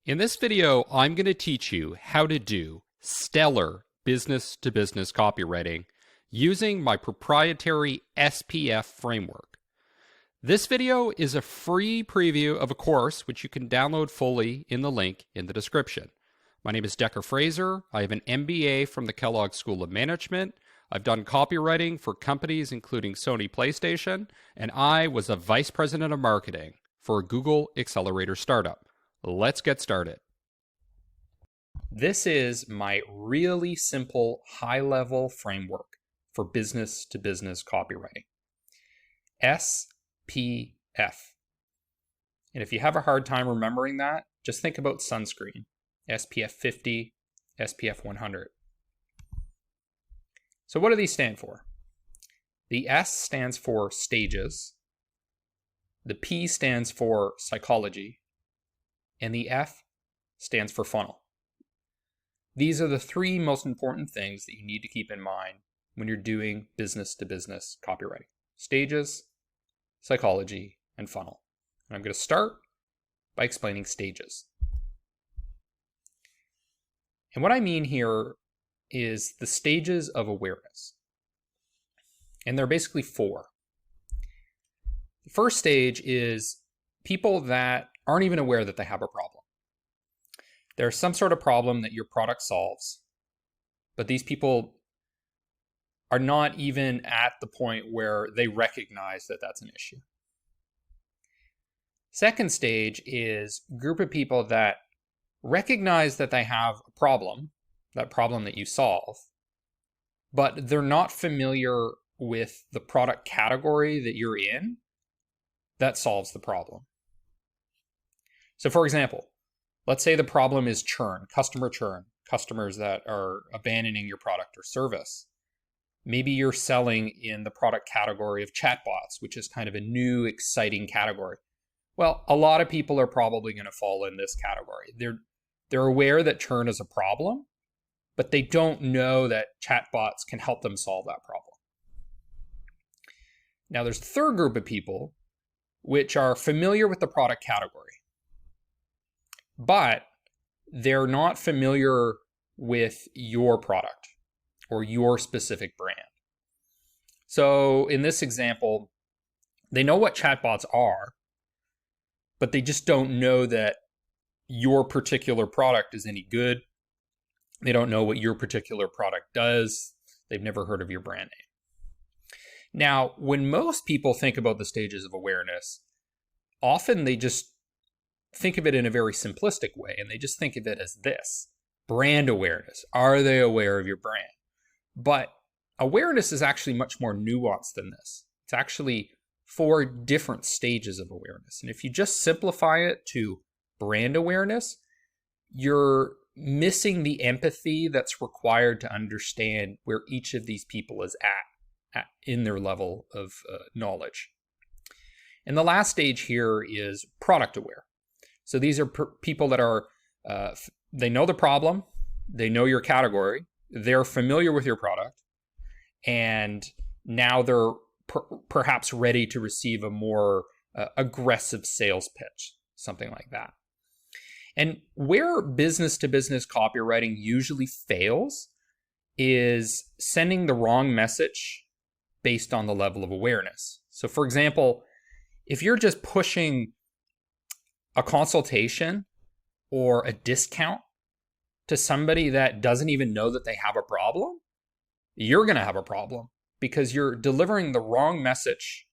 In this video, I'm going to teach you how to do stellar business-to-business copywriting using my proprietary SPF framework. This video is a free preview of a course which you can download fully in the link in the description. My name is Dekker Fraser. I have an MBA from the Kellogg School of Management. I've done copywriting for companies including Sony PlayStation, and I was a vice president of marketing for a Google accelerator startup. Let's get started. This is my really simple high-level framework for business-to-business copywriting. SPF. And if you have a hard time remembering that, just think about sunscreen. SPF 50, SPF 100. So what do these stand for? The S stands for stages. The P stands for psychology. And the F stands for funnel. These are the three most important things that you need to keep in mind when you're doing business-to-business copywriting. Stages, psychology, and funnel. And I'm going to start by explaining stages. And what I mean here is the stages of awareness. And there are basically four. The first stage is people that aren't even aware that they have a problem. There's some sort of problem that your product solves, but these people are not even at the point where they recognize that that's an issue. Second stage is a group of people that recognize that they have a problem, that problem that you solve, but they're not familiar with the product category that you're in that solves the problem. So for example, let's say the problem is churn, customers that are abandoning your product or service. Maybe you're selling in the product category of chatbots, which is kind of a new, exciting category. Well, a lot of people are probably going to fall in this category. They're aware that churn is a problem, but they don't know that chatbots can help them solve that problem. Now, there's a third group of people which are familiar with the product category, but they're not familiar with your product or your specific brand. So in this example, they know what chatbots are, but they just don't know that your particular product is any good. They don't know what your particular product does. They've never heard of your brand name. Now, when most people think about the stages of awareness, often they just think of it in a very simplistic way, and they just think of it as this: brand awareness. Are they aware of your brand? But awareness is actually much more nuanced than this. It's actually 4 different stages of awareness. And if you just simplify it to brand awareness, you're missing the empathy that's required to understand where each of these people is at in their level of knowledge. And the last stage here is product aware. So these are people that are, they know the problem, they know your category, they're familiar with your product, and now they're perhaps ready to receive a more aggressive sales pitch, something like that. And where business-to-business copywriting usually fails is sending the wrong message based on the level of awareness. So for example, if you're just pushing a consultation or a discount to somebody that doesn't even know that they have a problem, you're going to have a problem because you're delivering the wrong message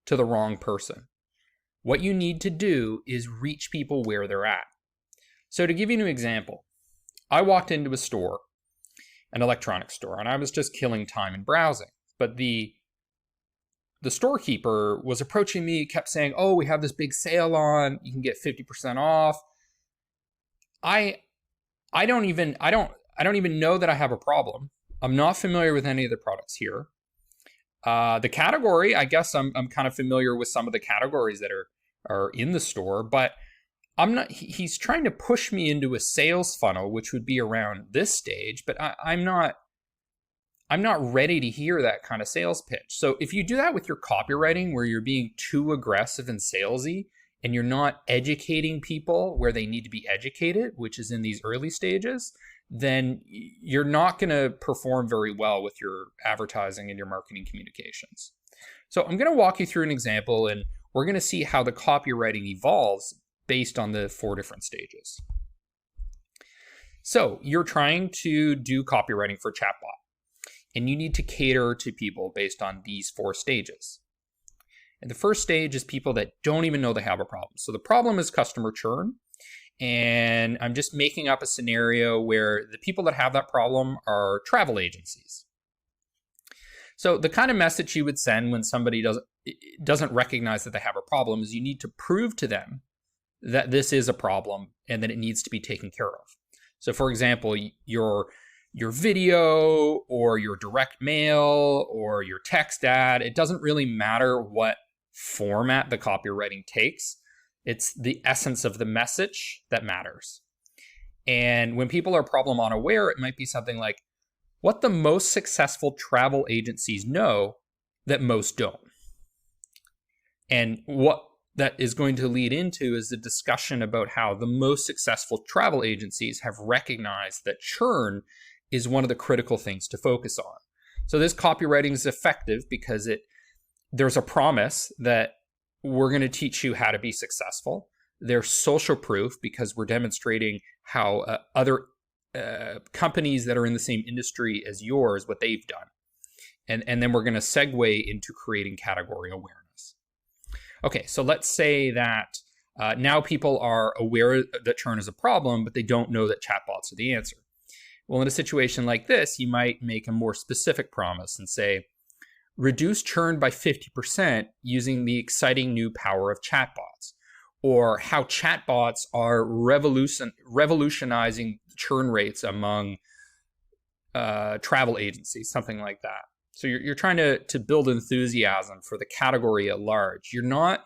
to the wrong person. What you need to do is reach people where they're at. So to give you an example, I walked into a store, an electronics store, and I was just killing time and browsing. But the storekeeper was approaching me, kept saying, "Oh, we have this big sale on, you can get 50% off." I don't even know that I have a problem. I'm not familiar with any of the products here. The category, I guess I'm kind of familiar with some of the categories that are in the store, but I'm not. He's trying to push me into a sales funnel, which would be around this stage, but I'm not ready to hear that kind of sales pitch. So if you do that with your copywriting, where you're being too aggressive and salesy, and you're not educating people where they need to be educated, which is in these early stages, then you're not going to perform very well with your advertising and your marketing communications. So I'm going to walk you through an example, and we're going to see how the copywriting evolves based on the 4 different stages. So you're trying to do copywriting for chatbot, and you need to cater to people based on these 4 stages. And the first stage is people that don't even know they have a problem. So the problem is customer churn. And I'm just making up a scenario where the people that have that problem are travel agencies. So the kind of message you would send when somebody doesn't recognize that they have a problem is you need to prove to them that this is a problem and that it needs to be taken care of. So for example, your video or your direct mail or your text ad, it doesn't really matter what format the copywriting takes. It's the essence of the message that matters. And when people are problem unaware, it might be something like what the most successful travel agencies know that most don't. And what that is going to lead into is the discussion about how the most successful travel agencies have recognized that churn is one of the critical things to focus on. So this copywriting is effective because there's a promise that we're going to teach you how to be successful. There's social proof because we're demonstrating how other companies that are in the same industry as yours, what they've done. And then we're going to segue into creating category awareness. Okay, so let's say that now people are aware that churn is a problem, but they don't know that chatbots are the answer. Well, in a situation like this, you might make a more specific promise and say, reduce churn by 50% using the exciting new power of chatbots, or how chatbots are revolutionizing churn rates among travel agencies, something like that. So you're trying to build enthusiasm for the category at large. You're not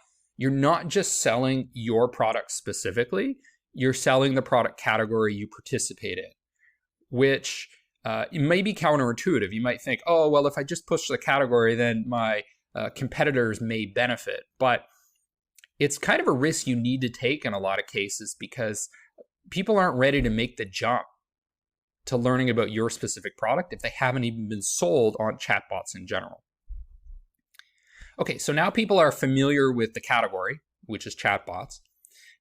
just selling your product specifically, you're selling the product category you participate in, which it may be counterintuitive. You might think, oh, well, if I just push the category, then my competitors may benefit. But it's kind of a risk you need to take in a lot of cases because people aren't ready to make the jump to learning about your specific product if they haven't even been sold on chatbots in general. Okay, so now people are familiar with the category, which is chatbots.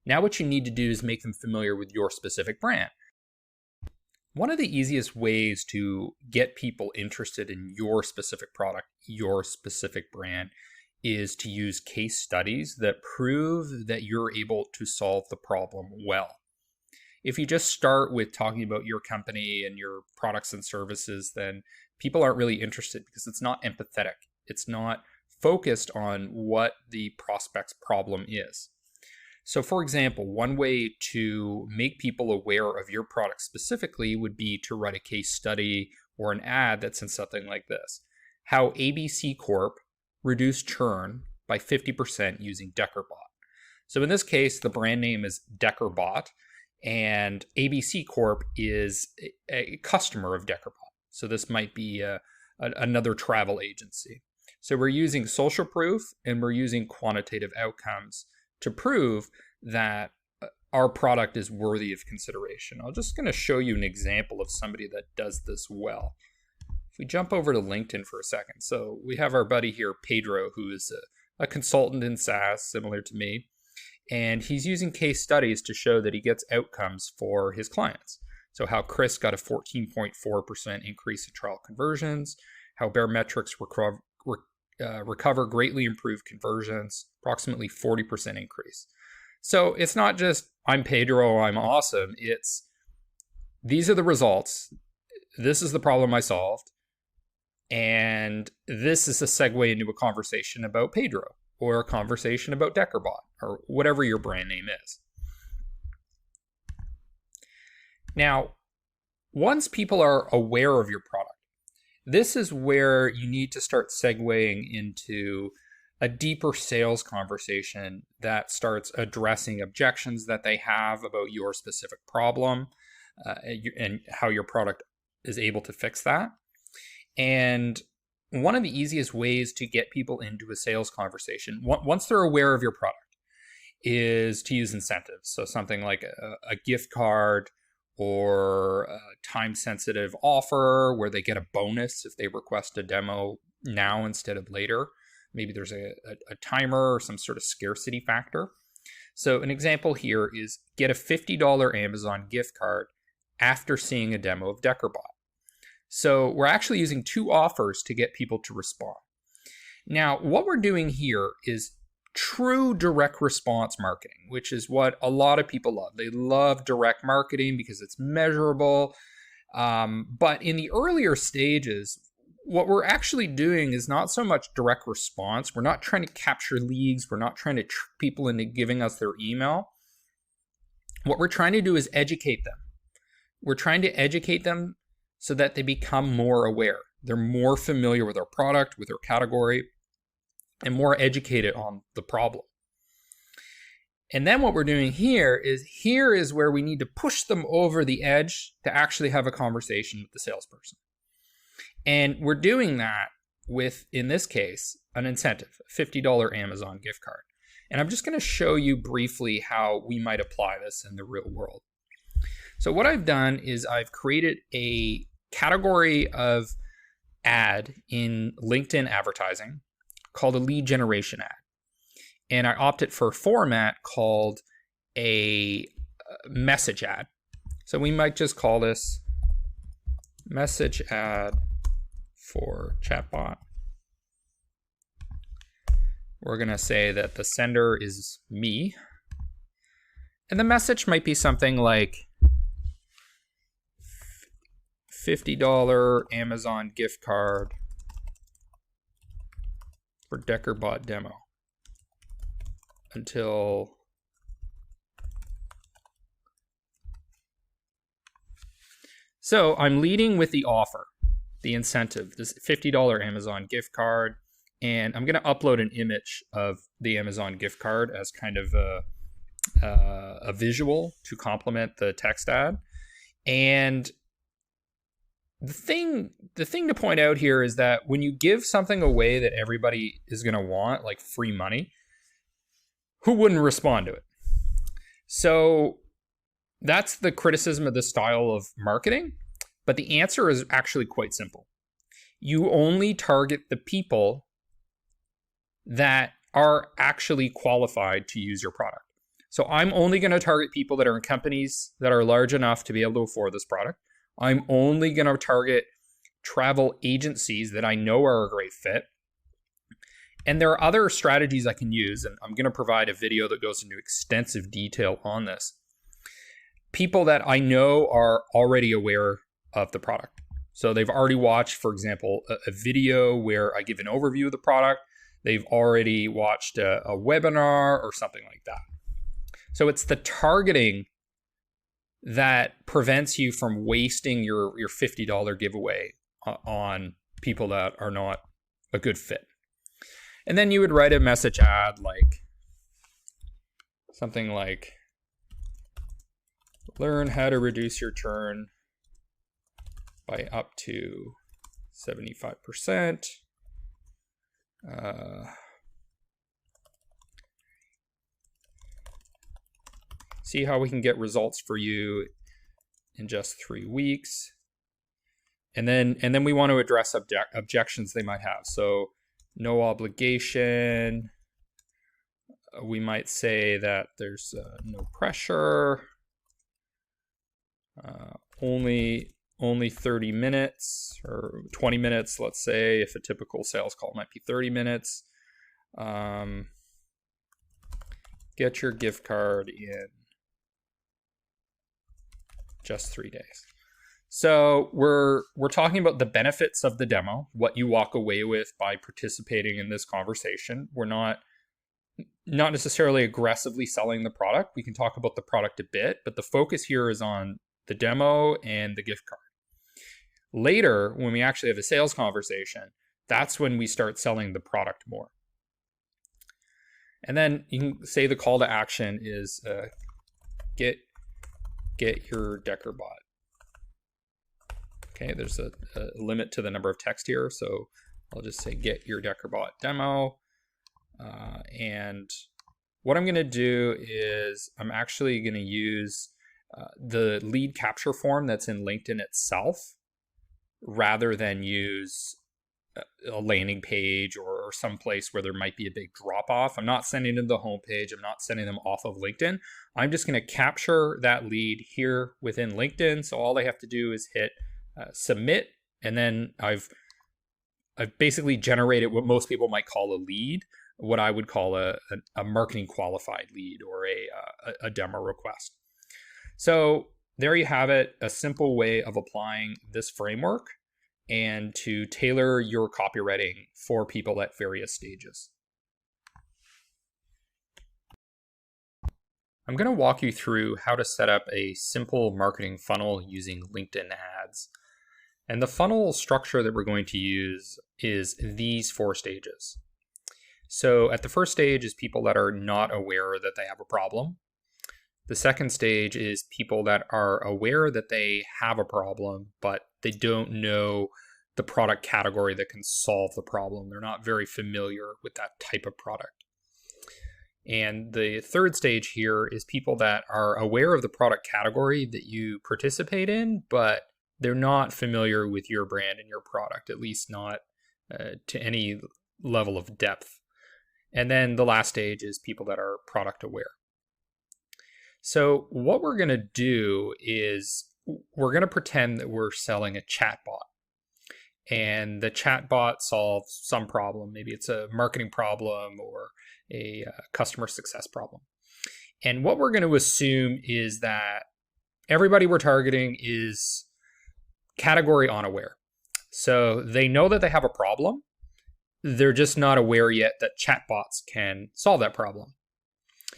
Now what you need to do is make them familiar with your specific brand. One of the easiest ways to get people interested in your specific product, your specific brand, is to use case studies that prove that you're able to solve the problem well. If you just start with talking about your company and your products and services, then people aren't really interested because it's not empathetic. It's not focused on what the prospect's problem is. So for example, one way to make people aware of your product specifically would be to write a case study or an ad that's in something like this. How ABC Corp reduced churn by 50% using DekkerBot. So in this case, the brand name is DekkerBot, and ABC Corp is a customer of DekkerBot. So this might be another travel agency. So we're using social proof and we're using quantitative outcomes to prove that our product is worthy of consideration. I'm just going to show you an example of somebody that does this well. If we jump over to LinkedIn for a second. So we have our buddy here, Pedro, who is a consultant in SaaS, similar to me. And he's using case studies to show that he gets outcomes for his clients. So how Chris got a 14.4% increase in trial conversions, how Barometrics recover greatly improved conversions, approximately 40% increase. So it's not just, I'm Pedro, I'm awesome. It's, these are the results. This is the problem I solved. And this is a segue into a conversation about Pedro or a conversation about DekkerBot or whatever your brand name is. Now, once people are aware of your product, this is where you need to start segueing into a deeper sales conversation that starts addressing objections that they have about your specific problem and how your product is able to fix that. And one of the easiest ways to get people into a sales conversation, once they're aware of your product, is to use incentives. So something like a gift card or a time-sensitive offer where they get a bonus if they request a demo now instead of later. Maybe there's a timer or some sort of scarcity factor. So an example here is get a $50 Amazon gift card after seeing a demo of DekkerBot. So we're actually using two offers to get people to respond. Now, what we're doing here is true direct response marketing, which is what a lot of people love. They love direct marketing because it's measurable. But in the earlier stages, what we're actually doing is not so much direct response. We're not trying to capture leads. We're not trying to trick people into giving us their email. What we're trying to do is educate them. We're trying to educate them so that they become more aware. They're more familiar with our product, with our category, and more educated on the problem. And then what we're doing here is where we need to push them over the edge to actually have a conversation with the salesperson. And we're doing that with, in this case, an incentive, a $50 Amazon gift card. And I'm just going to show you briefly how we might apply this in the real world. So what I've done is I've created a category of ad in LinkedIn advertising called a lead generation ad. And I opted for a format called a message ad. So we might just call this message ad for chatbot. We're going to say that the sender is me. And the message might be something like $50 Amazon gift card for DekkerBot demo until so I'm leading with the offer, the incentive, this $50 Amazon gift card, and I'm going to upload an image of the Amazon gift card as kind of a visual to complement the text ad. And the thing to point out here is that when you give something away that everybody is going to want, like free money, who wouldn't respond to it? So that's the criticism of this style of marketing. But the answer is actually quite simple. You only target the people that are actually qualified to use your product. So I'm only going to target people that are in companies that are large enough to be able to afford this product. I'm only going to target travel agencies that I know are a great fit. And there are other strategies I can use, and I'm going to provide a video that goes into extensive detail on this. People that I know are already aware of the product. So they've already watched, for example, a video where I give an overview of the product. They've already watched a webinar or something like that. So it's the targeting that prevents you from wasting your $50 giveaway on people that are not a good fit. And then you would write a message ad like something like, learn how to reduce your churn by up to 75%. See how we can get results for you in just 3 weeks. And then we want to address objections they might have. So no obligation. We might say that there's no pressure. Only 30 minutes or 20 minutes, let's say, if a typical sales call might be 30 minutes. Get your gift card in just 3 days. So we're talking about the benefits of the demo, what you walk away with by participating in this conversation. We're not necessarily aggressively selling the product. We can talk about the product a bit, but the focus here is on the demo and the gift card. Later, when we actually have a sales conversation, that's when we start selling the product more. And then you can say the call to action is get your DekkerBot. Okay, there's a limit to the number of text here, so I'll just say get your DekkerBot demo, and what I'm going to do is I'm actually going to use the lead capture form that's in LinkedIn itself rather than use a landing page or some place where there might be a big drop off. I'm not sending them to the homepage. I'm not sending them off of LinkedIn. I'm just going to capture that lead here within LinkedIn. So all they have to do is hit submit, and then I've basically generated what most people might call a lead, what I would call a marketing qualified lead or a demo request. So there you have it, a simple way of applying this framework and to tailor your copywriting for people at various stages. I'm going to walk you through how to set up a simple marketing funnel using LinkedIn ads. And the funnel structure that we're going to use is these 4 stages. So at the first stage is people that are not aware that they have a problem. The second stage is people that are aware that they have a problem, but they don't know the product category that can solve the problem. They're not very familiar with that type of product. And the third stage here is people that are aware of the product category that you participate in, but they're not familiar with your brand and your product, at least not to any level of depth. And then the last stage is people that are product aware. So what we're going to do is we're going to pretend that we're selling a chatbot. And the chatbot solves some problem. Maybe it's a marketing problem or a customer success problem. And what we're going to assume is that everybody we're targeting is category unaware. So they know that they have a problem. They're just not aware yet that chatbots can solve that problem.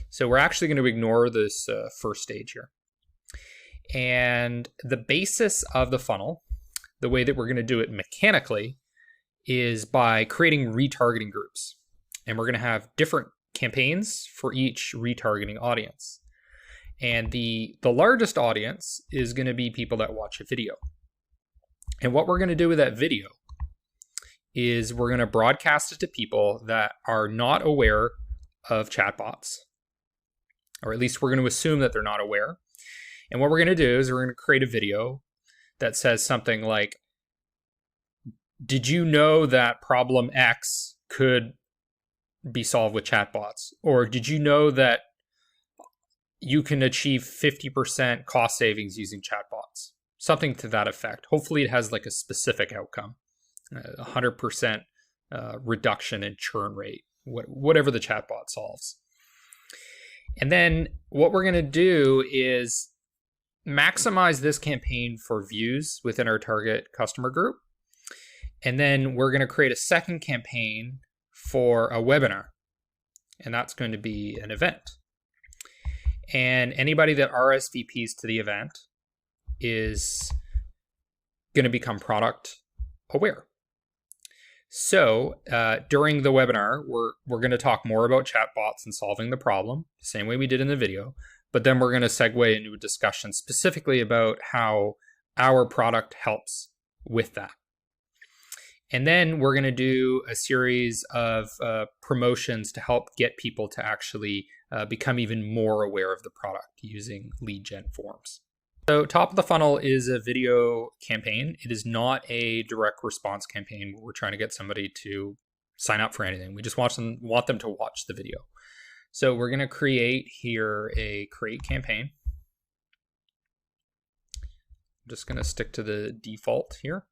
So we're actually going to ignore this first stage here. And the basis of the funnel, the way that we're going to do it mechanically, is by creating retargeting groups. And we're going to have different campaigns for each retargeting audience. And the largest audience is going to be people that watch a video. And what we're going to do with that video is we're going to broadcast it to people that are not aware of chatbots, or at least we're going to assume that they're not aware. And what we're going to do is we're going to create a video that says something like, did you know that problem X could be solved with chatbots? Or did you know that you can achieve 50% cost savings using chatbots? Something to that effect. Hopefully it has like a specific outcome, 100% reduction in churn rate, whatever the chatbot solves. And then what we're going to do is maximize this campaign for views within our target customer group. And then we're going to create a second campaign for a webinar. And that's going to be an event. And anybody that RSVPs to the event is going to become product aware. So during the webinar, we're going to talk more about chatbots and solving the problem, the same way we did in the video. But then we're going to segue into a discussion specifically about how our product helps with that. And then we're going to do a series of promotions to help get people to actually become even more aware of the product using lead gen forms. So top of the funnel is a video campaign. It is not a direct response campaign where we're trying to get somebody to sign up for anything. We just want them to watch the video. So we're going to create here a create campaign. I'm just going to stick to the default here.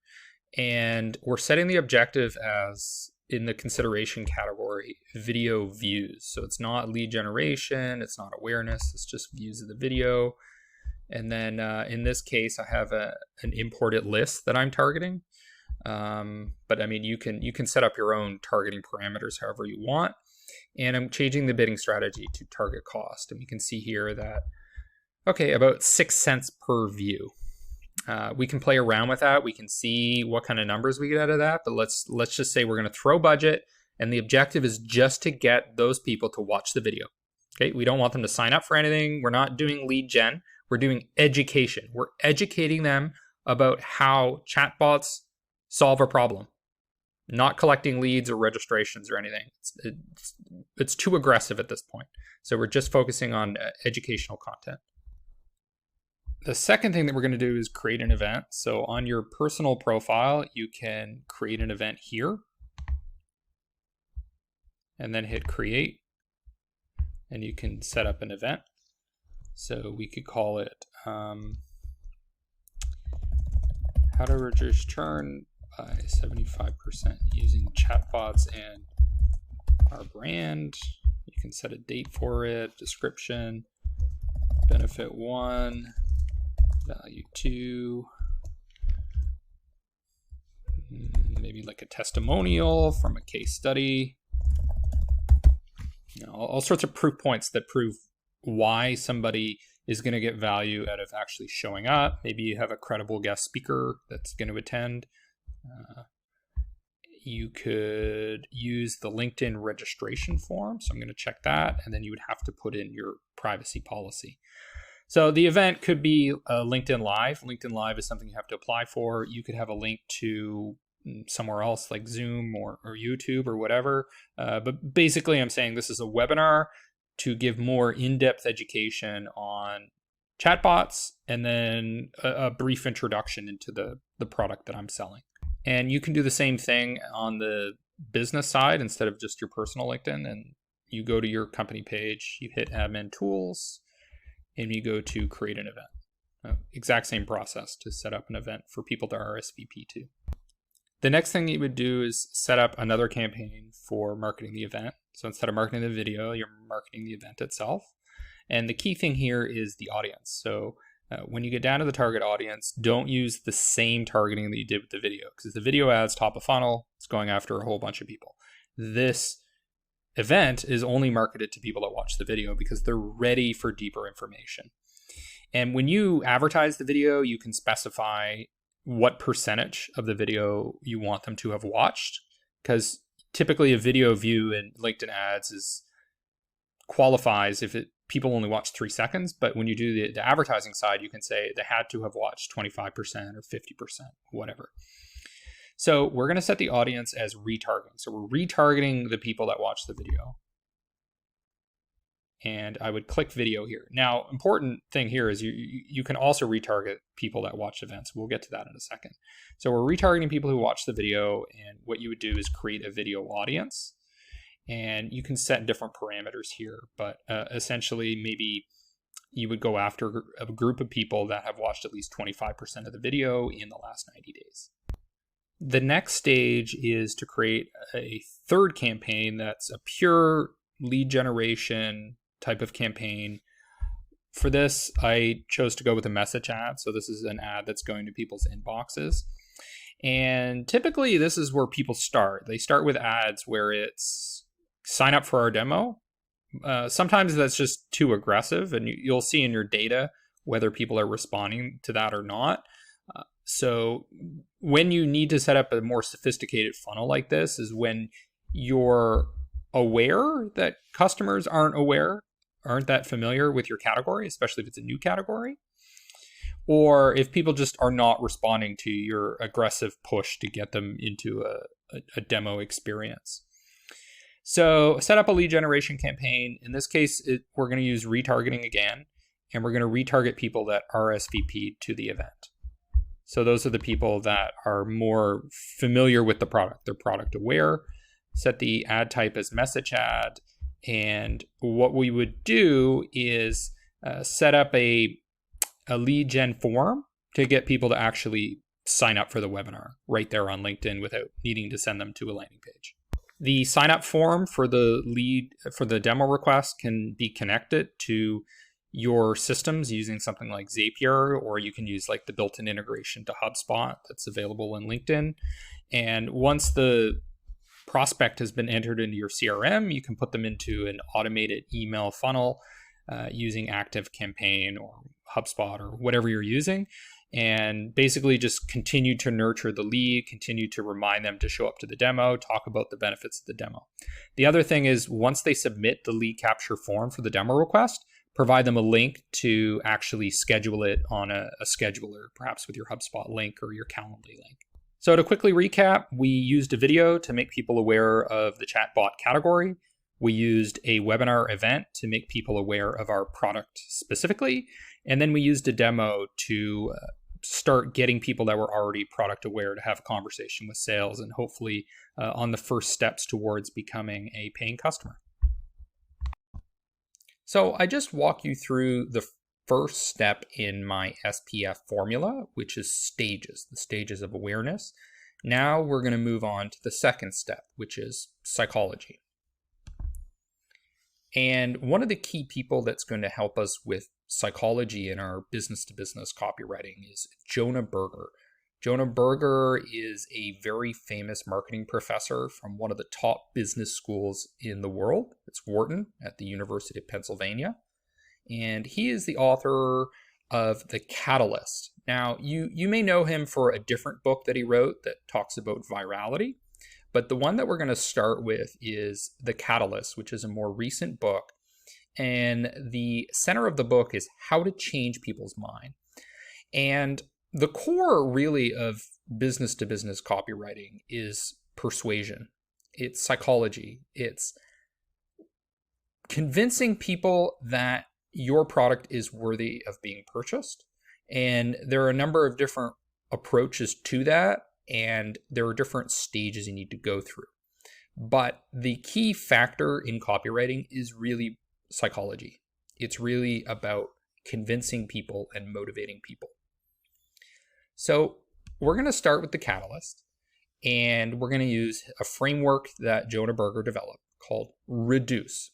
And we're setting the objective as in the consideration category, video views. So it's not lead generation, it's not awareness, it's just views of the video. And then in this case, I have an imported list that I'm targeting. But I mean, you can set up your own targeting parameters however you want. And I'm changing the bidding strategy to target cost. And we can see here that, okay, about 6 cents per view. We can play around with that. We can see what kind of numbers we get out of that. But let's just say we're going to throw budget. And the objective is just to get those people to watch the video. Okay, we don't want them to sign up for anything. We're not doing lead gen. We're doing education. We're educating them about how chatbots solve a problem. not collecting leads or registrations or anything. It's too aggressive at this point. So we're just focusing on educational content. The second thing that we're going to do is create an event. So on your personal profile, you can create an event here and then hit create, and you can set up an event. So we could call it how to reduce churn by 75% using chatbots and our brand. You can set a date for it, description, benefit 1, value 2, maybe like a testimonial from a case study. You know, all sorts of proof points that prove why somebody is going to get value out of actually showing up. Maybe you have a credible guest speaker that's going to attend. You could use the LinkedIn registration form. So I'm going to check that, and then you would have to put in your privacy policy. So the event could be LinkedIn Live. LinkedIn Live is something you have to apply for. You could have a link to somewhere else like Zoom or YouTube or whatever. But basically I'm saying this is a webinar to give more in-depth education on chatbots and then a brief introduction into the product that I'm selling. And you can do the same thing on the business side instead of just your personal LinkedIn. And you go to your company page, you hit admin tools, and you go to create an event. Exact same process to set up an event for people to RSVP to. The next thing you would do is set up another campaign for marketing the event. So instead of marketing the video, you're marketing the event itself. And the key thing here is the audience. So when you get down to the target audience, don't use the same targeting that you did with the video, because the video ads top of funnel, it's going after a whole bunch of people. This event is only marketed to people that watch the video because they're ready for deeper information. And when you advertise the video, you can specify what percentage of the video you want them to have watched, because typically a video view in LinkedIn ads qualifies if people only watch 3 seconds. But when you do the advertising side, you can say they had to have watched 25% or 50%, whatever. So we're going to set the audience as retargeting. So we're retargeting the people that watch the video. And I would click video here. Now, important thing here is you can also retarget people that watch events. We'll get to that in a second. So we're retargeting people who watch the video, and what you would do is create a video audience. And you can set different parameters here, but essentially maybe you would go after a group of people that have watched at least 25% of the video in the last 90 days. The next stage is to create a third campaign that's a pure lead generation type of campaign. For this, I chose to go with a message ad. So this is an ad that's going to people's inboxes. And typically this is where people start. They start with ads where it's sign up for our demo. Sometimes that's just too aggressive, and you'll see in your data whether people are responding to that or not. So when you need to set up a more sophisticated funnel like this is when you're aware that customers aren't that familiar with your category, especially if it's a new category, or if people just are not responding to your aggressive push to get them into a demo experience. So set up a lead generation campaign. In this case, we're going to use retargeting again, and we're going to retarget people that RSVP to the event. So those are the people that are more familiar with the product. They're product aware. Set the ad type as message ad. And what we would do is set up a lead gen form to get people to actually sign up for the webinar right there on LinkedIn without needing to send them to a landing page. The sign up form for the demo request can be connected to your systems using something like Zapier, or you can use like the built-in integration to HubSpot that's available in LinkedIn. And once the prospect has been entered into your CRM, you can put them into an automated email funnel using ActiveCampaign or HubSpot or whatever you're using, and basically just continue to nurture the lead, continue to remind them to show up to the demo, talk about the benefits of the demo. The other thing is, once they submit the lead capture form for the demo request, provide them a link to actually schedule it on a scheduler, perhaps with your HubSpot link or your Calendly link. So to quickly recap, we used a video to make people aware of the chatbot category. We used a webinar event to make people aware of our product specifically. And then we used a demo to start getting people that were already product aware to have a conversation with sales and hopefully on the first steps towards becoming a paying customer. So I just walk you through the first step in my SPF formula, which is stages, the stages of awareness. Now we're going to move on to the second step, which is psychology. And one of the key people that's going to help us with psychology in our business-to-business copywriting is Jonah Berger. Jonah Berger is a very famous marketing professor from one of the top business schools in the world. It's Wharton at the University of Pennsylvania. And he is the author of The Catalyst. Now, you may know him for a different book that he wrote that talks about virality. But the one that we're going to start with is The Catalyst, which is a more recent book. And the center of the book is how to change people's mind. And the core really of business-to-business copywriting is persuasion. It's psychology. It's convincing people that your product is worthy of being purchased. And there are a number of different approaches to that. And there are different stages you need to go through. But the key factor in copywriting is really psychology. It's really about convincing people and motivating people. So we're going to start with the catalyst, and we're going to use a framework that Jonah Berger developed called REDUCE.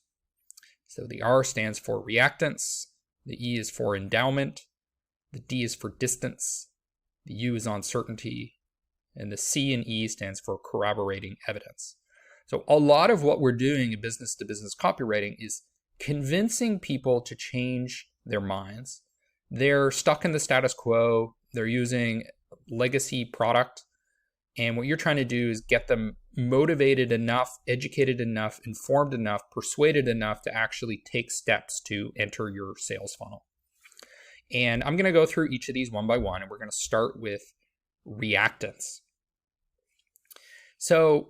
So the R stands for reactance, the E is for endowment, the D is for distance, the U is uncertainty, and the C and E stands for corroborating evidence. So a lot of what we're doing in business-to-business copywriting is convincing people to change their minds. They're stuck in the status quo. They're using legacy product. And what you're trying to do is get them motivated enough, educated enough, informed enough, persuaded enough to actually take steps to enter your sales funnel. And I'm going to go through each of these one by one, and we're going to start with reactance. So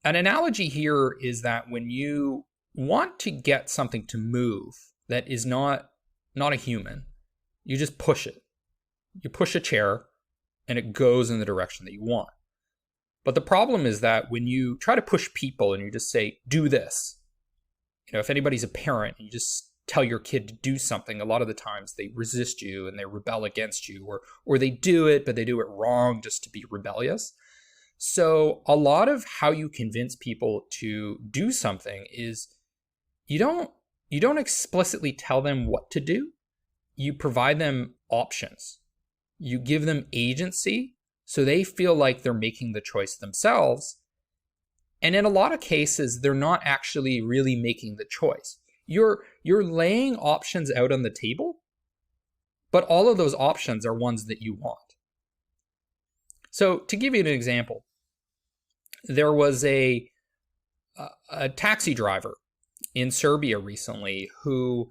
an analogy here is that when you want to get something to move that is not a human, you just push it. You push a chair and it goes in the direction that you want. But the problem is that when you try to push people and you just say, do this, if anybody's a parent and you just tell your kid to do something, a lot of the times they resist you and they rebel against you, or they do it, but they do it wrong just to be rebellious. So a lot of how you convince people to do something is you don't explicitly tell them what to do. You provide them options. You give them agency so they feel like they're making the choice themselves. And in a lot of cases, they're not actually really making the choice. You're laying options out on the table, but all of those options are ones that you want. So to give you an example, there was a taxi driver in Serbia recently who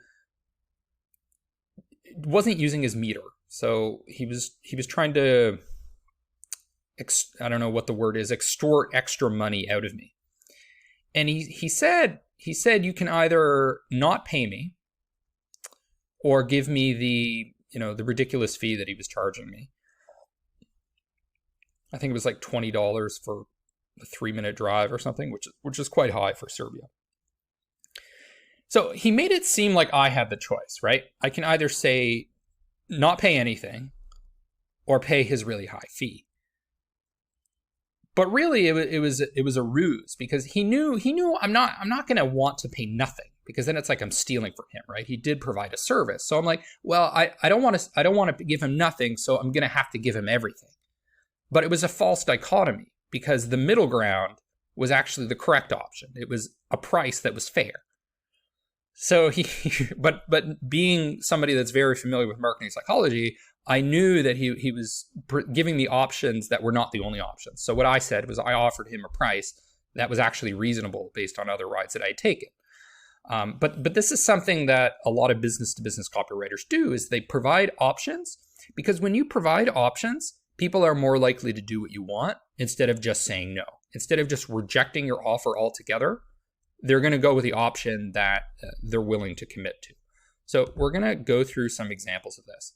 wasn't using his meter. So he was trying to, I don't know what the word is, extort extra money out of me. And he said, you can either not pay me or give me the ridiculous fee that he was charging me. I think it was like $20 for a 3-minute drive or something, which is quite high for Serbia. So he made it seem like I had the choice, right? I can either say not pay anything or pay his really high fee. But really it was a ruse, because he knew I'm not going to want to pay nothing, because then it's like I'm stealing from him, right? He did provide a service. So I'm like, well, I don't want to give him nothing, so I'm going to have to give him everything. But it was a false dichotomy, because the middle ground was actually the correct option. It was a price that was fair. So but being somebody that's very familiar with marketing psychology, I knew that he was giving me options that were not the only options. So what I said was I offered him a price that was actually reasonable based on other rides that I had taken. But this is something that a lot of business-to-business copywriters do, is they provide options, because when you provide options, people are more likely to do what you want instead of just saying no. Instead of just rejecting your offer altogether, they're going to go with the option that they're willing to commit to. So we're going to go through some examples of this.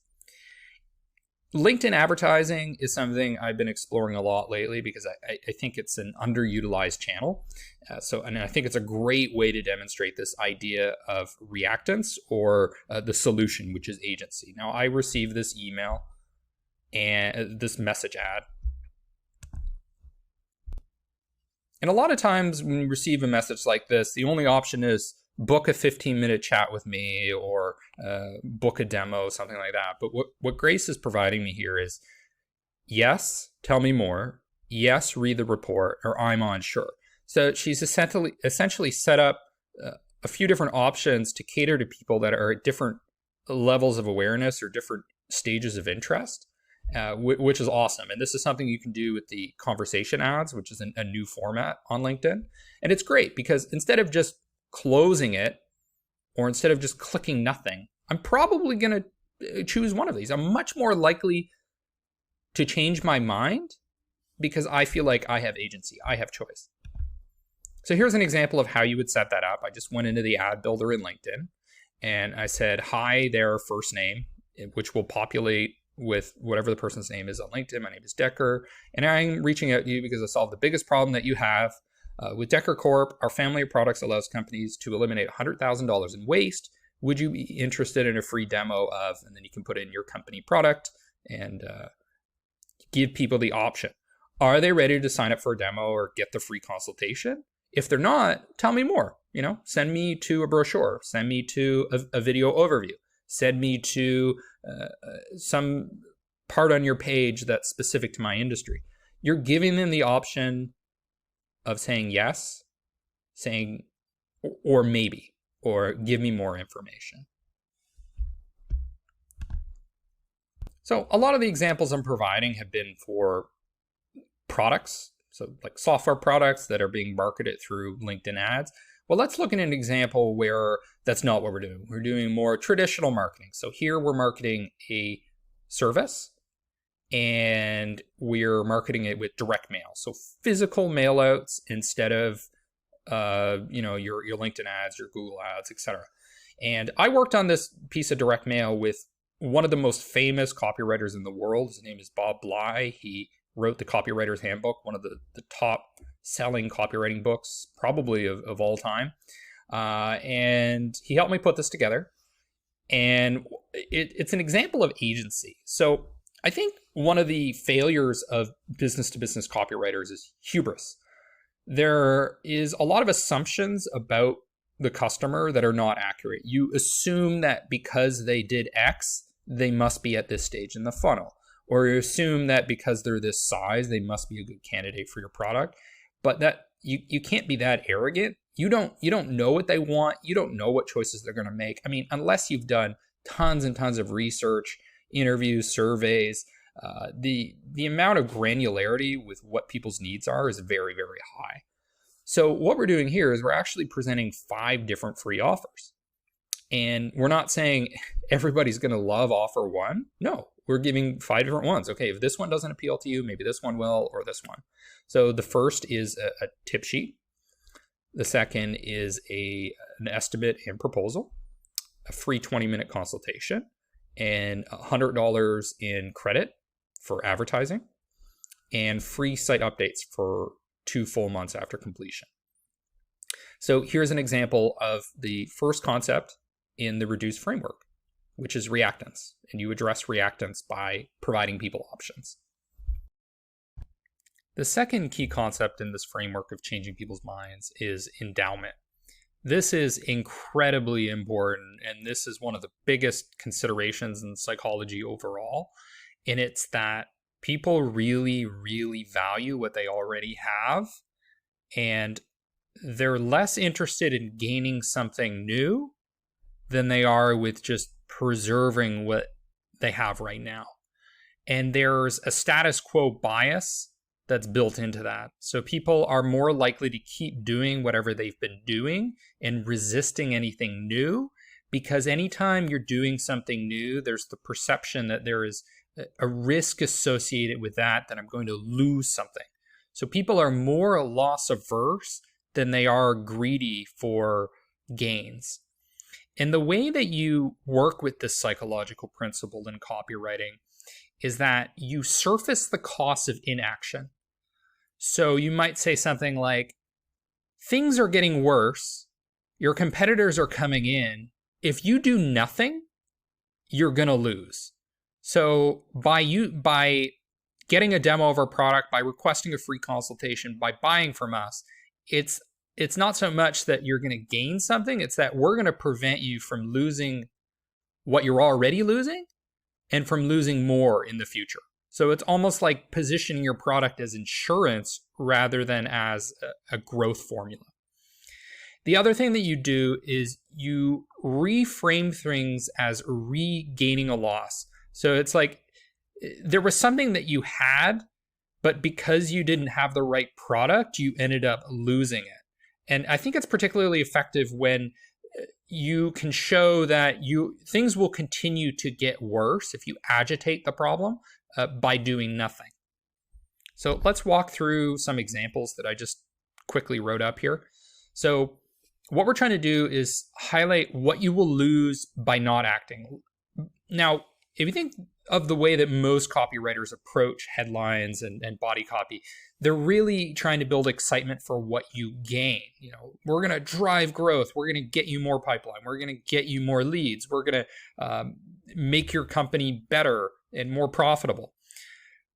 LinkedIn advertising is something I've been exploring a lot lately because I think it's an underutilized channel. And I think it's a great way to demonstrate this idea of reactance or the solution, which is agency. Now, I received this email and this message ad. And a lot of times when you receive a message like this, the only option is book a 15-minute chat with me or book a demo, something like that. But what Grace is providing me here is, yes, tell me more. Yes, read the report, or I'm unsure. So she's essentially set up a few different options to cater to people that are at different levels of awareness or different stages of interest, which is awesome. And this is something you can do with the conversation ads, which is a new format on LinkedIn. And it's great because instead of just closing it, or instead of just clicking nothing, I'm probably going to choose one of these. I'm much more likely to change my mind because I feel like I have agency, I have choice. So here's an example of how you would set that up. I just went into the ad builder in LinkedIn and I said, hi, their first name, which will populate with whatever the person's name is on LinkedIn. My name is Dekker, and I'm reaching out to you because I solved the biggest problem that you have. With Dekker Corp, our family of products allows companies to eliminate $100,000 in waste. Would you be interested in a free demo of, and then you can put in your company product and give people the option. Are they ready to sign up for a demo or get the free consultation? If they're not, tell me more. Send me to a brochure, send me to a video overview, send me to some part on your page that's specific to my industry. You're giving them the option of saying yes, saying, or maybe, or give me more information. So a lot of the examples I'm providing have been for products, so like software products that are being marketed through LinkedIn ads. Well, let's look at an example where that's not what we're doing. We're doing more traditional marketing. So here we're marketing a service, and we're marketing it with direct mail. So physical mail outs instead of, your LinkedIn ads, your Google ads, etc. And I worked on this piece of direct mail with one of the most famous copywriters in the world. His name is Bob Bly. He wrote the Copywriter's Handbook, one of the top selling copywriting books, probably of all time. And he helped me put this together. And it's an example of agency. So I think one of the failures of business-to-business copywriters is hubris. There is a lot of assumptions about the customer that are not accurate. You assume that because they did X, they must be at this stage in the funnel. Or you assume that because they're this size, they must be a good candidate for your product. But that you can't be that arrogant. You don't know what they want. You don't know what choices they're going to make. I mean, unless you've done tons and tons of research, interviews, surveys, the amount of granularity with what people's needs are is very, very high. So what we're doing here is we're actually presenting 5 different free offers. And we're not saying everybody's going to love offer 1. No, we're giving 5 different ones. Okay, if this one doesn't appeal to you, maybe this one will, or this one. So the first is a tip sheet. The second is an estimate and proposal, a free 20-minute consultation, and $100 in credit for advertising, and free site updates for 2 full months after completion. So here's an example of the first concept in the reduced framework, which is reactance. And you address reactance by providing people options. The second key concept in this framework of changing people's minds is endowment. This is incredibly important, and this is one of the biggest considerations in psychology overall. And it's that people really, really value what they already have, and they're less interested in gaining something new than they are with just preserving what they have right now. And there's a status quo bias that's built into that. So people are more likely to keep doing whatever they've been doing and resisting anything new because anytime you're doing something new, there's the perception that there is a risk associated with that I'm going to lose something. So people are more loss averse than they are greedy for gains. And the way that you work with this psychological principle in copywriting is that you surface the cost of inaction. So you might say something like, things are getting worse, your competitors are coming in. If you do nothing, you're going to lose. So by getting a demo of our product, by requesting a free consultation, by buying from us, it's not so much that you're going to gain something, it's that we're going to prevent you from losing what you're already losing and from losing more in the future. So it's almost like positioning your product as insurance rather than as a growth formula. The other thing that you do is you reframe things as regaining a loss. So it's like there was something that you had, but because you didn't have the right product, you ended up losing it. And I think it's particularly effective when you can show that things will continue to get worse if you agitate the problem by doing nothing. So let's walk through some examples that I just quickly wrote up here. So what we're trying to do is highlight what you will lose by not acting. Now, if you think of the way that most copywriters approach headlines and body copy, they're really trying to build excitement for what you gain. You know, we're going to drive growth. We're going to get you more pipeline. We're going to get you more leads. We're going to make your company better and more profitable.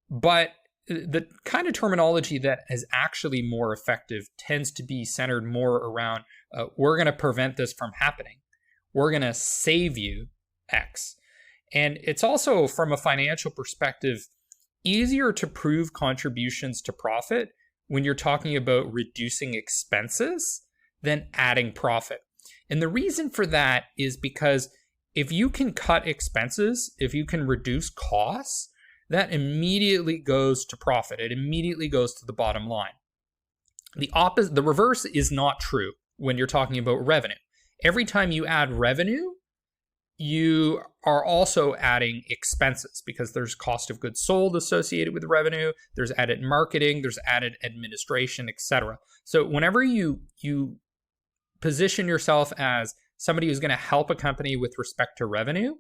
But the kind of terminology that is actually more effective tends to be centered more around, we're going to prevent this from happening. We're going to save you X. And it's also, from a financial perspective, easier to prove contributions to profit when you're talking about reducing expenses than adding profit. And the reason for that is because if you can cut expenses, if you can reduce costs, that immediately goes to profit. It immediately goes to the bottom line. The reverse is not true when you're talking about revenue. Every time you add revenue, you are also adding expenses because there's cost of goods sold associated with revenue, there's added marketing, there's added administration, etc. So whenever you position yourself as somebody who's going to help a company with respect to revenue,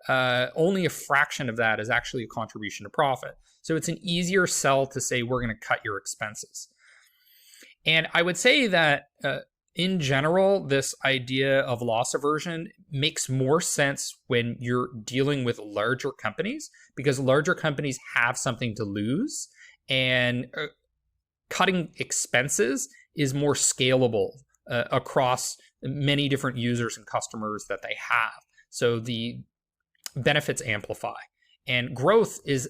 only a fraction of that is actually a contribution to profit. So it's an easier sell to say we're going to cut your expenses. And I would say that in general, this idea of loss aversion makes more sense when you're dealing with larger companies, because larger companies have something to lose, and cutting expenses is more scalable across many different users and customers that they have. So the benefits amplify, and growth is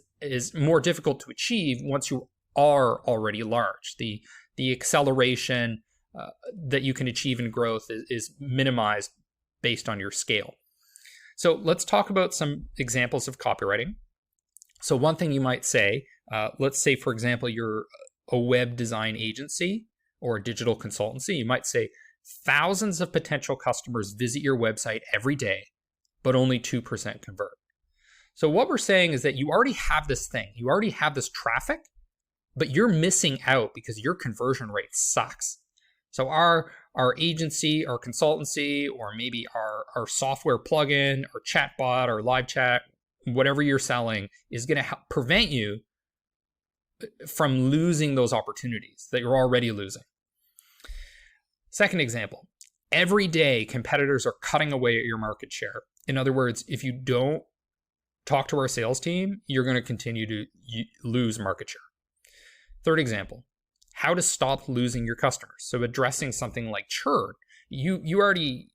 more difficult to achieve once you are already large. The acceleration that you can achieve in growth is minimized based on your scale. So let's talk about some examples of copywriting. So one thing you might say, let's say, for example, you're a web design agency or a digital consultancy. You might say, thousands of potential customers visit your website every day, but only 2% convert. So what we're saying is that you already have this thing. You already have this traffic, but you're missing out because your conversion rate sucks. So our agency, our consultancy, or maybe our software plugin, or chatbot, or live chat, whatever you're selling, is going to prevent you from losing those opportunities that you're already losing. Second example, every day competitors are cutting away at your market share. In other words, if you don't talk to our sales team, you're going to continue to lose market share. Third example, how to stop losing your customers. So addressing something like churn. You already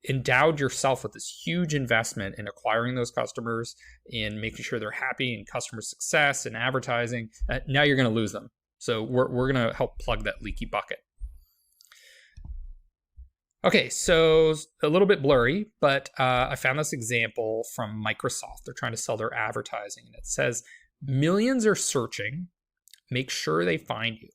endowed yourself with this huge investment in acquiring those customers, in making sure they're happy, in customer success and advertising. Now you're going to lose them. So we're going to help plug that leaky bucket. Okay, so a little bit blurry, but I found this example from Microsoft. They're trying to sell their advertising, and it says, millions are searching, make sure they find you.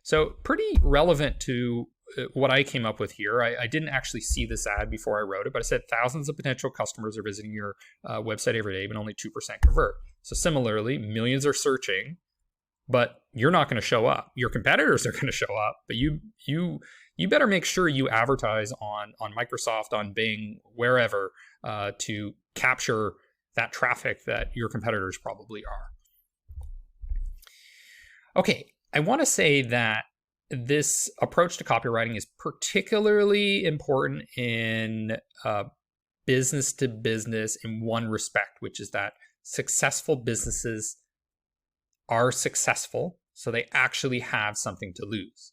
So pretty relevant to what I came up with here, I didn't actually see this ad before I wrote it, but I said thousands of potential customers are visiting your website every day, but only 2% convert. So similarly, millions are searching, but you're not going to show up. Your competitors are going to show up, but you better make sure you advertise on Microsoft, on Bing, wherever, to capture that traffic that your competitors probably are. Okay, I want to say that this approach to copywriting is particularly important in business to business in one respect, which is that successful businesses are successful, so they actually have something to lose.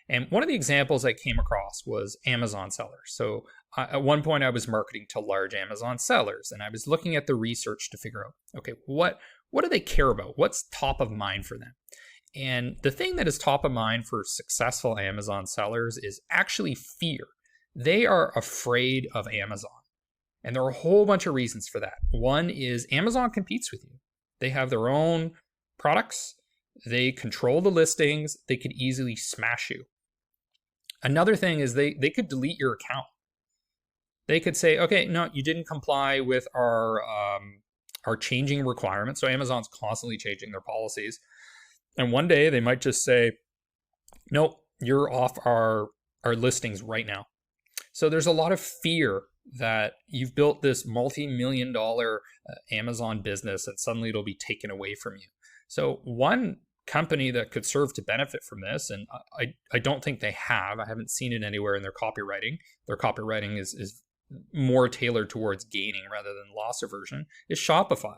And one of the examples I came across was Amazon sellers. So at one point I was marketing to large Amazon sellers, and I was looking at the research to figure out, okay, what do they care about? What's top of mind for them? And the thing that is top of mind for successful Amazon sellers is actually fear. They are afraid of Amazon. And there are a whole bunch of reasons for that. One is Amazon competes with you. They have their own products. They control the listings. They could easily smash you. Another thing is they could delete your account. They could say, okay, no, you didn't comply with our changing requirements. So Amazon's constantly changing their policies. And one day they might just say, nope, you're off our listings right now. So there's a lot of fear that you've built this multi-million-dollar Amazon business and suddenly it'll be taken away from you. So one company that could serve to benefit from this, and I don't think they have, I haven't seen it anywhere in their copywriting. Their copywriting is more tailored towards gaining rather than loss aversion, is Shopify.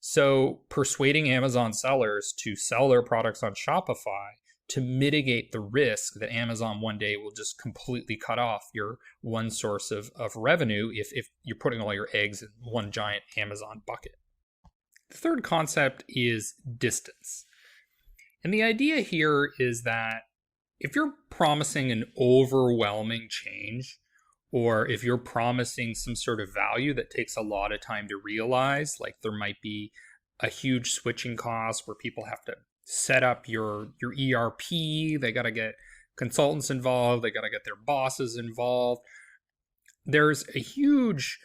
So persuading Amazon sellers to sell their products on Shopify to mitigate the risk that Amazon one day will just completely cut off your one source of revenue if you're putting all your eggs in one giant Amazon bucket. The third concept is distance. And the idea here is that if you're promising an overwhelming change, or if you're promising some sort of value that takes a lot of time to realize, like there might be a huge switching cost where people have to set up your ERP, they got to get consultants involved, they got to get their bosses involved. There's a huge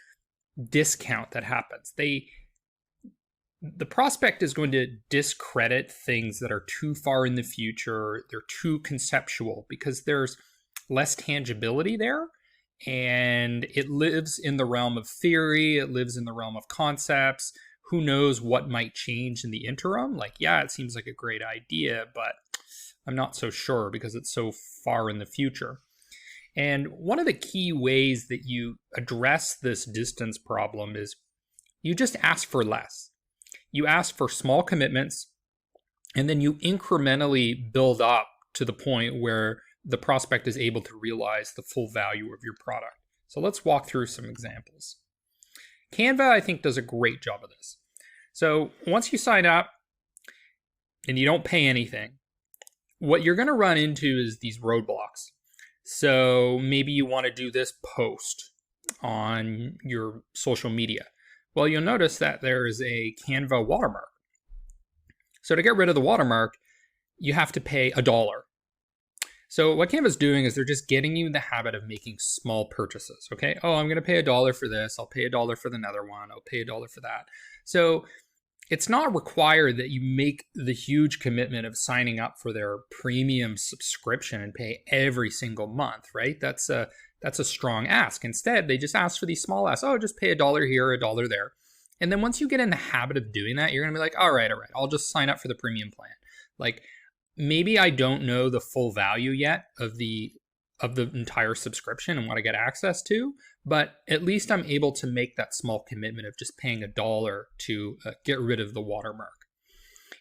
discount that happens. The prospect is going to discredit things that are too far in the future, they're too conceptual, because there's less tangibility there. And it lives in the realm of theory, it lives in the realm of concepts. Who knows what might change in the interim? Like, yeah, it seems like a great idea, but I'm not so sure because it's so far in the future. And one of the key ways that you address this distance problem is you just ask for less. You ask for small commitments, and then you incrementally build up to the point where the prospect is able to realize the full value of your product. So let's walk through some examples. Canva, I think, does a great job of this. So once you sign up and you don't pay anything, what you're going to run into is these roadblocks. So maybe you want to do this post on your social media. Well, you'll notice that there is a Canva watermark. So to get rid of the watermark, you have to pay $1. So what Canva's doing is they're just getting you in the habit of making small purchases, okay? Oh, I'm going to pay $1 for this. I'll pay $1 for another one. I'll pay $1 for that. So it's not required that you make the huge commitment of signing up for their premium subscription and pay every single month, right? That's a strong ask. Instead, they just ask for these small asks. Oh, just pay $1 here, $1 there. And then once you get in the habit of doing that, you're going to be like, all right, I'll just sign up for the premium plan. Like, maybe I don't know the full value yet of the entire subscription and what I get access to, but at least I'm able to make that small commitment of just paying $1 to get rid of the watermark.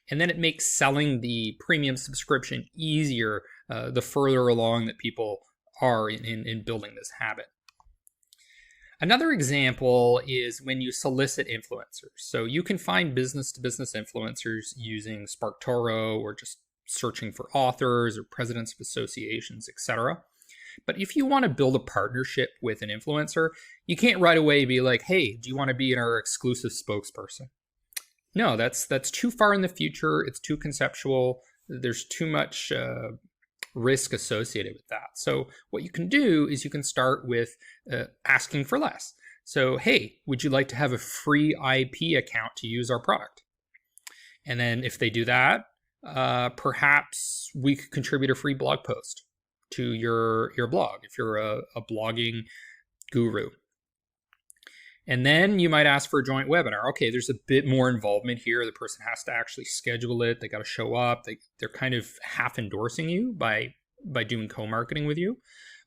And then it makes selling the premium subscription easier the further along that people are in building this habit. Another example is when you solicit influencers. So you can find business-to-business influencers using SparkToro or just searching for authors or presidents of associations, etc. But if you want to build a partnership with an influencer, you can't right away be like, hey, do you want to be our exclusive spokesperson? No, that's too far in the future. It's too conceptual. There's too much risk associated with that. So what you can do is you can start with asking for less. So, hey, would you like to have a free IP account to use our product? And then if they do that, perhaps we could contribute a free blog post to your blog if you're a blogging guru. And then you might ask for a joint webinar. Okay, there's a bit more involvement here. The person has to actually schedule it. They got to show up. They're kind of half endorsing you by doing co-marketing with you.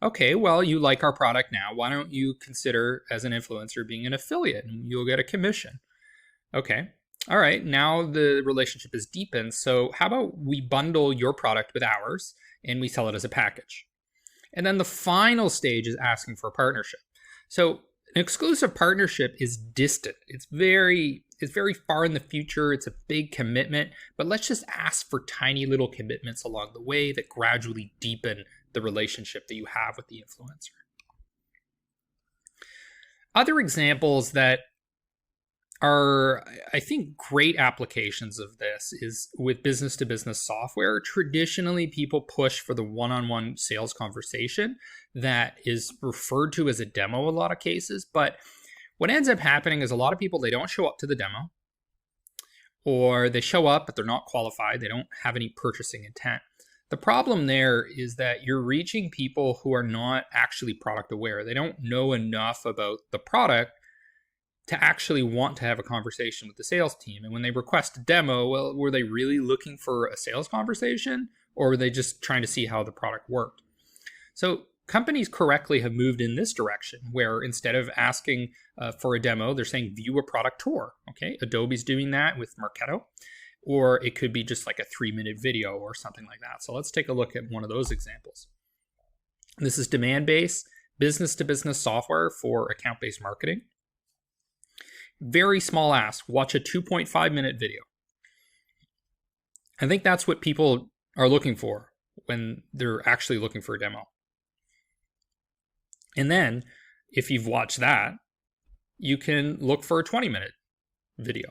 Okay, well, you like our product now. Why don't you consider, as an influencer, being an affiliate and you'll get a commission? Okay, all right, now the relationship is deepened. So how about we bundle your product with ours and we sell it as a package? And then the final stage is asking for a partnership. So an exclusive partnership is distant. It's very far in the future. It's a big commitment, but let's just ask for tiny little commitments along the way that gradually deepen the relationship that you have with the influencer. Other examples that are, I think, great applications of this is with business-to-business software. Traditionally, people push for the one-on-one sales conversation that is referred to as a demo in a lot of cases. But what ends up happening is a lot of people, they don't show up to the demo, or they show up, but they're not qualified. They don't have any purchasing intent. The problem there is that you're reaching people who are not actually product aware. They don't know enough about the product to actually want to have a conversation with the sales team. And when they request a demo, well, were they really looking for a sales conversation, or were they just trying to see how the product worked? So companies correctly have moved in this direction, where instead of asking for a demo, they're saying view a product tour. Okay, Adobe's doing that with Marketo, or it could be just like a 3-minute video or something like that. So let's take a look at one of those examples. This is demandbase, business-to-business software for account-based marketing. Very small ask, watch a 2.5-minute video. I think that's what people are looking for when they're actually looking for a demo. And then, if you've watched that, you can look for a 20-minute video.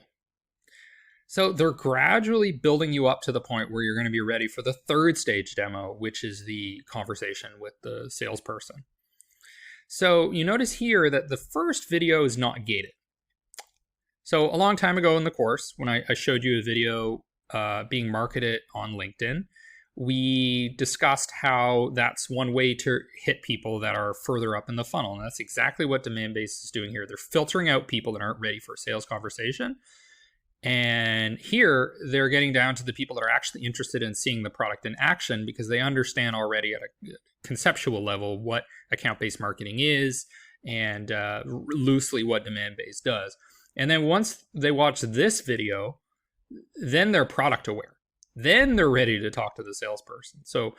So they're gradually building you up to the point where you're going to be ready for the third stage demo, which is the conversation with the salesperson. So you notice here that the first video is not gated. So a long time ago in the course, when I showed you a video being marketed on LinkedIn, we discussed how that's one way to hit people that are further up in the funnel. And that's exactly what demandbase is doing here. They're filtering out people that aren't ready for a sales conversation. And here they're getting down to the people that are actually interested in seeing the product in action, because they understand already at a conceptual level what account-based marketing is and loosely what demandbase does. And then once they watch this video, then they're product aware. Then they're ready to talk to the salesperson. So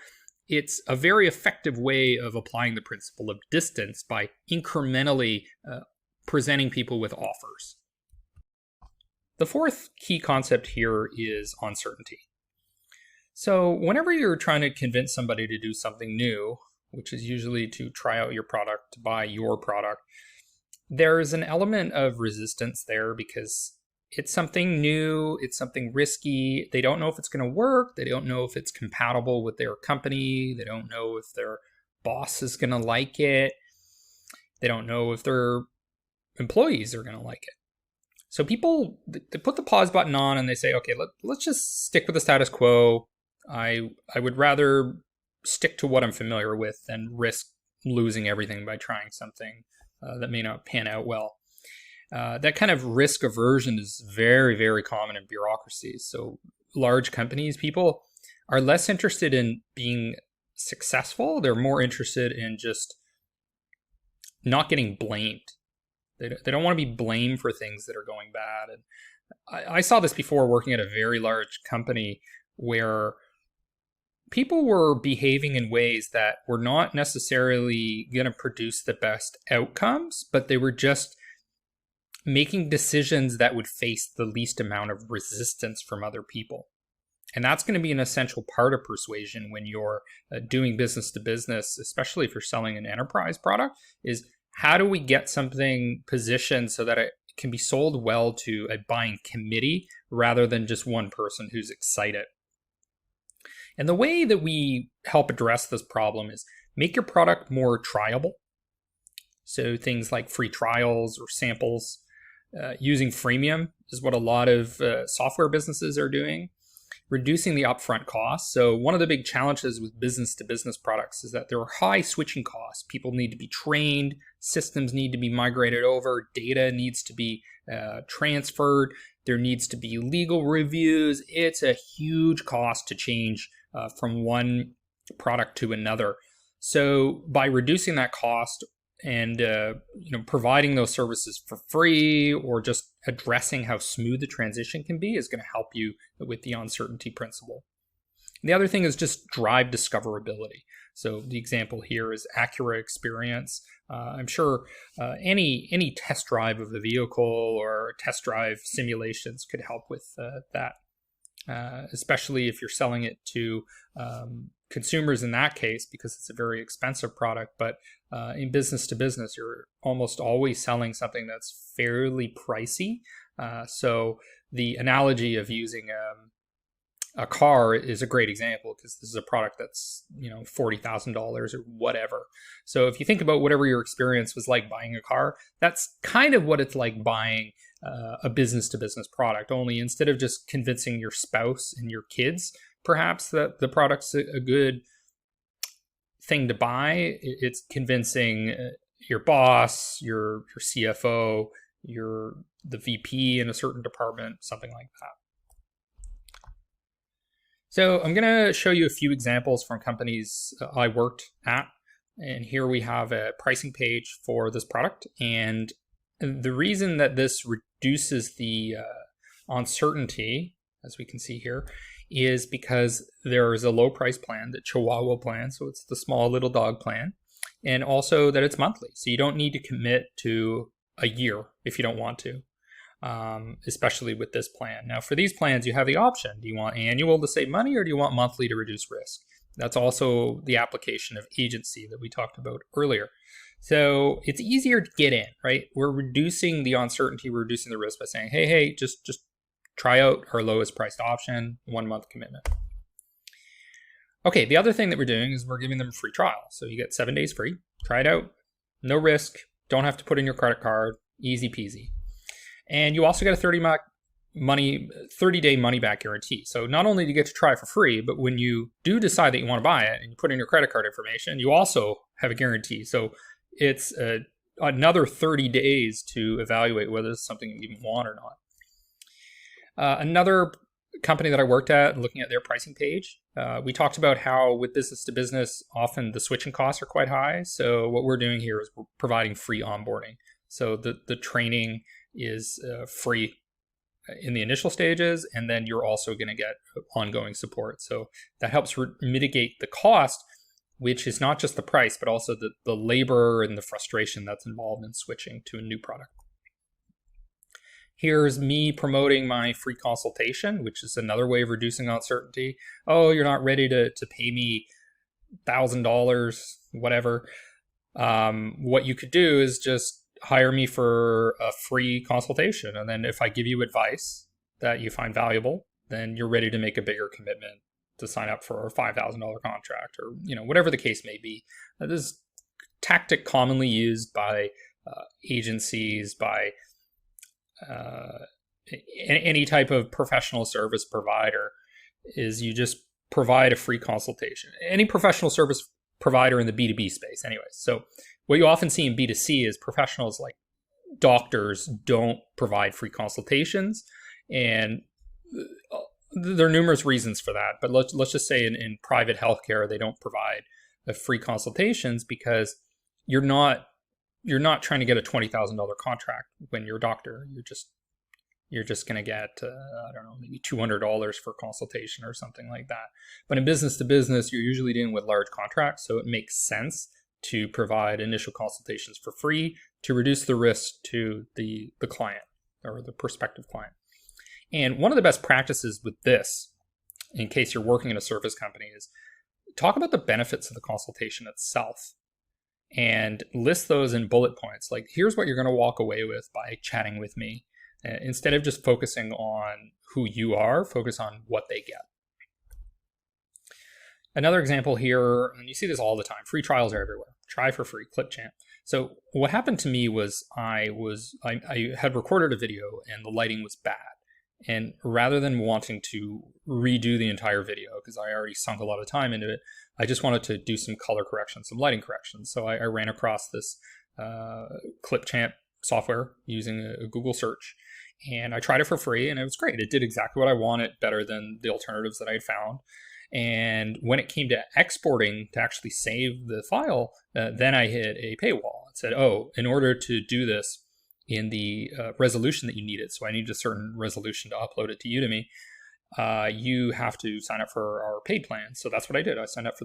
it's a very effective way of applying the principle of distance by incrementally presenting people with offers. The fourth key concept here is uncertainty. So whenever you're trying to convince somebody to do something new, which is usually to try out your product, to buy your product, there's an element of resistance there because it's something new, it's something risky. They don't know if it's going to work. They don't know if it's compatible with their company. They don't know if their boss is going to like it. They don't know if their employees are going to like it. So people, they put the pause button on and they say, okay, let's just stick with the status quo. I would rather stick to what I'm familiar with than risk losing everything by trying something that may not pan out well. That kind of risk aversion is very, very common in bureaucracies. So large companies, people are less interested in being successful. They're more interested in just not getting blamed. They don't want to be blamed for things that are going bad. And I saw this before working at a very large company where people were behaving in ways that were not necessarily going to produce the best outcomes, but they were just making decisions that would face the least amount of resistance from other people. And that's going to be an essential part of persuasion when you're doing business to business, especially if you're selling an enterprise product, is how do we get something positioned so that it can be sold well to a buying committee rather than just one person who's excited? And the way that we help address this problem is make your product more triable. So things like free trials or samples. Using freemium is what a lot of software businesses are doing. Reducing the upfront costs. So one of the big challenges with business-to-business products is that there are high switching costs. People need to be trained, systems need to be migrated over, data needs to be transferred, there needs to be legal reviews. It's a huge cost to change from one product to another. So by reducing that cost and providing those services for free, or just addressing how smooth the transition can be, is going to help you with the uncertainty principle. And the other thing is just drive discoverability. So the example here is accurate experience. I'm sure any test drive of a vehicle or test drive simulations could help with that, especially if you're selling it to consumers in that case, because it's a very expensive product. But in business to business, you're almost always selling something that's fairly pricey. So the analogy of using a car is a great example, because this is a product that's $40,000 or whatever. So if you think about whatever your experience was like buying a car, that's kind of what it's like buying a business to business product. Only instead of just convincing your spouse and your kids perhaps that the product's a good thing to buy, it's convincing your boss, your CFO, the VP in a certain department, something like that. So I'm going to show you a few examples from companies I worked at. And here we have a pricing page for this product. And the reason that this reduces the uncertainty, as we can see here, is because there is a low price plan, the Chihuahua plan. So it's the small little dog plan. And also that it's monthly. So you don't need to commit to a year if you don't want to. Especially with this plan. Now, for these plans, you have the option. Do you want annual to save money, or do you want monthly to reduce risk? That's also the application of agency that we talked about earlier. So it's easier to get in, right? We're reducing the uncertainty, we're reducing the risk by saying, hey, just try out our lowest priced option, 1 month commitment. Okay, the other thing that we're doing is we're giving them a free trial. So you get 7 days free, try it out, no risk, don't have to put in your credit card, easy peasy. And you also get a 30-day money-back guarantee. So not only do you get to try for free, but when you do decide that you want to buy it and you put in your credit card information, you also have a guarantee. So it's another 30 days to evaluate whether it's something you even want or not. Another company that I worked at, looking at their pricing page, we talked about how with business to business, often the switching costs are quite high. So what we're doing here is we're providing free onboarding. So the training is free in the initial stages, and then you're also going to get ongoing support. So that helps mitigate the cost, which is not just the price, but also the labor and the frustration that's involved in switching to a new product. Here's me promoting my free consultation, which is another way of reducing uncertainty. Oh, you're not ready to pay me $1,000, whatever. What you could do is just hire me for a free consultation. And then if I give you advice that you find valuable, then you're ready to make a bigger commitment to sign up for a $5,000 contract, or whatever the case may be. This is a tactic commonly used by agencies, by any type of professional service provider, is you just provide a free consultation. Any professional service provider in the B2B space anyways. So what you often see in B2C is professionals like doctors don't provide free consultations, and there are numerous reasons for that. But let's just say in private healthcare, they don't provide free consultations because you're not trying to get a $20,000 contract when you're a doctor. You're just going to get maybe $200 for consultation or something like that. But in business to business, you're usually dealing with large contracts, so it makes sense to provide initial consultations for free to reduce the risk to the client or the prospective client. And one of the best practices with this, in case you're working in a service company, is talk about the benefits of the consultation itself and list those in bullet points. Like, here's what you're going to walk away with by chatting with me. Instead of just focusing on who you are, focus on what they get. Another example here, and you see this all the time, free trials are everywhere. Try for free, Clipchamp. So what happened to me was I had recorded a video and the lighting was bad. And rather than wanting to redo the entire video, because I already sunk a lot of time into it, I just wanted to do some color correction, some lighting correction. So I ran across this Clipchamp software using a Google search. And I tried it for free and it was great. It did exactly what I wanted, better than the alternatives that I had found. And when it came to exporting to actually save the file, then I hit a paywall. It said, oh, in order to do this in the resolution that you needed, so I need a certain resolution to upload it to Udemy, you have to sign up for our paid plan. So that's what I did. I signed up for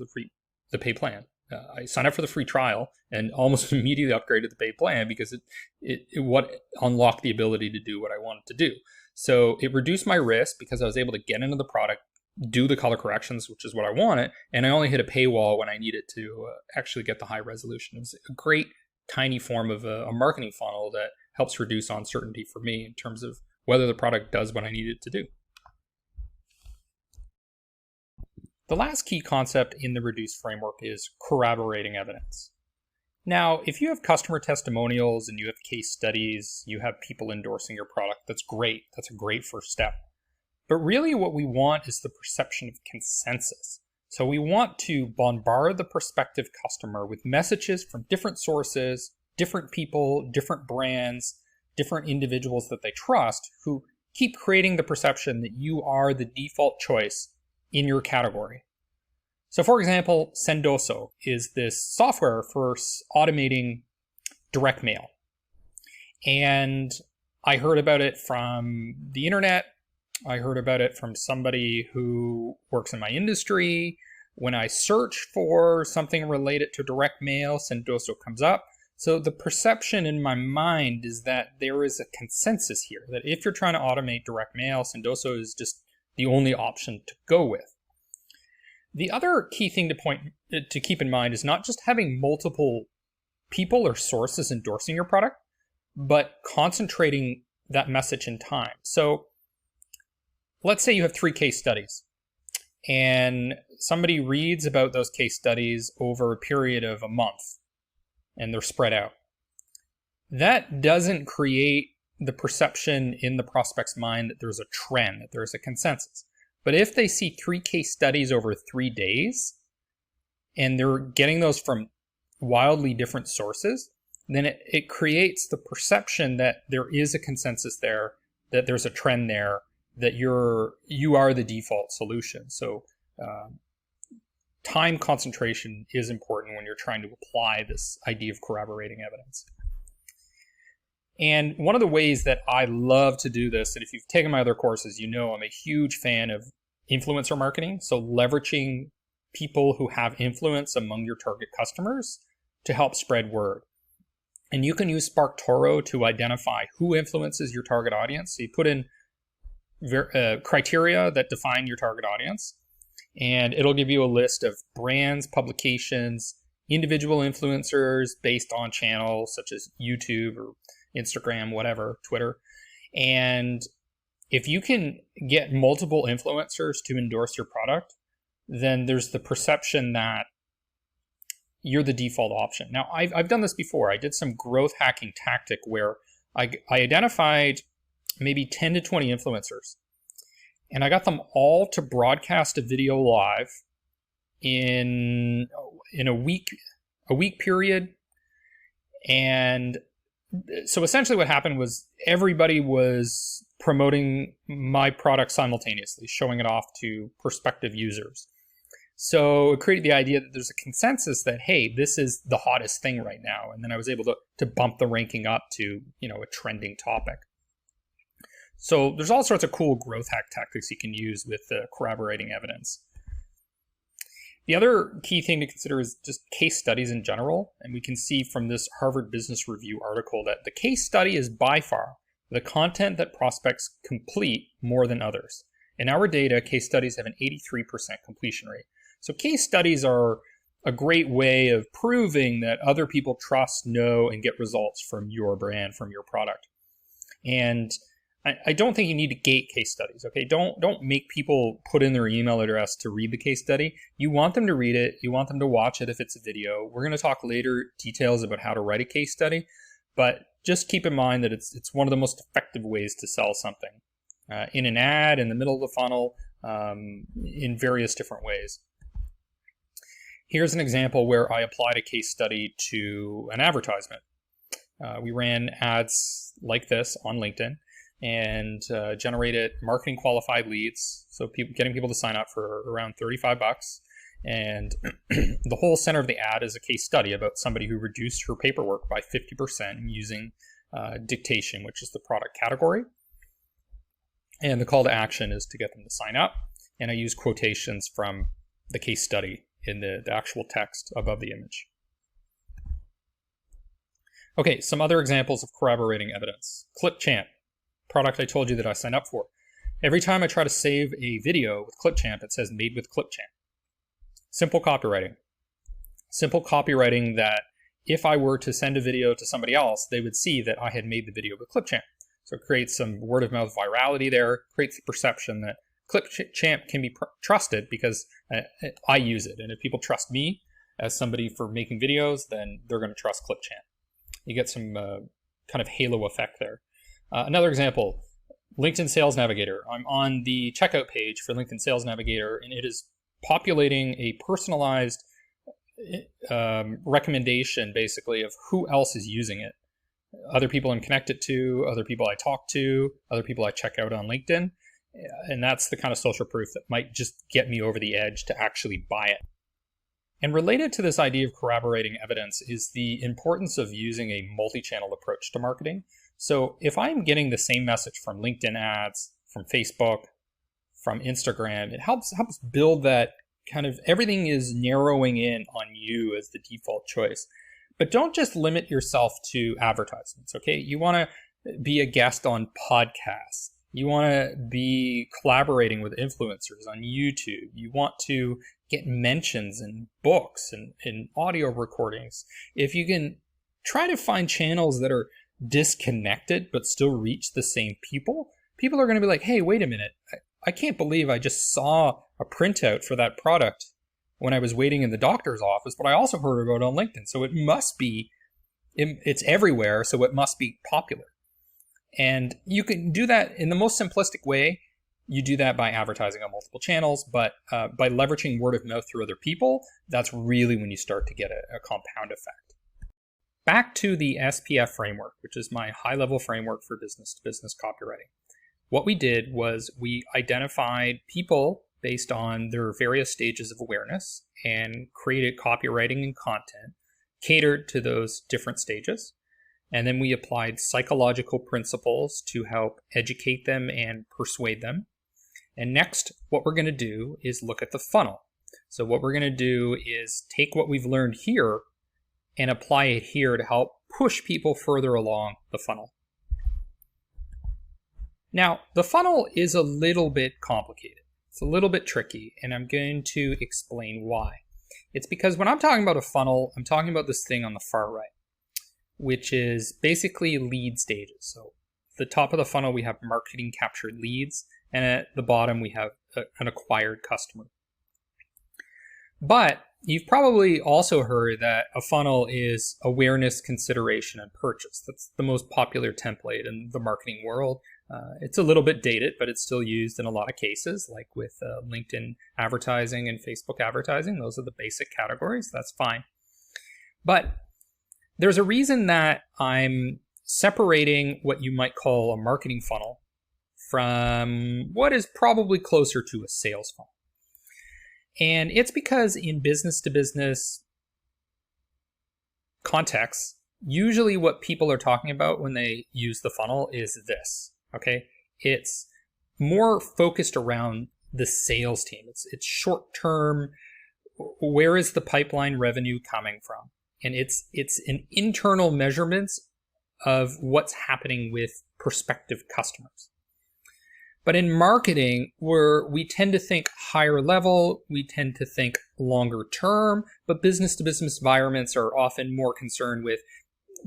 the paid plan. I signed up for the free trial and almost immediately upgraded the paid plan because it unlocked the ability to do what I wanted to do. So it reduced my risk because I was able to get into the product, do the color corrections, which is what I wanted, and I only hit a paywall when I needed to actually get the high resolution. It was a great tiny form of a marketing funnel that helps reduce uncertainty for me in terms of whether the product does what I need it to do. The last key concept in the reduce framework is corroborating evidence. Now, if you have customer testimonials and you have case studies, you have people endorsing your product, that's great. That's a great first step. But really what we want is the perception of consensus. So we want to bombard the prospective customer with messages from different sources, different people, different brands, different individuals that they trust who keep creating the perception that you are the default choice in your category. So for example, Sendoso is this software for automating direct mail. And I heard about it from the internet. I heard about it from somebody who works in my industry. When I search for something related to direct mail, Sendoso comes up. So the perception in my mind is that there is a consensus here, that if you're trying to automate direct mail, Sendoso is just the only option to go with. The other key thing to keep in mind is not just having multiple people or sources endorsing your product, but concentrating that message in time. So let's say you have 3 case studies and somebody reads about those case studies over a period of a month and they're spread out. That doesn't create the perception in the prospect's mind that there's a trend, that there's a consensus. But if they see 3 case studies over 3 days and they're getting those from wildly different sources, then it creates the perception that there is a consensus there, that there's a trend there, that you are the default solution. So time concentration is important when you're trying to apply this idea of corroborating evidence. And one of the ways that I love to do this, and if you've taken my other courses, you know I'm a huge fan of influencer marketing. So leveraging people who have influence among your target customers to help spread word. And you can use SparkToro to identify who influences your target audience. So you put in criteria that define your target audience, and it'll give you a list of brands, publications, individual influencers based on channels such as YouTube or Instagram, whatever, Twitter. And if you can get multiple influencers to endorse your product, then there's the perception that you're the default option. Now, I've done this before. I did some growth hacking tactic where I identified maybe 10 to 20 influencers, and I got them all to broadcast a video live in a week period. And so essentially what happened was everybody was promoting my product simultaneously, showing it off to prospective users. So it created the idea that there's a consensus that, hey, this is the hottest thing right now. And then I was able to bump the ranking up to, a trending topic. So there's all sorts of cool growth hack tactics you can use with corroborating evidence. The other key thing to consider is just case studies in general. And we can see from this Harvard Business Review article that the case study is by far the content that prospects complete more than others. In our data, case studies have an 83% completion rate. So case studies are a great way of proving that other people trust, know, and get results from your brand, from your product. And I don't think you need to gate case studies, okay? Don't make people put in their email address to read the case study. You want them to read it. You want them to watch it if it's a video. We're going to talk later details about how to write a case study, but just keep in mind that it's one of the most effective ways to sell something in an ad, in the middle of the funnel, in various different ways. Here's an example where I applied a case study to an advertisement. We ran ads like this on LinkedIn and generated marketing qualified leads. So getting people to sign up for around $35. And the whole center of the ad is a case study about somebody who reduced her paperwork by 50% using dictation, which is the product category. And the call to action is to get them to sign up. And I use quotations from the case study in the actual text above the image. Okay, some other examples of corroborating evidence. Clipchamp, product I told you that I signed up for. Every time I try to save a video with Clipchamp, it says made with Clipchamp. Simple copywriting. Simple copywriting that if I were to send a video to somebody else, they would see that I had made the video with Clipchamp. So it creates some word of mouth virality there, creates the perception that Clipchamp can be trusted because I use it. And if people trust me as somebody for making videos, then they're going to trust Clipchamp. You get some kind of halo effect there. Another example, LinkedIn Sales Navigator. I'm on the checkout page for LinkedIn Sales Navigator, and it is populating a personalized recommendation, basically, of who else is using it. Other people I'm connected to, other people I talk to, other people I check out on LinkedIn. And that's the kind of social proof that might just get me over the edge to actually buy it. And related to this idea of corroborating evidence is the importance of using a multi-channel approach to marketing. So if I'm getting the same message from LinkedIn ads, from Facebook, from Instagram, it helps build that kind of everything is narrowing in on you as the default choice. But don't just limit yourself to advertisements, okay? You want to be a guest on podcasts. You want to be collaborating with influencers on YouTube. You want to get mentions in books and in audio recordings. If you can try to find channels that are disconnected but still reach the same people, people are going to be like, hey, wait a minute. I can't believe I just saw a printout for that product when I was waiting in the doctor's office, but I also heard about it on LinkedIn. So it must be, it's everywhere, so it must be popular. And you can do that in the most simplistic way. You do that by advertising on multiple channels, but by leveraging word of mouth through other people, that's really when you start to get a compound effect. Back to the SPF framework, which is my high-level framework for business-to-business copywriting. What we did was we identified people based on their various stages of awareness and created copywriting and content catered to those different stages. And then we applied psychological principles to help educate them and persuade them. And next, what we're going to do is look at the funnel. So what we're going to do is take what we've learned here and apply it here to help push people further along the funnel. Now, the funnel is a little bit complicated. It's a little bit tricky, and I'm going to explain why. It's because when I'm talking about a funnel, I'm talking about this thing on the far right, which is basically lead stages. So at the top of the funnel, we have marketing captured leads, and at the bottom, we have an acquired customer. But you've probably also heard that a funnel is awareness, consideration, and purchase. That's the most popular template in the marketing world. It's a little bit dated, but it's still used in a lot of cases, like with LinkedIn advertising and Facebook advertising. Those are the basic categories. That's fine. But there's a reason that I'm separating what you might call a marketing funnel from what is probably closer to a sales funnel. And it's because in business-to-business contexts, usually what people are talking about when they use the funnel is this, okay? It's more focused around the sales team. It's short-term, where is the pipeline revenue coming from? And it's an internal measurements of what's happening with prospective customers. But in marketing, we tend to think higher level, we tend to think longer term, but business-to-business environments are often more concerned with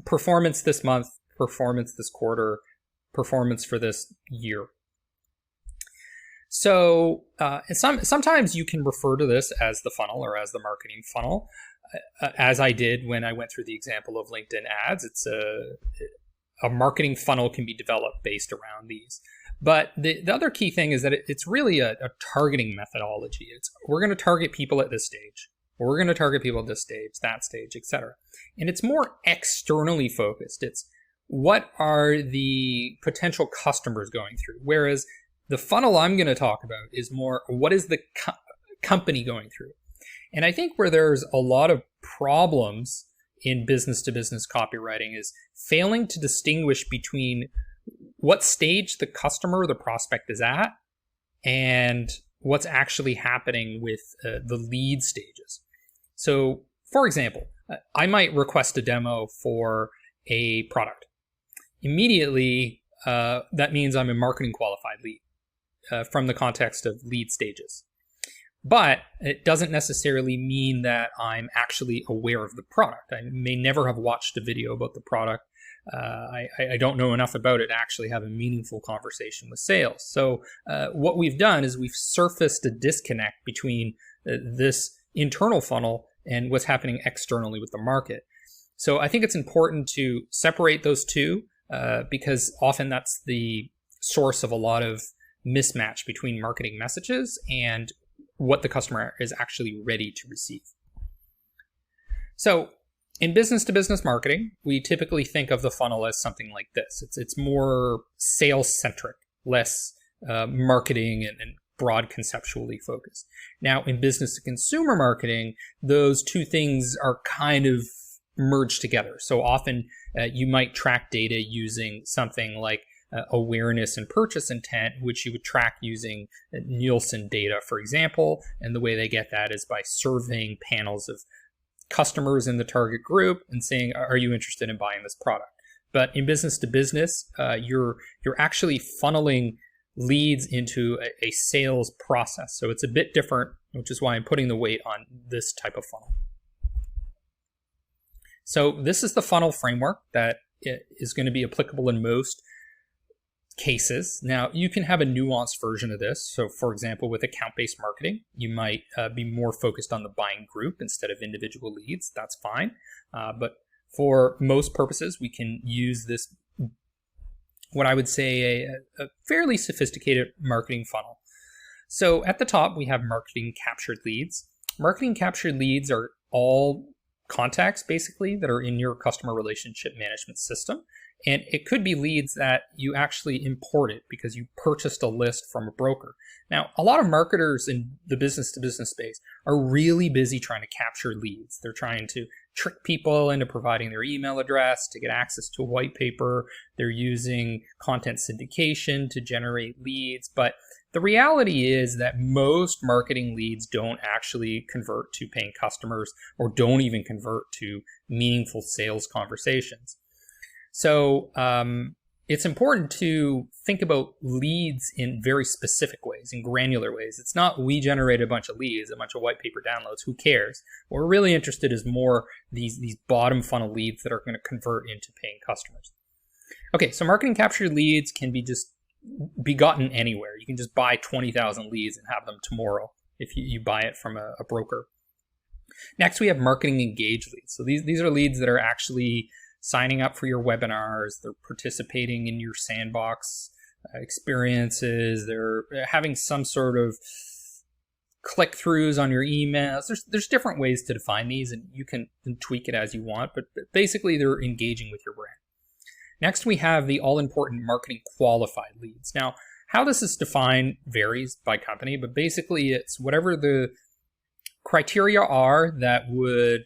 performance this month, performance this quarter, performance for this year. So sometimes you can refer to this as the funnel or as the marketing funnel, as I did when I went through the example of LinkedIn ads. It's a marketing funnel can be developed based around these. But the other key thing is that it's really a targeting methodology. We're going to target people at this stage, or we're going to target people at this stage, that stage, etc. And it's more externally focused. It's what are the potential customers going through, whereas the funnel I'm going to talk about is more what is the company going through. And I think where there's a lot of problems in business-to-business copywriting is failing to distinguish between what stage the customer or the prospect is at and what's actually happening with the lead stages. So, for example, I might request a demo for a product. Immediately, that means I'm a marketing qualified lead from the context of lead stages. But it doesn't necessarily mean that I'm actually aware of the product. I may never have watched a video about the product. I don't know enough about it to actually have a meaningful conversation with sales. So what we've done is we've surfaced a disconnect between this internal funnel and what's happening externally with the market. So I think it's important to separate those two because often that's the source of a lot of mismatch between marketing messages and what the customer is actually ready to receive. So in business-to-business marketing, we typically think of the funnel as something like this. It's more sales-centric, less marketing and broad conceptually focused. Now, in business-to-consumer marketing, those two things are kind of merged together. So often you might track data using something like awareness and purchase intent, which you would track using Nielsen data, for example. And the way they get that is by surveying panels of customers in the target group and saying, are you interested in buying this product? But in business to business, you're actually funneling leads into a sales process. So it's a bit different, which is why I'm putting the weight on this type of funnel. So this is the funnel framework that is going to be applicable in most cases. Now, you can have a nuanced version of this. So for example, with account-based marketing, you might be more focused on the buying group instead of individual leads. That's fine. But for most purposes, we can use this, what I would say a fairly sophisticated marketing funnel. So at the top, we have marketing captured leads. Marketing captured leads are all contacts basically that are in your customer relationship management system. And it could be leads that you actually imported because you purchased a list from a broker. Now, a lot of marketers in the business-to-business space are really busy trying to capture leads. They're trying to trick people into providing their email address to get access to a white paper. They're using content syndication to generate leads. But the reality is that most marketing leads don't actually convert to paying customers or don't even convert to meaningful sales conversations. So it's important to think about leads in very specific ways, in granular ways. It's not we generate a bunch of leads, a bunch of white paper downloads, who cares? What we're really interested is more these bottom funnel leads that are going to convert into paying customers. Okay, so marketing captured leads can be gotten anywhere. You can just buy 20,000 leads and have them tomorrow if you buy it from a broker. Next, we have marketing engaged leads. So these are leads that are actually signing up for your webinars, they're participating in your sandbox experiences, they're having some sort of click-throughs on your emails. There's different ways to define these, and you can tweak it as you want, but basically they're engaging with your brand. Next, we have the all-important marketing qualified leads. Now, how this is defined varies by company, but basically it's whatever the criteria are that would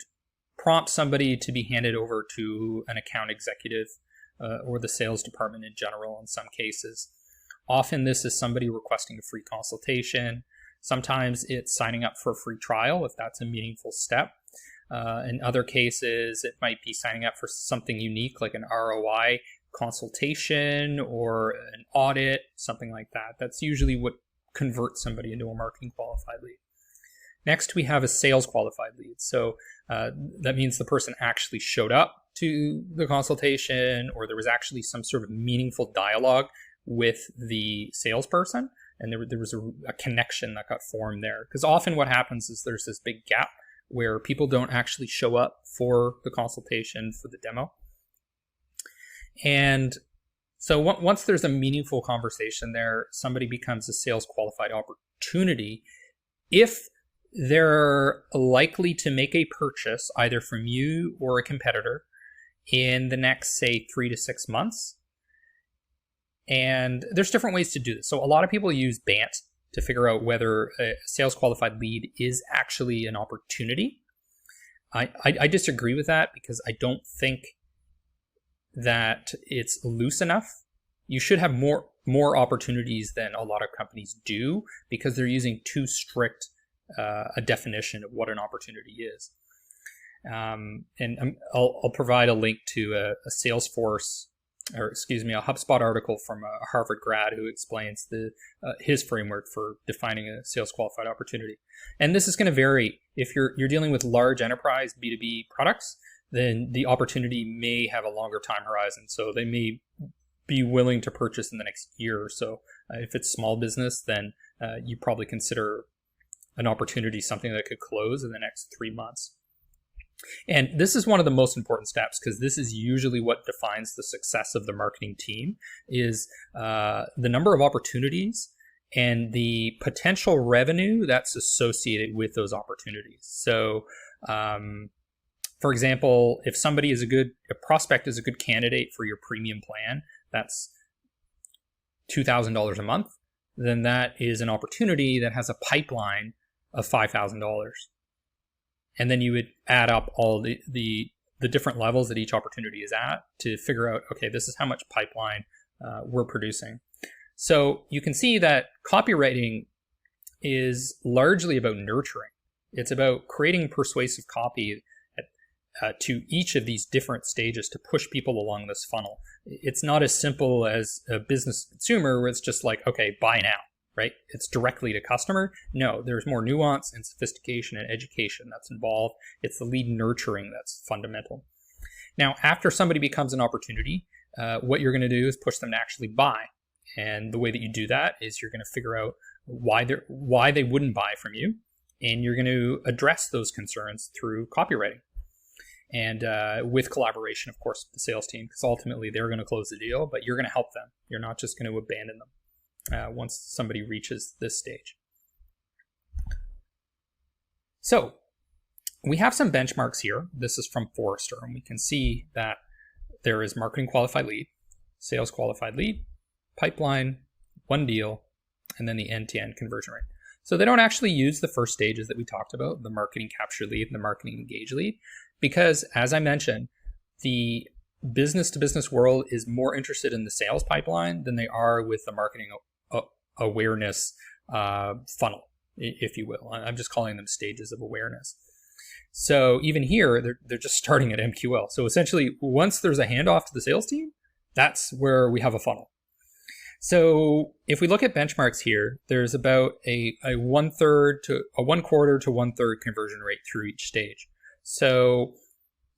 prompt somebody to be handed over to an account executive or the sales department in general in some cases. Often this is somebody requesting a free consultation. Sometimes it's signing up for a free trial if that's a meaningful step. In other cases, it might be signing up for something unique like an ROI consultation or an audit, something like that. That's usually what converts somebody into a marketing qualified lead. Next, we have a sales qualified lead. So that means the person actually showed up to the consultation, or there was actually some sort of meaningful dialogue with the salesperson, and there was a connection that got formed there. Because often what happens is there's this big gap where people don't actually show up for the consultation, for the demo. And so once there's a meaningful conversation there, somebody becomes a sales qualified opportunity if they're likely to make a purchase either from you or a competitor in the next, say, 3 to 6 months. And there's different ways to do this. So a lot of people use BANT to figure out whether a sales qualified lead is actually an opportunity. I disagree with that because I don't think that it's loose enough. You should have more opportunities than a lot of companies do because they're using too strict a definition of what an opportunity is. And I'll provide a link to a Salesforce, or excuse me, a HubSpot article from a Harvard grad who explains his framework for defining a sales qualified opportunity. And this is going to vary. If you're dealing with large enterprise B2B products, then the opportunity may have a longer time horizon. So they may be willing to purchase in the next year or so. If it's small business, then you probably consider an opportunity something that could close in the next 3 months. And this is one of the most important steps because this is usually what defines the success of the marketing team is the number of opportunities and the potential revenue that's associated with those opportunities. So, for example, if somebody is a prospect is a good candidate for your premium plan, that's $2,000 a month, then that is an opportunity that has a pipeline of $5,000. And then you would add up all the different levels that each opportunity is at to figure out, okay, this is how much pipeline we're producing. So you can see that copywriting is largely about nurturing. It's about creating persuasive copy to each of these different stages to push people along this funnel. It's not as simple as a business consumer where it's just like, okay, buy now. Right? It's directly to customer. No, there's more nuance and sophistication and education that's involved. It's the lead nurturing that's fundamental. Now, after somebody becomes an opportunity, what you're going to do is push them to actually buy. And the way that you do that is you're going to figure out why they wouldn't buy from you. And you're going to address those concerns through copywriting. And with collaboration, of course, with the sales team, because ultimately they're going to close the deal, but you're going to help them. You're not just going to abandon them. Once somebody reaches this stage. So we have some benchmarks here. This is from Forrester, and we can see that there is marketing qualified lead, sales qualified lead, pipeline, one deal, and then the end-to-end conversion rate. So they don't actually use the first stages that we talked about, the marketing capture lead and the marketing engage lead, because as I mentioned, the business-to-business world is more interested in the sales pipeline than they are with the marketing awareness funnel, if you will. I'm just calling them stages of awareness. So even here, they're just starting at MQL. So essentially, once there's a handoff to the sales team, that's where we have a funnel. So if we look at benchmarks here, there's about a 1/3 to a 1/4 to 1/3 conversion rate through each stage. So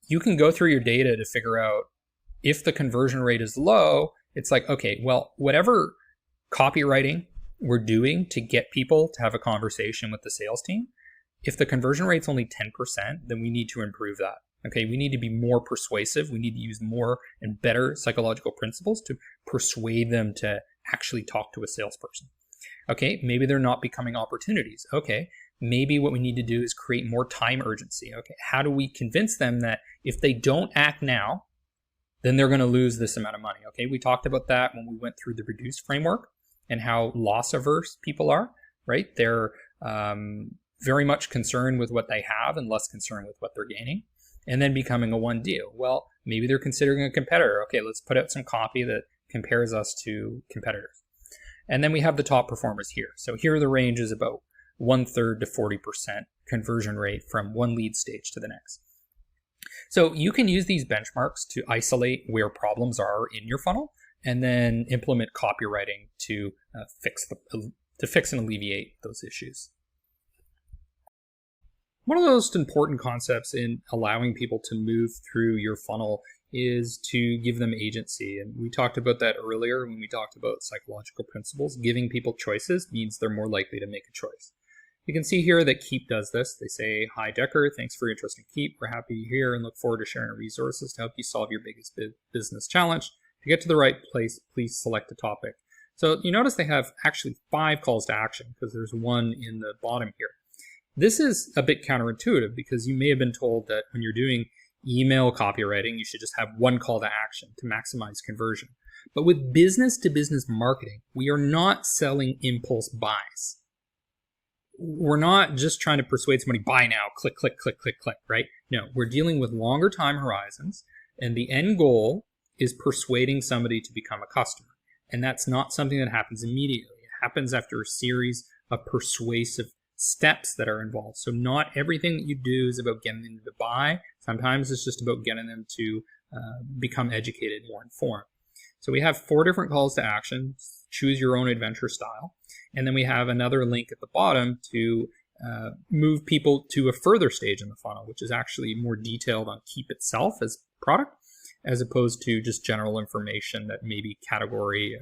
you can go through your data to figure out if the conversion rate is low. It's like, okay, well, whatever copywriting we're doing to get people to have a conversation with the sales team, if the conversion rate's only 10%, then we need to improve that. Okay, we need to be more persuasive. We need to use more and better psychological principles to persuade them to actually talk to a salesperson. Okay, maybe they're not becoming opportunities. Okay, maybe what we need to do is create more time urgency. Okay, how do we convince them that if they don't act now, then they're going to lose this amount of money? Okay, we talked about that when we went through the reduce framework and how loss averse people are, right? They're very much concerned with what they have and less concerned with what they're gaining, and then becoming a one deal. Well, maybe they're considering a competitor. Okay, let's put out some copy that compares us to competitors. And then we have the top performers here. So here the range is about 1/3 to 40% conversion rate from one lead stage to the next. So you can use these benchmarks to isolate where problems are in your funnel and then implement copywriting to fix and alleviate those issues. One of the most important concepts in allowing people to move through your funnel is to give them agency. And we talked about that earlier when we talked about psychological principles. Giving people choices means they're more likely to make a choice. You can see here that Keep does this. They say, "Hi Dekker, thanks for your interest in Keep. We're happy you're here and look forward to sharing our resources to help you solve your biggest business challenge. To get to the right place, please select a topic." So you notice they have actually 5 calls to action because there's one in the bottom here. This is a bit counterintuitive because you may have been told that when you're doing email copywriting, you should just have one call to action to maximize conversion. But with business-to-business marketing, we are not selling impulse buys. We're not just trying to persuade somebody, buy now, click, click, click, click, click, right? No, we're dealing with longer time horizons, and the end goal is persuading somebody to become a customer. And that's not something that happens immediately. It happens after a series of persuasive steps that are involved. So not everything that you do is about getting them to buy. Sometimes it's just about getting them to become educated, more informed. So we have 4 different calls to action. Choose your own adventure style. And then we have another link at the bottom to move people to a further stage in the funnel, which is actually more detailed on Keep itself as product, as opposed to just general information that may be category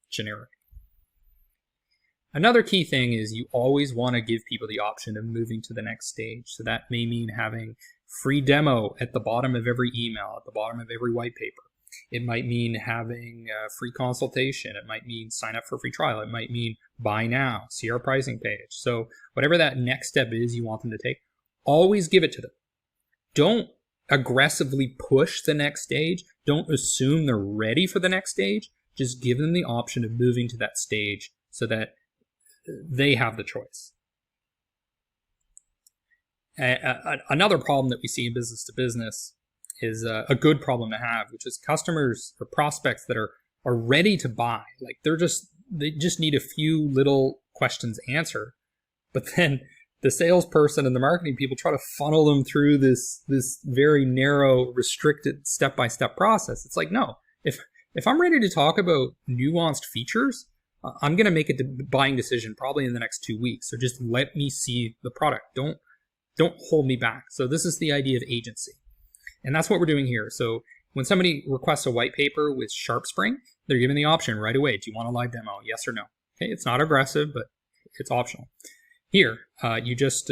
generic. Another key thing is you always want to give people the option of moving to the next stage. So that may mean having free demo at the bottom of every email, at the bottom of every white paper. It might mean having a free consultation. It might mean sign up for a free trial. It might mean buy now, see our pricing page. So whatever that next step is you want them to take, always give it to them. Don't aggressively push the next stage. Don't assume they're ready for the next stage. Just give them the option of moving to that stage so that they have the choice. Another problem that we see in business to business is a good problem to have, which is customers or prospects that are ready to buy. Like they just need a few little questions answered, but then the salesperson and the marketing people try to funnel them through this very narrow, restricted step-by-step process. It's like, no, if I'm ready to talk about nuanced features, I'm going to make a buying decision probably in the next 2 weeks. So just let me see the product. Don't hold me back. So this is the idea of agency. And that's what we're doing here. So when somebody requests a white paper with SharpSpring, they're given the option right away. Do you want a live demo? Yes or no? Okay, it's not aggressive, but it's optional. Here, you just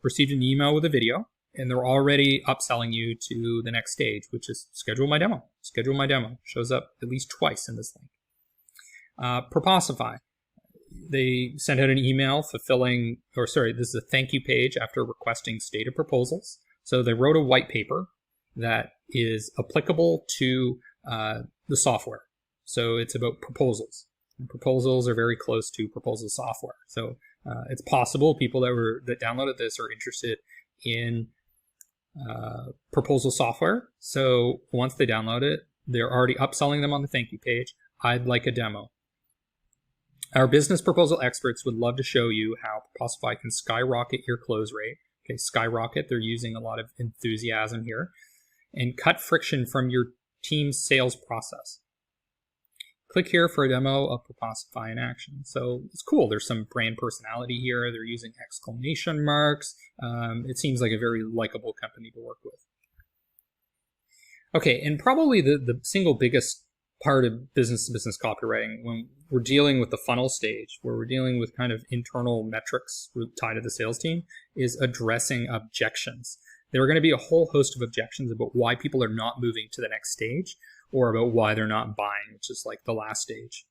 received an email with a video, and they're already upselling you to the next stage, which is schedule my demo. Schedule my demo. Shows up at least twice in this link. Proposify. They sent out an email this is a thank you page after requesting stated proposals. So they wrote a white paper that is applicable to the software. So it's about proposals. And proposals are very close to proposal software. So it's possible people that downloaded this are interested in proposal software. So once they download it, they're already upselling them on the thank you page. I'd like a demo. Our business proposal experts would love to show you how Proposify can skyrocket your close rate. Okay, skyrocket, they're using a lot of enthusiasm here. And cut friction from your team's sales process. Click here for a demo of Proposify in action. So it's cool. There's some brand personality here. They're using exclamation marks. It seems like a very likable company to work with. Okay, and probably the single biggest part of business-to-business copywriting when we're dealing with the funnel stage, where we're dealing with kind of internal metrics tied to the sales team, is addressing objections. There are going to be a whole host of objections about why people are not moving to the next stage or about why they're not buying, which is like the last stage,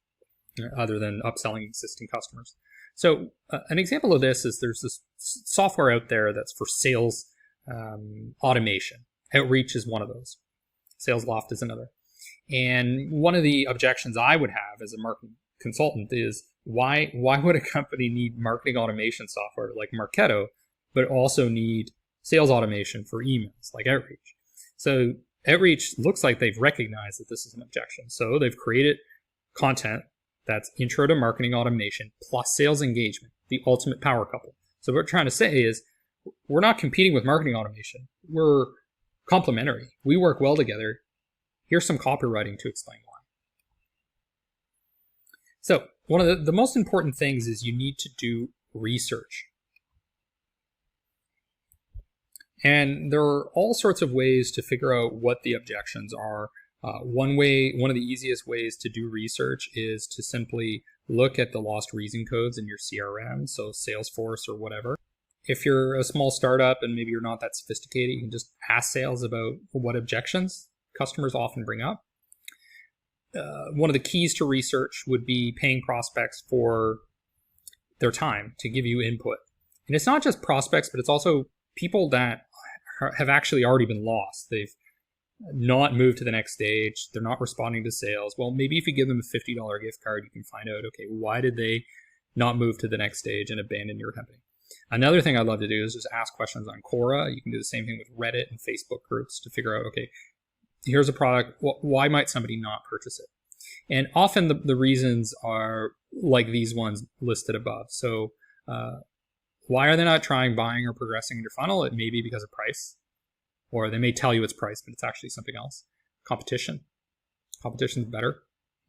other than upselling existing customers. So an example of this is there's this software out there that's for sales automation. Outreach is one of those. SalesLoft is another. And one of the objections I would have as a marketing consultant is why would a company need marketing automation software like Marketo, but also need sales automation for emails like Outreach? So Outreach looks like they've recognized that this is an objection. So they've created content that's intro to marketing automation plus sales engagement, the ultimate power couple. So what we're trying to say is we're not competing with marketing automation. We're complementary. We work well together. Here's some copywriting to explain why. So one of the most important things is you need to do research. And there are all sorts of ways to figure out what the objections are. One of the easiest ways to do research is to simply look at the lost reason codes in your CRM, so Salesforce or whatever. If you're a small startup and maybe you're not that sophisticated, you can just ask sales about what objections customers often bring up. One of the keys to research would be paying prospects for their time to give you input. And it's not just prospects, but it's also people that have actually already been lost. They've not moved to the next stage. They're not responding to sales. Well, maybe if you give them a $50 gift card, you can find out, okay, why did they not move to the next stage and abandon your company? Another thing I'd love to do is just ask questions on Quora. You can do the same thing with Reddit and Facebook groups to figure out, okay, here's a product. Why might somebody not purchase it? And often the reasons are like these ones listed above. So why are they not trying, buying, or progressing in your funnel? It may be because of price, or they may tell you it's price, but it's actually something else. Competition. Competition's better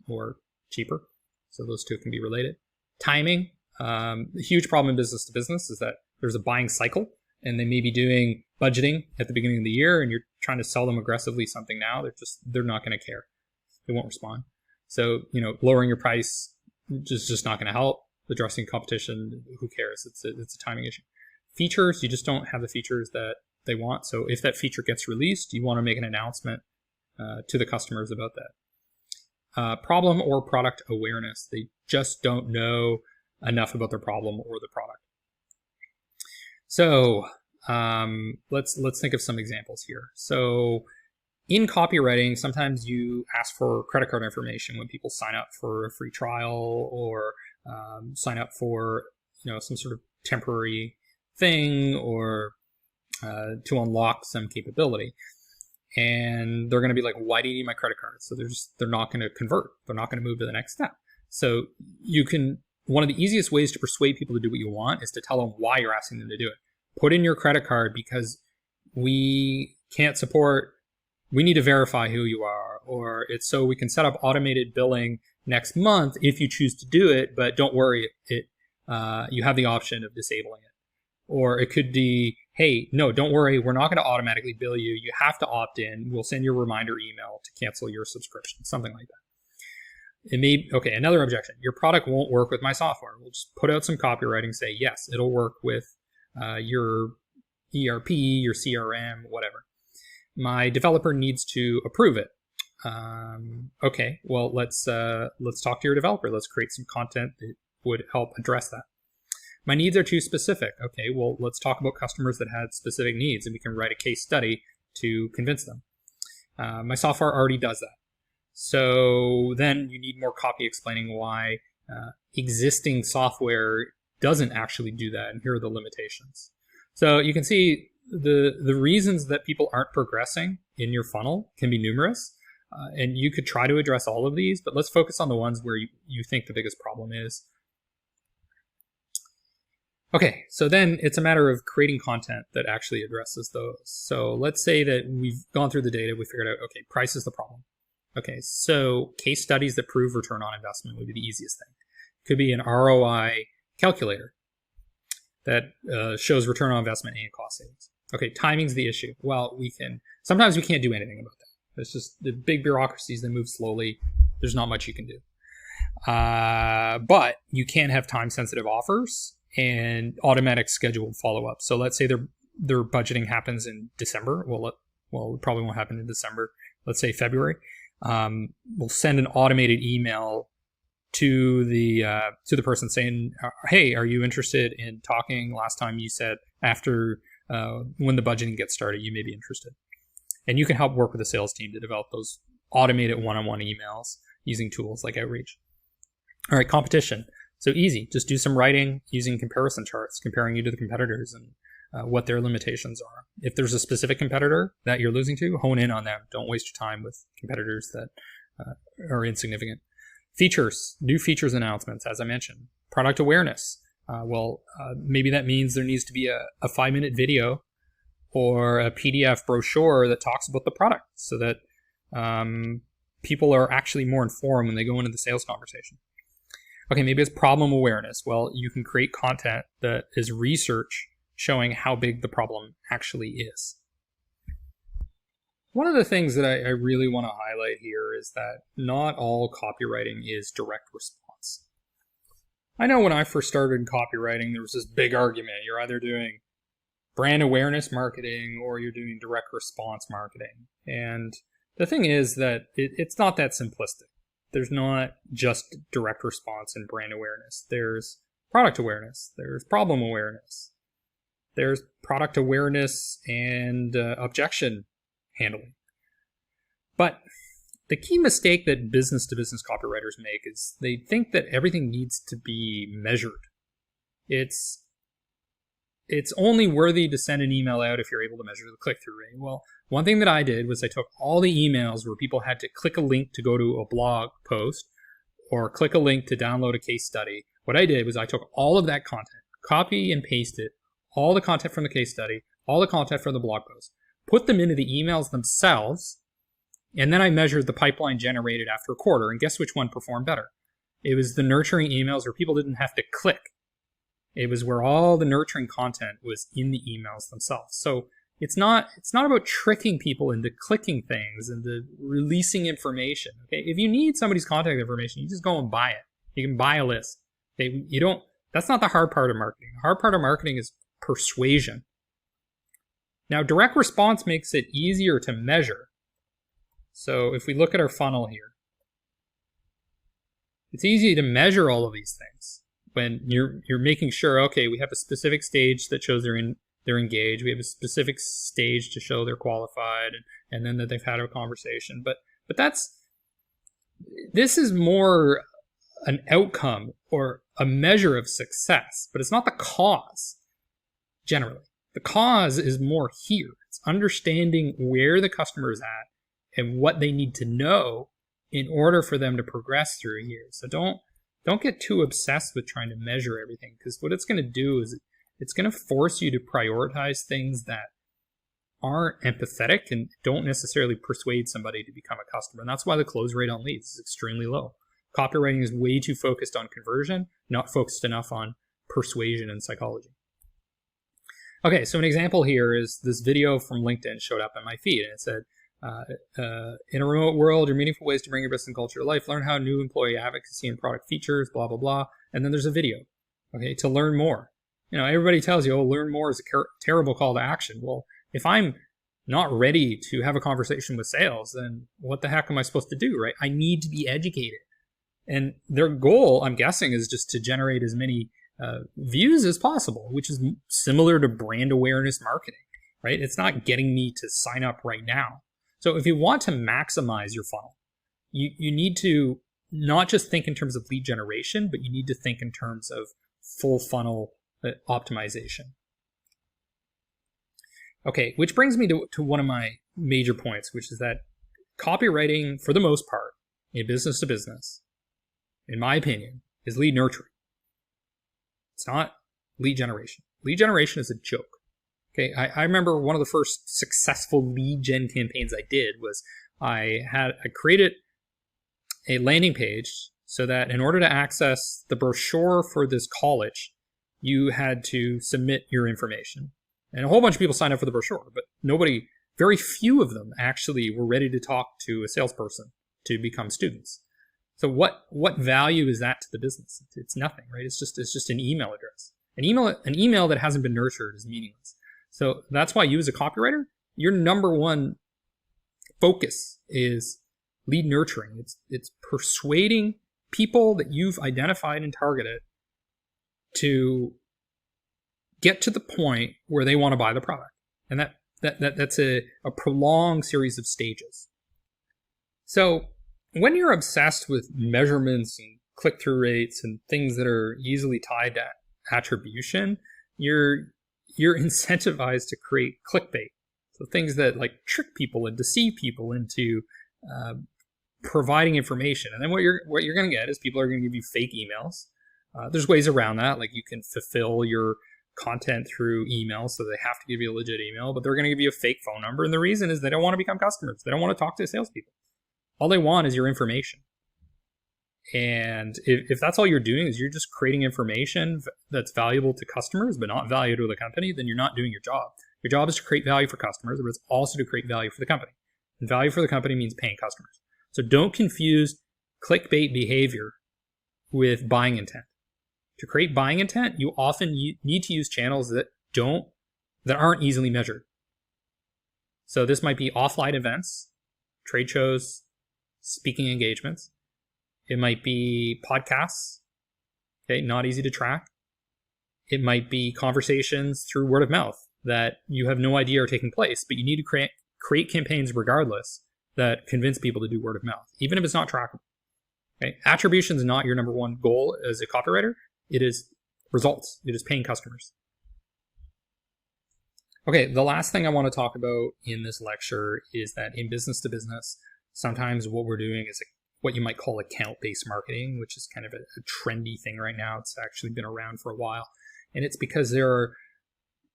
or cheaper. So those two can be related. Timing. The huge problem in business to business is that there's a buying cycle, and they may be doing budgeting at the beginning of the year, and you're trying to sell them aggressively something now. They're not going to care. They won't respond. So, lowering your price is just not going to help. Addressing competition, who cares? It's a timing issue. Features, you just don't have the features that they want. So if that feature gets released, you want to make an announcement to the customers about that. Problem or product awareness. They just don't know enough about their problem or the product. So let's think of some examples here. So in copywriting, sometimes you ask for credit card information when people sign up for a free trial or sign up for some sort of temporary thing or to unlock some capability. And they're going to be like, why do you need my credit card? So they're not going to convert. They're not going to move to the next step. So one of the easiest ways to persuade people to do what you want is to tell them why you're asking them to do it. Put in your credit card because we can't support, we need to verify who you are, or it's so we can set up automated billing next month if you choose to do it, but don't worry, you have the option of disabling it. Or it could be, hey, no, don't worry, we're not going to automatically bill you. You have to opt in. We'll send you a reminder email to cancel your subscription, something like that. Okay, another objection. Your product won't work with my software. We'll just put out some copywriting, say, yes, it'll work with your ERP, your CRM, whatever. My developer needs to approve it. Okay, well, let's talk to your developer. Let's create some content that would help address that. My needs are too specific. Okay, well, let's talk about customers that had specific needs, and we can write a case study to convince them. My software already does that. So then you need more copy explaining why existing software doesn't actually do that, and here are the limitations. So you can see the reasons that people aren't progressing in your funnel can be numerous, and you could try to address all of these, but let's focus on the ones where you think the biggest problem is. Okay, so then it's a matter of creating content that actually addresses those. So let's say that we've gone through the data, we figured out, okay, price is the problem. Okay, so case studies that prove return on investment would be the easiest thing. Could be an ROI calculator that shows return on investment and cost savings. Okay, timing's the issue. Well, sometimes we can't do anything about that. It's just the big bureaucracies that move slowly. There's not much you can do. But you can have time-sensitive offers and automatic scheduled follow-up. So let's say their budgeting happens in December. Well, it probably won't happen in December. Let's say February. We'll send an automated email to the person saying, hey, are you interested in talking? Last time you said after when the budgeting gets started, you may be interested. And you can help work with the sales team to develop those automated one-on-one emails using tools like Outreach. All right, competition. So easy, just do some writing using comparison charts, comparing you to the competitors and what their limitations are. If there's a specific competitor that you're losing to, hone in on them. Don't waste your time with competitors that are insignificant. Features, new features announcements, as I mentioned. Product awareness. Maybe that means there needs to be a 5-minute video or a PDF brochure that talks about the product so that people are actually more informed when they go into the sales conversation. Okay, maybe it's problem awareness. Well, you can create content that is research showing how big the problem actually is. One of the things that I really want to highlight here is that not all copywriting is direct response. I know when I first started in copywriting, there was this big argument. You're either doing brand awareness marketing or you're doing direct response marketing. And the thing is that it's not that simplistic. There's not just direct response and brand awareness. There's product awareness. There's problem awareness. There's product awareness and objection handling. But the key mistake that business-to-business copywriters make is they think that everything needs to be measured. It's only worthy to send an email out if you're able to measure the click-through rate. Well, one thing that I did was I took all the emails where people had to click a link to go to a blog post or click a link to download a case study. What I did was I took all of that content, copy and pasted all the content from the case study, all the content from the blog post, put them into the emails themselves, and then I measured the pipeline generated after a quarter, and guess which one performed better? It was the nurturing emails where people didn't have to click. It was where all the nurturing content was in the emails themselves. So it's not about tricking people into clicking things and releasing information. Okay, if you need somebody's contact information, you just go and buy it. You can buy a list. Okay, that's not the hard part of marketing. The hard part of marketing is persuasion. Now, direct response makes it easier to measure. So if we look at our funnel here, it's easy to measure all of these things when you're making sure, okay, we have a specific stage that shows they're engaged. We have a specific stage to show they're qualified, and then that they've had a conversation. But this is more an outcome or a measure of success, but it's not the cause generally. The cause is more here. It's understanding where the customer is at and what they need to know in order for them to progress through a year. So don't get too obsessed with trying to measure everything, because what it's going to do is it's going to force you to prioritize things that aren't empathetic and don't necessarily persuade somebody to become a customer. And that's why the close rate on leads is extremely low. Copywriting is way too focused on conversion, not focused enough on persuasion and psychology. Okay, so an example here is this video from LinkedIn showed up in my feed, and it said, in a remote world, your meaningful ways to bring your business and culture to life, learn how new employee advocacy and product features, blah, blah, blah. And then there's a video, okay, to learn more. Everybody tells you, oh, learn more is a terrible call to action. Well, if I'm not ready to have a conversation with sales, then what the heck am I supposed to do, right? I need to be educated. And their goal, I'm guessing, is just to generate as many views as possible, which is similar to brand awareness marketing, right? It's not getting me to sign up right now. So if you want to maximize your funnel, you need to not just think in terms of lead generation, but you need to think in terms of full funnel optimization. Okay, which brings me to one of my major points, which is that copywriting, for the most part, in business to business, in my opinion, is lead nurturing. It's not lead generation. Lead generation is a joke. Okay, I remember one of the first successful lead gen campaigns I did was I created a landing page so that in order to access the brochure for this college, you had to submit your information. And a whole bunch of people signed up for the brochure, but very few of them actually were ready to talk to a salesperson to become students. So what value is that to the business? It's nothing, right? It's just an email address. An email that hasn't been nurtured is meaningless. So that's why you as a copywriter, your number one focus is lead nurturing. It's persuading people that you've identified and targeted to get to the point where they want to buy the product. And that's a prolonged series of stages. So when you're obsessed with measurements and click-through rates and things that are easily tied to attribution, you're incentivized to create clickbait. So things that like trick people and deceive people into providing information. And then what you're going to get is people are going to give you fake emails. There's ways around that, like you can fulfill your content through email, so they have to give you a legit email, but they're going to give you a fake phone number. And the reason is they don't want to become customers. They don't want to talk to salespeople. All they want is your information. And if that's all you're doing is you're just creating information that's valuable to customers but not valuable to the company, then you're not doing your job. Your job is to create value for customers, but it's also to create value for the company. And value for the company means paying customers. So don't confuse clickbait behavior with buying intent. To create buying intent, you often need to use channels that aren't easily measured. So this might be offline events, trade shows, speaking engagements. It might be podcasts, okay, not easy to track. It might be conversations through word of mouth that you have no idea are taking place, but you need to create campaigns regardless that convince people to do word of mouth, even if it's not trackable. Okay? Attribution is not your number one goal as a copywriter. It is results. It is paying customers. Okay, the last thing I want to talk about in this lecture is that in business to business, sometimes what we're doing is what you might call account-based marketing, which is kind of a trendy thing right now. It's actually been around for a while. And it's because there are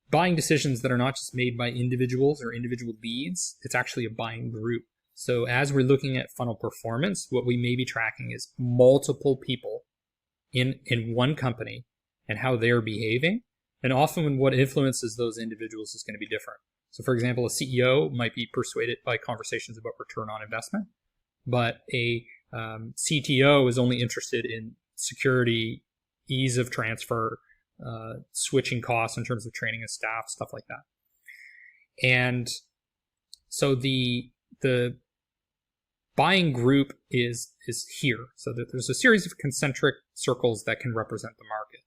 buying decisions that are not just made by individuals or individual leads. It's actually a buying group. So as we're looking at funnel performance, what we may be tracking is multiple people in one company and how they're behaving. And often what influences those individuals is going to be different. So for example, a CEO might be persuaded by conversations about return on investment, but a CTO is only interested in security, ease of transfer, switching costs in terms of training of staff, stuff like that. And so the buying group is here. So that there's a series of concentric circles that can represent the market.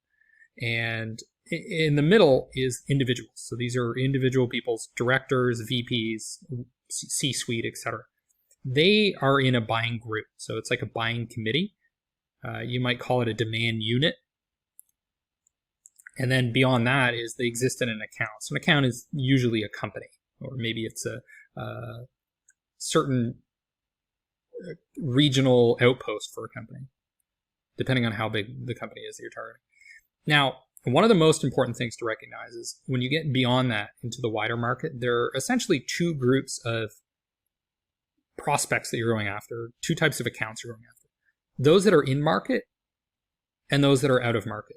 And in the middle is individuals. So these are individual people's directors, VPs, C-suite, etc. They are in a buying group. So it's like a buying committee. You might call it a demand unit. And then beyond that is they exist in an account. So an account is usually a company, or maybe it's a certain regional outpost for a company, depending on how big the company is that you're targeting. Now, one of the most important things to recognize is when you get beyond that into the wider market, there are essentially two groups of prospects that you're going after, two types of accounts you're going after. Those that are in market and those that are out of market.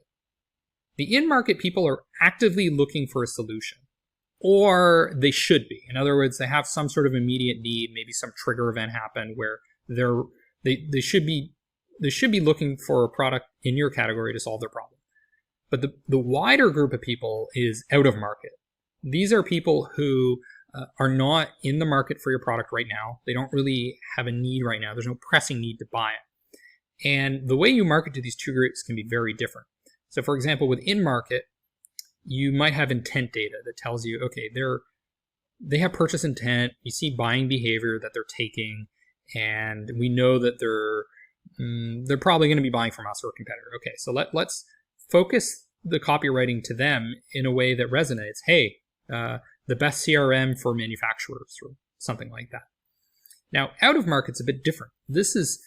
The in-market people are actively looking for a solution, or they should be. In other words, they have some sort of immediate need, maybe some trigger event happened where they should be looking for a product in your category to solve their problem. But the wider group of people is out of market. These are people who are not in the market for your product right now. They don't really have a need right now. There's no pressing need to buy it. And the way you market to these two groups can be very different. So for example, with in-market, you might have intent data that tells you, okay, they have purchase intent. You see buying behavior that they're taking, and we know that they're probably going to be buying from us or a competitor. Okay, so let's focus the copywriting to them in a way that resonates. Hey, the best CRM for manufacturers or something like that. Now, out of market's a bit different. This is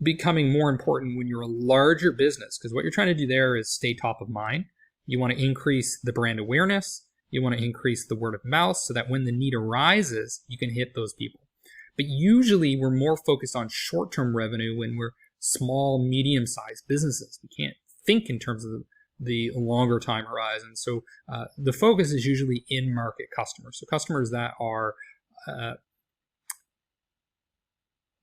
becoming more important when you're a larger business, because what you're trying to do there is stay top of mind. You want to increase the brand awareness. You want to increase the word of mouth so that when the need arises, you can hit those people. But usually we're more focused on short-term revenue when we're small, medium-sized businesses. We can't think in terms of the longer time horizon. So the focus is usually in-market customers. So customers that are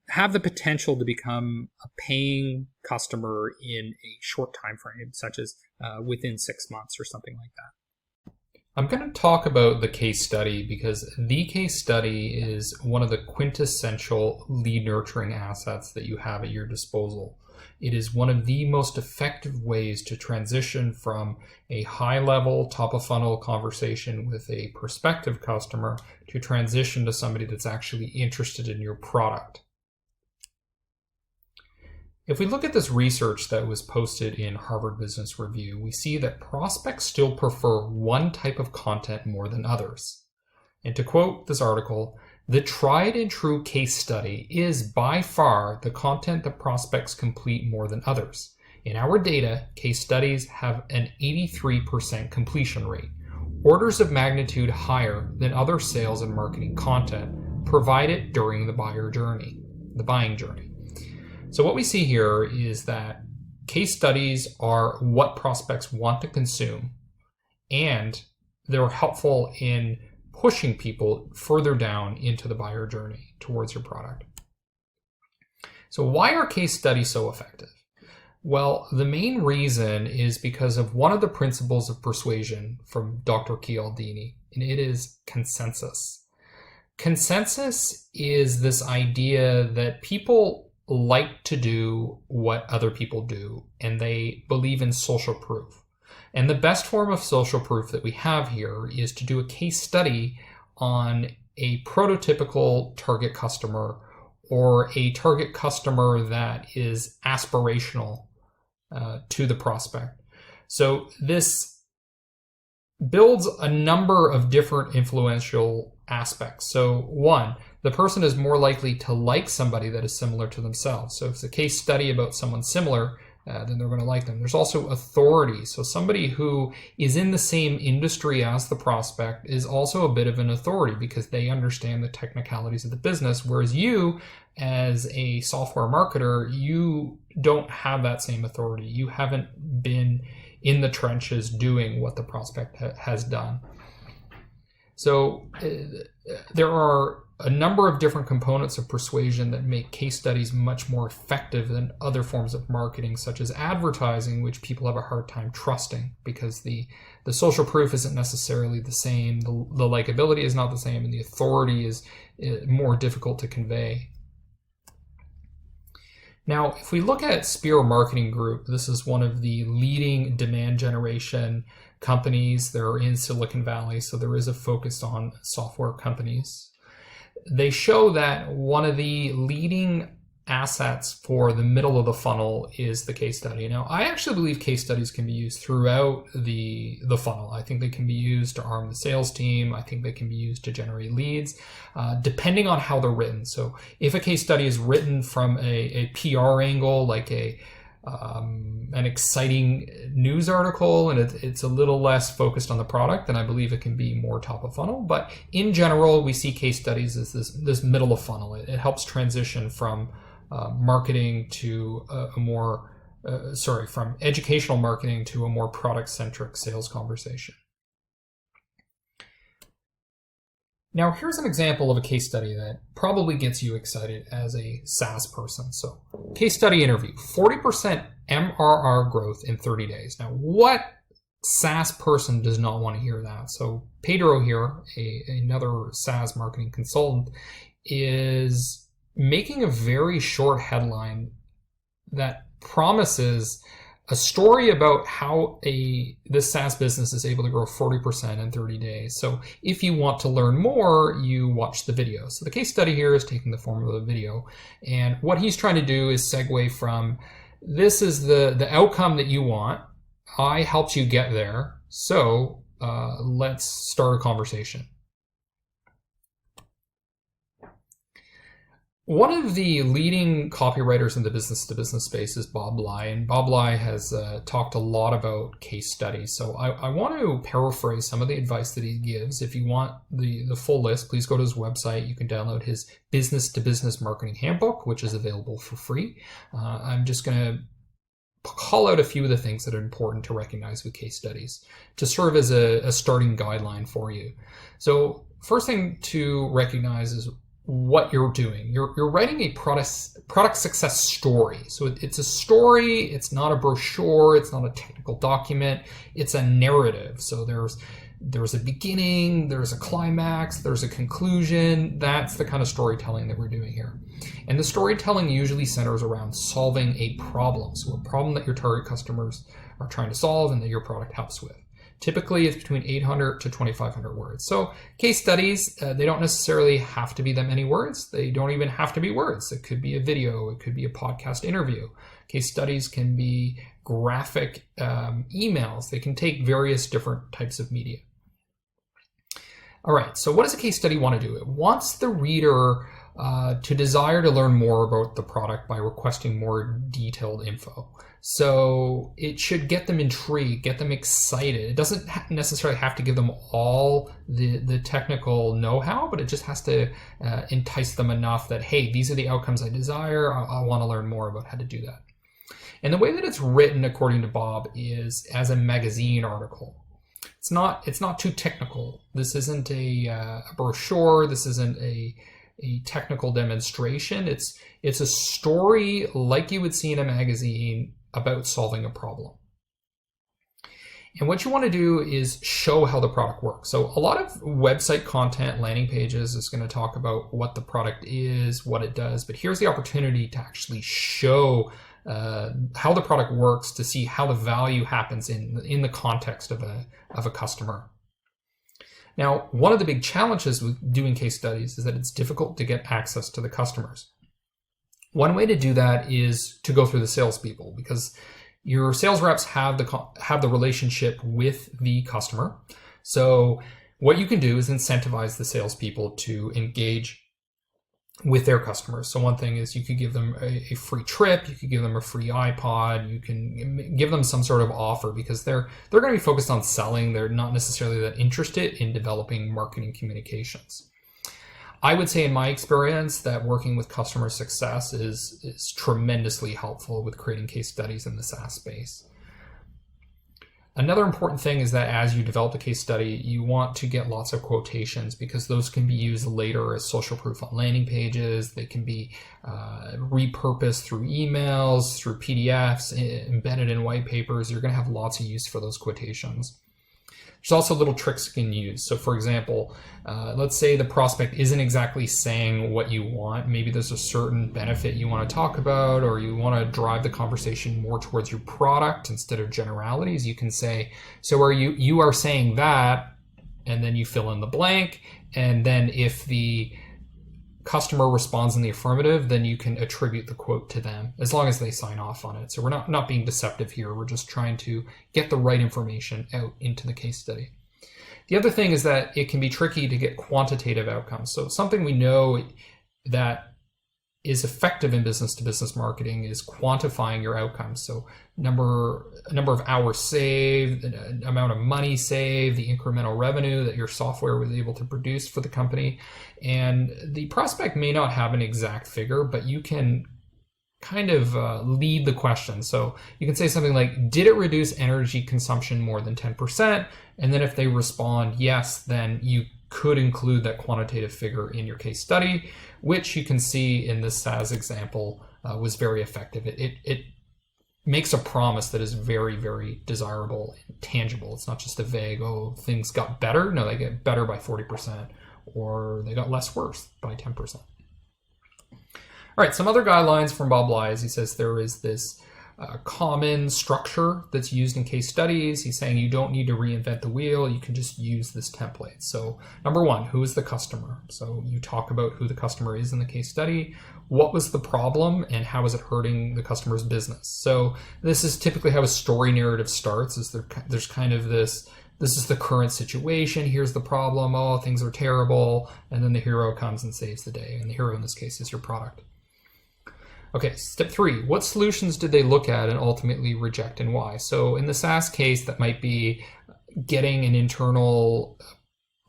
have the potential to become a paying customer in a short time frame, such as within 6 months or something like that. I'm going to talk about the case study because the case study is one of the quintessential lead nurturing assets that you have at your disposal. It is one of the most effective ways to transition from a high-level, top-of-funnel conversation with a prospective customer to transition to somebody that's actually interested in your product. If we look at this research that was posted in Harvard Business Review, we see that prospects still prefer one type of content more than others. And to quote this article, the tried and true case study is by far the content that prospects complete more than others. In our data, case studies have an 83% completion rate, orders of magnitude higher than other sales and marketing content provided during the buying journey. So what we see here is that case studies are what prospects want to consume, and they're helpful in pushing people further down into the buyer journey towards your product. So why are case studies so effective? Well, the main reason is because of one of the principles of persuasion from Dr. Cialdini, and it is consensus. Consensus is this idea that people like to do what other people do, and they believe in social proof. And the best form of social proof that we have here is to do a case study on a prototypical target customer, or a target customer that is aspirational to the prospect. So this builds a number of different influential aspects. So one, the person is more likely to like somebody that is similar to themselves. So if it's a case study about someone similar, then they're going to like them. There's also authority. So somebody who is in the same industry as the prospect is also a bit of an authority because they understand the technicalities of the business, whereas you, as a software marketer, you don't have that same authority. You haven't been in the trenches doing what the prospect has done. So there are a number of different components of persuasion that make case studies much more effective than other forms of marketing, such as advertising, which people have a hard time trusting because the social proof isn't necessarily the same, the likability is not the same, and the authority is more difficult to convey. Now, if we look at Spiro Marketing Group, this is one of the leading demand generation companies. They're in Silicon Valley, so there is a focus on software companies. They show that one of the leading assets for the middle of the funnel is the case study. Now, I actually believe case studies can be used throughout the funnel. I think they can be used to arm the sales team. I think they can be used to generate leads, depending on how they're written. So if a case study is written from a PR angle, like an exciting news article, and it's a little less focused on the product, then I believe it can be more top of funnel. But in general, we see case studies as this middle of funnel. It helps transition from marketing to from educational marketing to a more product-centric sales conversation. Now, here's an example of a case study that probably gets you excited as a SaaS person. So, case study interview, 40% MRR growth in 30 days. Now, what SaaS person does not want to hear that? So, Pedro here, another SaaS marketing consultant, is making a very short headline that promises a story about how this SaaS business is able to grow 40% in 30 days. So if you want to learn more, you watch the video. So the case study here is taking the form of a video. And what he's trying to do is segue from, this is the outcome that you want. I helped you get there. So let's start a conversation. One of the leading copywriters in the business-to-business space is Bob Bly, and Bob Bly has talked a lot about case studies. So I want to paraphrase some of the advice that he gives. If you want the full list, please go to his website. You can download his business-to-business marketing handbook, which is available for free. I'm just going to call out a few of the things that are important to recognize with case studies to serve as a starting guideline for you. So first thing to recognize is what you're doing. You're writing a product success story. So it's a story, it's not a brochure, it's not a technical document, it's a narrative. So there's a beginning, there's a climax, there's a conclusion. That's the kind of storytelling that we're doing here. And the storytelling usually centers around solving a problem. So a problem that your target customers are trying to solve and that your product helps with. Typically, it's between 800 to 2,500 words. So case studies, they don't necessarily have to be that many words. They don't even have to be words. It could be a video. It could be a podcast interview. Case studies can be graphic emails. They can take various different types of media. All right, so what does a case study want to do? It wants the reader to desire to learn more about the product by requesting more detailed info. So it should get them intrigued, get them excited. It doesn't necessarily have to give them all the technical know-how, but it just has to entice them enough that, hey, these are the outcomes I desire. I want to learn more about how to do that. And the way that it's written, according to Bob, is as a magazine article. It's not too technical. This isn't a brochure. This isn't a technical demonstration. It's a story like you would see in a magazine about solving a problem. And what you want to do is show how the product works. So a lot of website content, landing pages, is going to talk about what the product is, what it does. But here's the opportunity to actually show how the product works, to see how the value happens in the context of a customer. Now, one of the big challenges with doing case studies is that it's difficult to get access to the customers. One way to do that is to go through the salespeople, because your sales reps have the relationship with the customer. So what you can do is incentivize the salespeople to engage with their customers. So one thing is you could give them a free trip, you could give them a free iPod, you can give them some sort of offer, because they're going to be focused on selling. They're not necessarily that interested in developing marketing communications. I would say in my experience that working with customer success is tremendously helpful with creating case studies in the SaaS space. Another important thing is that as you develop a case study, you want to get lots of quotations, because those can be used later as social proof on landing pages. They can be repurposed through emails, through PDFs, embedded in white papers. You're going to have lots of use for those quotations. There's also little tricks you can use. So for example, let's say the prospect isn't exactly saying what you want. Maybe there's a certain benefit you want to talk about, or you want to drive the conversation more towards your product instead of generalities. You can say, so you are saying that, and then you fill in the blank. And then if the customer responds in the affirmative, then you can attribute the quote to them, as long as they sign off on it. So we're not being deceptive here. We're just trying to get the right information out into the case study. The other thing is that it can be tricky to get quantitative outcomes. So something we know that is effective in business-to-business marketing is quantifying your outcomes. So number of hours saved, amount of money saved, the incremental revenue that your software was able to produce for the company. And the prospect may not have an exact figure, but you can kind of lead the question. So you can say something like, did it reduce energy consumption more than 10%? And then if they respond yes, then you could include that quantitative figure in your case study, which you can see in this SaaS example was very effective. It makes a promise that is very, very desirable and tangible. It's not just a vague, oh, things got better. No, they get better by 40%, or they got less worse by 10%. All right, some other guidelines from Bob Lies. He says there is this common structure that's used in case studies. He's saying you don't need to reinvent the wheel. You can just use this template. So number one, who is the customer? So you talk about who the customer is in the case study. What was the problem and how is it hurting the customer's business? So this is typically how a story narrative starts. There's kind of this is the current situation. Here's the problem. Oh, things are terrible. And then the hero comes and saves the day. And the hero in this case is your product. Okay, step 3, what solutions did they look at and ultimately reject, and why? So in the SaaS case, that might be getting an internal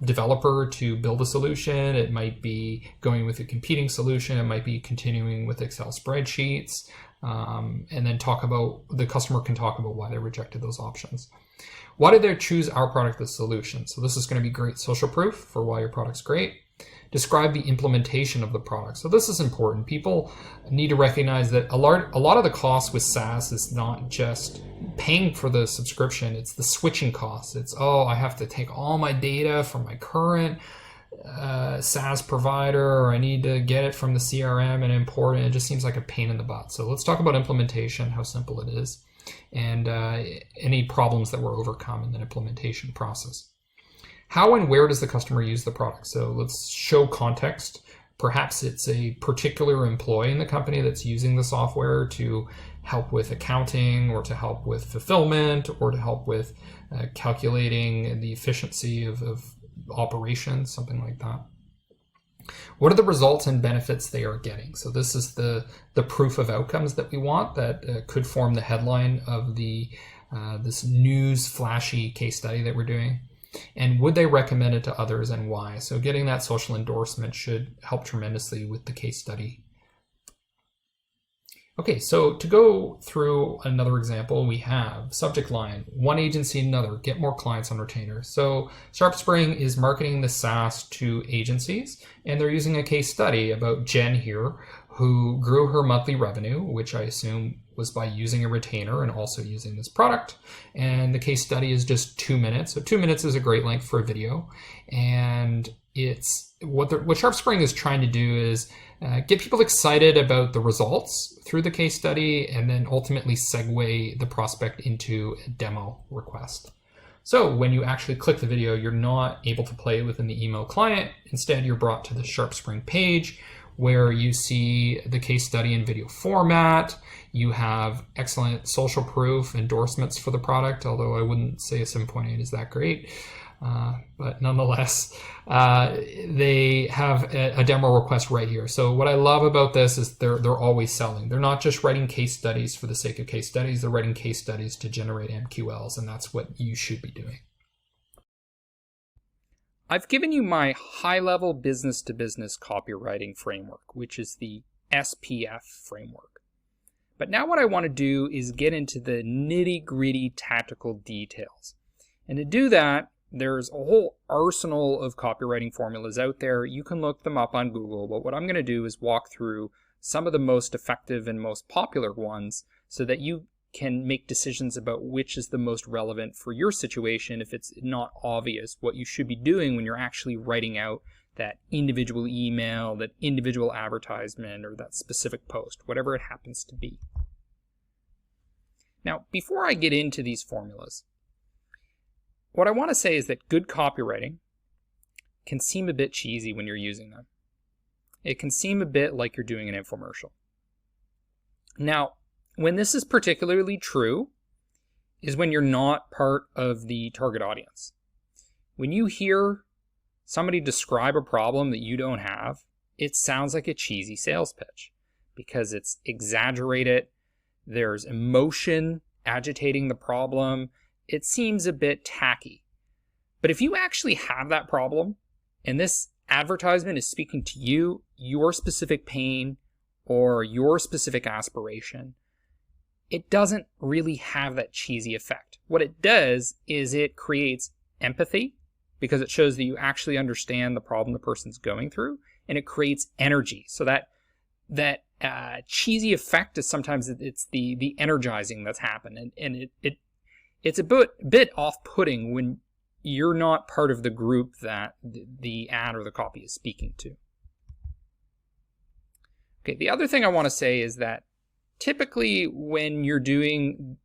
developer to build a solution. It might be going with a competing solution. It might be continuing with Excel spreadsheets, and then the customer can talk about why they rejected those options. Why did they choose our product as a solution? So this is going to be great social proof for why your product's great. Describe the implementation of the product. So this is important. People need to recognize that a lot of the cost with SaaS is not just paying for the subscription, it's the switching costs. It's, I have to take all my data from my current SaaS provider, or I need to get it from the CRM and import it. It just seems like a pain in the butt. So let's talk about implementation, how simple it is, and any problems that were overcome in the implementation process. How and where does the customer use the product? So let's show context. Perhaps it's a particular employee in the company that's using the software to help with accounting, or to help with fulfillment, or to help with calculating the efficiency of operations, something like that. What are the results and benefits they are getting? So this is the proof of outcomes that we want that could form the headline of this news flashy case study that we're doing. And would they recommend it to others and why? So getting that social endorsement should help tremendously with the case study. Okay, so to go through another example, we have subject line, one agency, another, get more clients on retainer. So SharpSpring is marketing the SaaS to agencies, and they're using a case study about Jen here, who grew her monthly revenue, which I assume was by using a retainer and also using this product. And the case study is just 2 minutes. So 2 minutes is a great length for a video. And it's what SharpSpring is trying to do is get people excited about the results through the case study and then ultimately segue the prospect into a demo request. So when you actually click the video, you're not able to play within the email client. Instead, you're brought to the SharpSpring page where you see the case study in video format. You have excellent social proof endorsements for the product, although I wouldn't say a 7.8 is that great. But nonetheless, they have a demo request right here. So what I love about this is they're always selling. They're not just writing case studies for the sake of case studies. They're writing case studies to generate MQLs, and that's what you should be doing. I've given you my high-level business-to-business copywriting framework, which is the SPF framework. But now what I want to do is get into the nitty-gritty tactical details. And to do that, there's a whole arsenal of copywriting formulas out there. You can look them up on Google, but what I'm going to do is walk through some of the most effective and most popular ones so that you can make decisions about which is the most relevant for your situation if it's not obvious what you should be doing when you're actually writing out that individual email, that individual advertisement, or that specific post, whatever it happens to be. Now, before I get into these formulas, what I want to say is that good copywriting can seem a bit cheesy when you're using them. It can seem a bit like you're doing an infomercial. Now, when this is particularly true is when you're not part of the target audience. When you hear somebody describe a problem that you don't have, it sounds like a cheesy sales pitch because it's exaggerated, there's emotion agitating the problem, it seems a bit tacky. But if you actually have that problem, and this advertisement is speaking to you, your specific pain, or your specific aspiration, it doesn't really have that cheesy effect. What it does is it creates empathy because it shows that you actually understand the problem the person's going through, and it creates energy. So that cheesy effect is sometimes it's the energizing that's happened, and it's a bit off-putting when you're not part of the group that the ad or the copy is speaking to. Okay, the other thing I want to say is that typically when you're doing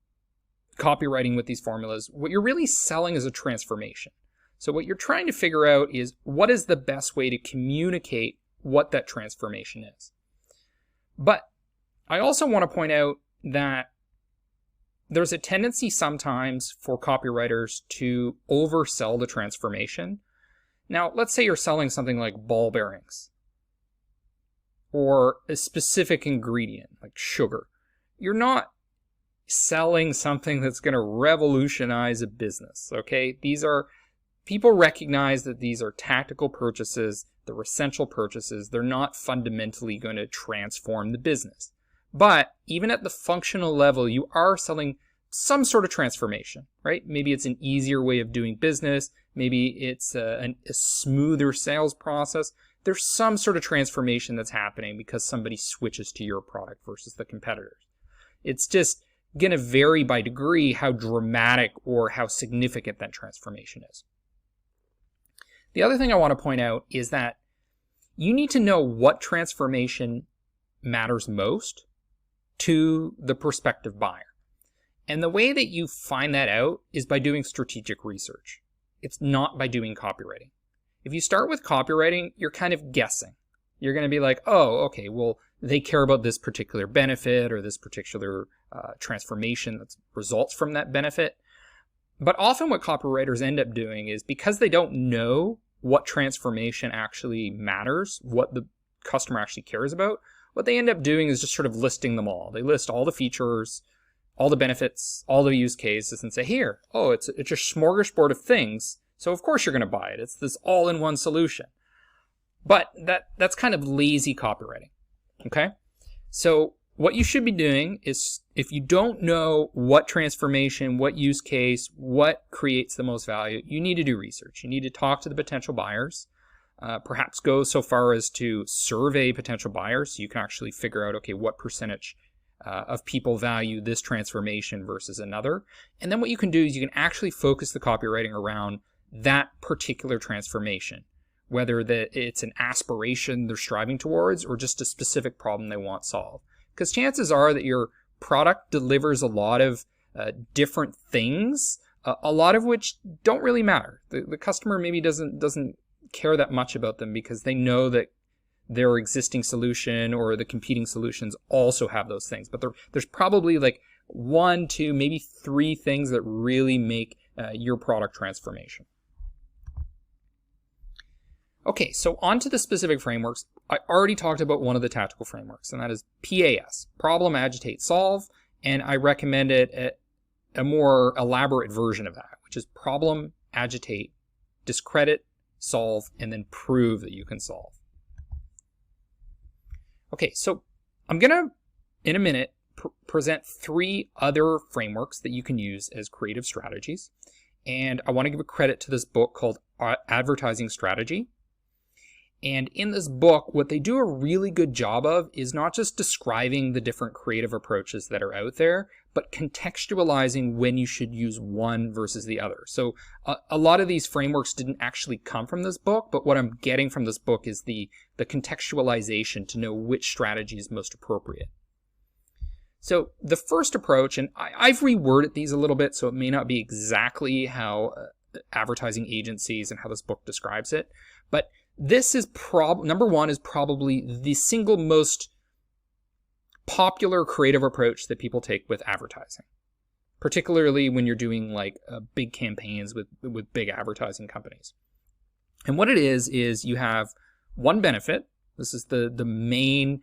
copywriting with these formulas, what you're really selling is a transformation. So what you're trying to figure out is what is the best way to communicate what that transformation is. But I also want to point out that there's a tendency sometimes for copywriters to oversell the transformation. Now, let's say you're selling something like ball bearings or a specific ingredient like sugar. You're not selling something that's going to revolutionize a business, okay? People recognize that these are tactical purchases, they're essential purchases, they're not fundamentally going to transform the business. But even at the functional level, you are selling some sort of transformation, right? Maybe it's an easier way of doing business. Maybe it's a smoother sales process. There's some sort of transformation that's happening because somebody switches to your product versus the competitors. It's just going to vary by degree how dramatic or how significant that transformation is. The other thing I want to point out is that you need to know what transformation matters most to the prospective buyer. And the way that you find that out is by doing strategic research. It's not by doing copywriting. If you start with copywriting, you're kind of guessing. You're going to be like, oh, okay, well, they care about this particular benefit or this particular transformation that results from that benefit. But often what copywriters end up doing is because they don't know what transformation actually matters, what the customer actually cares about, what they end up doing is just sort of listing them all. They list all the features, all the benefits, all the use cases, and say, here, oh, it's a smorgasbord of things, so of course you're going to buy it. It's this all-in-one solution. But that's kind of lazy copywriting, okay? So what you should be doing is, if you don't know what transformation, what use case, what creates the most value, you need to do research. You need to talk to the potential buyers, perhaps go so far as to survey potential buyers so you can actually figure out, okay, what percentage of people value this transformation versus another. And then what you can do is you can actually focus the copywriting around that particular transformation, whether it's an aspiration they're striving towards or just a specific problem they want solved. Because chances are that your product delivers a lot of different things, a lot of which don't really matter. The customer maybe doesn't care that much about them because they know that their existing solution or the competing solutions also have those things. But there's probably like 1, 2, maybe 3 things that really make your product transformation. Okay, so on to the specific frameworks. I already talked about one of the tactical frameworks, and that is PAS, Problem, Agitate, Solve, and I recommend a more elaborate version of that, which is Problem, Agitate, Discredit, Solve, and then prove that you can solve. Okay, so I'm going to, in a minute, present 3 other frameworks that you can use as creative strategies. And I want to give a credit to this book called Advertising Strategy. And in this book, what they do a really good job of is not just describing the different creative approaches that are out there, but contextualizing when you should use one versus the other. So a lot of these frameworks didn't actually come from this book, but what I'm getting from this book is the contextualization to know which strategy is most appropriate. So the first approach, and I've reworded these a little bit, so it may not be exactly how advertising agencies and how this book describes it, but this is number one is probably the single most popular creative approach that people take with advertising, particularly when you're doing like big campaigns with big advertising companies. And what it is you have one benefit. This is the main,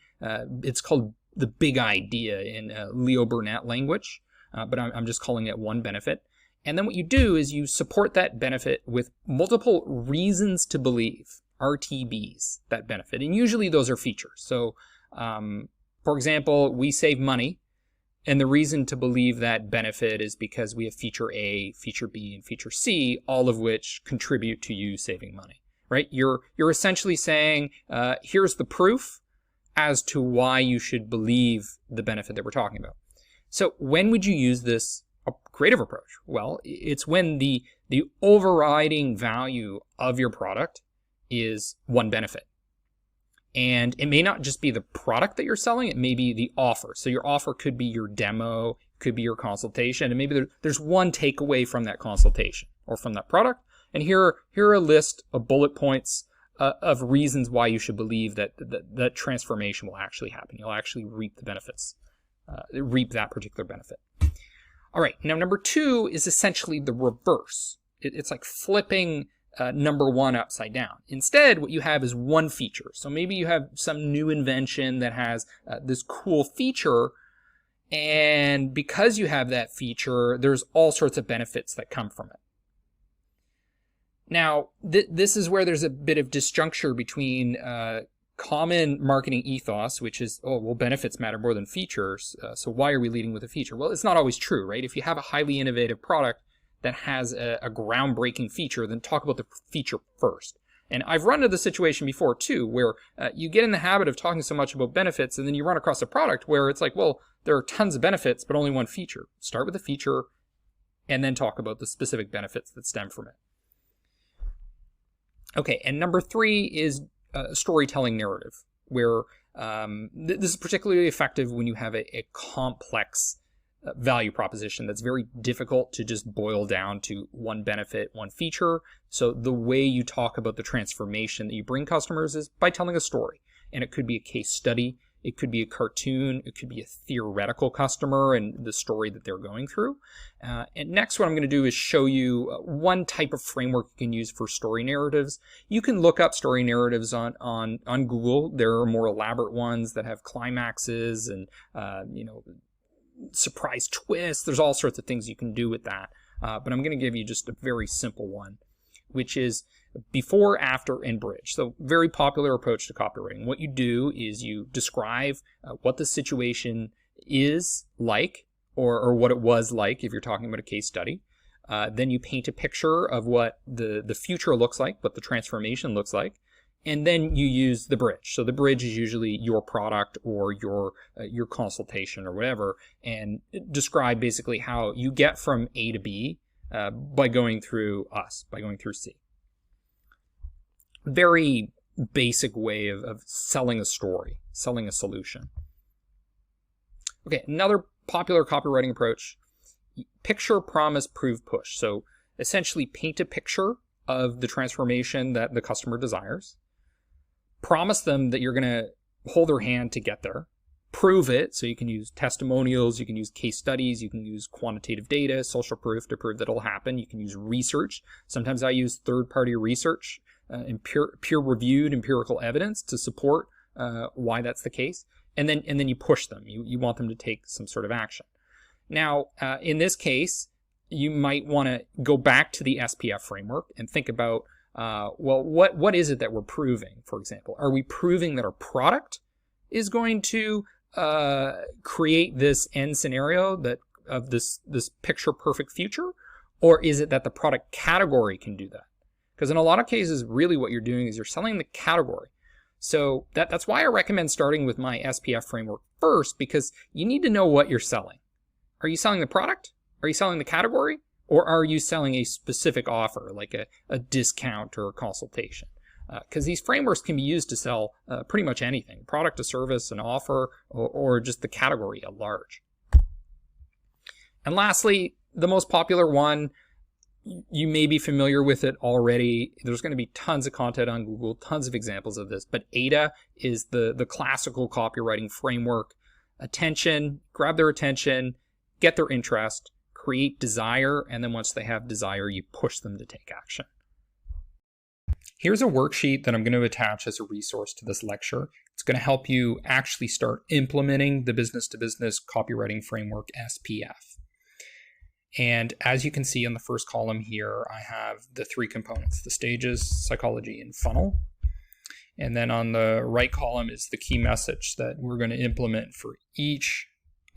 it's called the big idea in Leo Burnett language, but I'm just calling it one benefit. And then what you do is you support that benefit with multiple reasons to believe, RTBs, that benefit. And usually those are features. So, for example, we save money, and the reason to believe that benefit is because we have feature A, feature B, and feature C, all of which contribute to you saving money, right? You're essentially saying, here's the proof as to why you should believe the benefit that we're talking about. So when would you use this creative approach? Well, it's when the overriding value of your product is one benefit. And it may not just be the product that you're selling, it may be the offer. So your offer could be your demo, could be your consultation, and maybe there's one takeaway from that consultation or from that product. And here are a list of bullet points of reasons why you should believe that transformation will actually happen. You'll actually reap the benefits, reap that particular benefit. All right, now number 2 is essentially the reverse. It's like flipping number 1 upside down. Instead, what you have is one feature. So maybe you have some new invention that has this cool feature, and because you have that feature, there's all sorts of benefits that come from it. Now, this is where there's a bit of disjuncture between common marketing ethos, which is, oh, well, benefits matter more than features, so why are we leading with a feature? Well, it's not always true, right? If you have a highly innovative product that has a groundbreaking feature, then talk about the feature first. And I've run into the situation before too, where you get in the habit of talking so much about benefits, and then you run across a product where it's like, well, there are tons of benefits, but only one feature. Start with the feature, and then talk about the specific benefits that stem from it. Okay, and number 3 is storytelling narrative, where this is particularly effective when you have a complex value proposition that's very difficult to just boil down to one benefit, one feature. So the way you talk about the transformation that you bring customers is by telling a story. And it could be a case study. It could be a cartoon. It could be a theoretical customer and the story that they're going through. And next, what I'm going to do is show you one type of framework you can use for story narratives. You can look up story narratives on Google. There are more elaborate ones that have climaxes and surprise twists. There's all sorts of things you can do with that. But I'm going to give you just a very simple one, which is before, after, and bridge. So very popular approach to copywriting. What you do is you describe what the situation is like, or what it was like if you're talking about a case study. Then you paint a picture of what the future looks like, what the transformation looks like. And then you use the bridge. So the bridge is usually your product or your consultation or whatever, and describe basically how you get from A to B by going through us, by going through C. Very basic way of selling a story, selling a solution. Okay, another popular copywriting approach, picture, promise, prove, push. So essentially paint a picture of the transformation that the customer desires. Promise them that you're going to hold their hand to get there. Prove it, so you can use testimonials, you can use case studies, you can use quantitative data, social proof to prove that it'll happen. You can use research. Sometimes I use third-party research and peer-reviewed empirical evidence to support why that's the case. And then you push them. You want them to take some sort of action. Now, in this case, you might want to go back to the SPF framework and think about, well, what is it that we're proving, for example? Are we proving that our product is going to create this end scenario of this picture perfect future? Or is it that the product category can do that? Because in a lot of cases, really what you're doing is you're selling the category. So that's why I recommend starting with my SPF framework first, because you need to know what you're selling. Are you selling the product? Are you selling the category? Or are you selling a specific offer, like a discount or a consultation? Because these frameworks can be used to sell pretty much anything, product, a service, an offer, or just the category at large. And lastly, the most popular one, you may be familiar with it already. There's going to be tons of content on Google, tons of examples of this, but AIDA is the classical copywriting framework. Attention, grab their attention, get their interest, create desire, and then once they have desire, you push them to take action. Here's a worksheet that I'm going to attach as a resource to this lecture. It's going to help you actually start implementing the business-to-business copywriting framework, SPF. And as you can see on the first column here, I have the three components, the stages, psychology, and funnel. And then on the right column is the key message that we're going to implement for each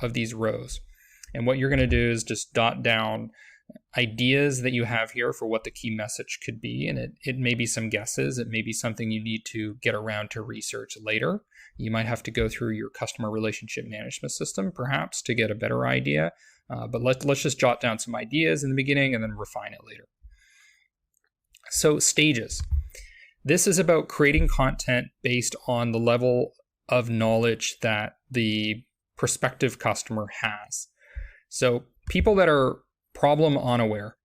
of these rows. And what you're going to do is just dot down ideas that you have here for what the key message could be. And it may be some guesses. It may be something you need to get around to research later. You might have to go through your customer relationship management system, perhaps, to get a better idea. But let's just jot down some ideas in the beginning and then refine it later. So stages. This is about creating content based on the level of knowledge that the prospective customer has. So people that are problem unaware.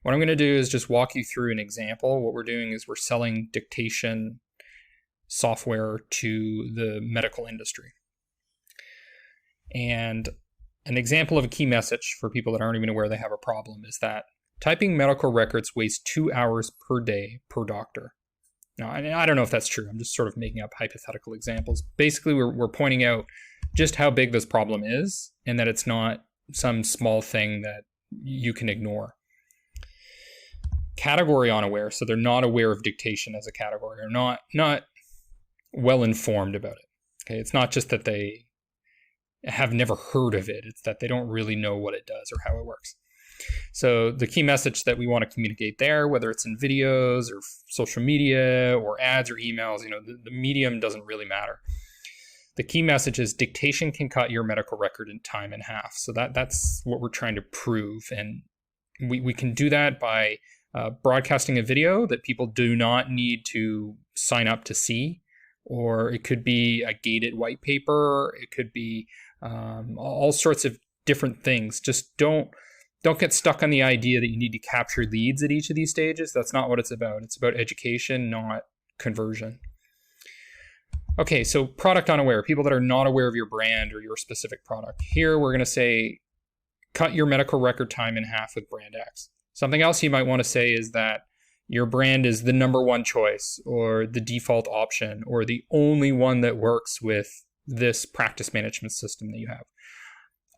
What I'm going to do is just walk you through an example. What we're doing is we're selling dictation software to the medical industry. And an example of a key message for people that aren't even aware they have a problem is that typing medical records wastes 2 hours per day per doctor. Now, I don't know if that's true. I'm just sort of making up hypothetical examples. Basically, we're pointing out just how big this problem is and that it's not some small thing that you can ignore. Category unaware, so they're not aware of dictation as a category, or not well informed about it. Okay, it's not just that they have never heard of it, it's that they don't really know what it does or how it works. So the key message that we want to communicate there, whether it's in videos or social media or ads or emails, the medium doesn't really matter. The key message is dictation can cut your medical record in time in half. So that's what we're trying to prove. And we can do that by broadcasting a video that people do not need to sign up to see, or it could be a gated white paper. It could be all sorts of different things. Just don't get stuck on the idea that you need to capture leads at each of these stages. That's not what it's about. It's about education, not conversion. Okay, so product unaware, people that are not aware of your brand or your specific product. Here we're going to say, cut your medical record time in half with brand X. Something else you might want to say is that your brand is the number one choice or the default option or the only one that works with this practice management system that you have.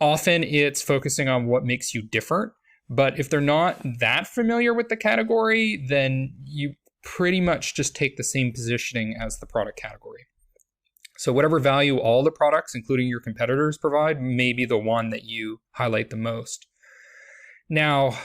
Often it's focusing on what makes you different, but if they're not that familiar with the category, then you pretty much just take the same positioning as the product category. So whatever value all the products, including your competitors, provide may be the one that you highlight the most. Now,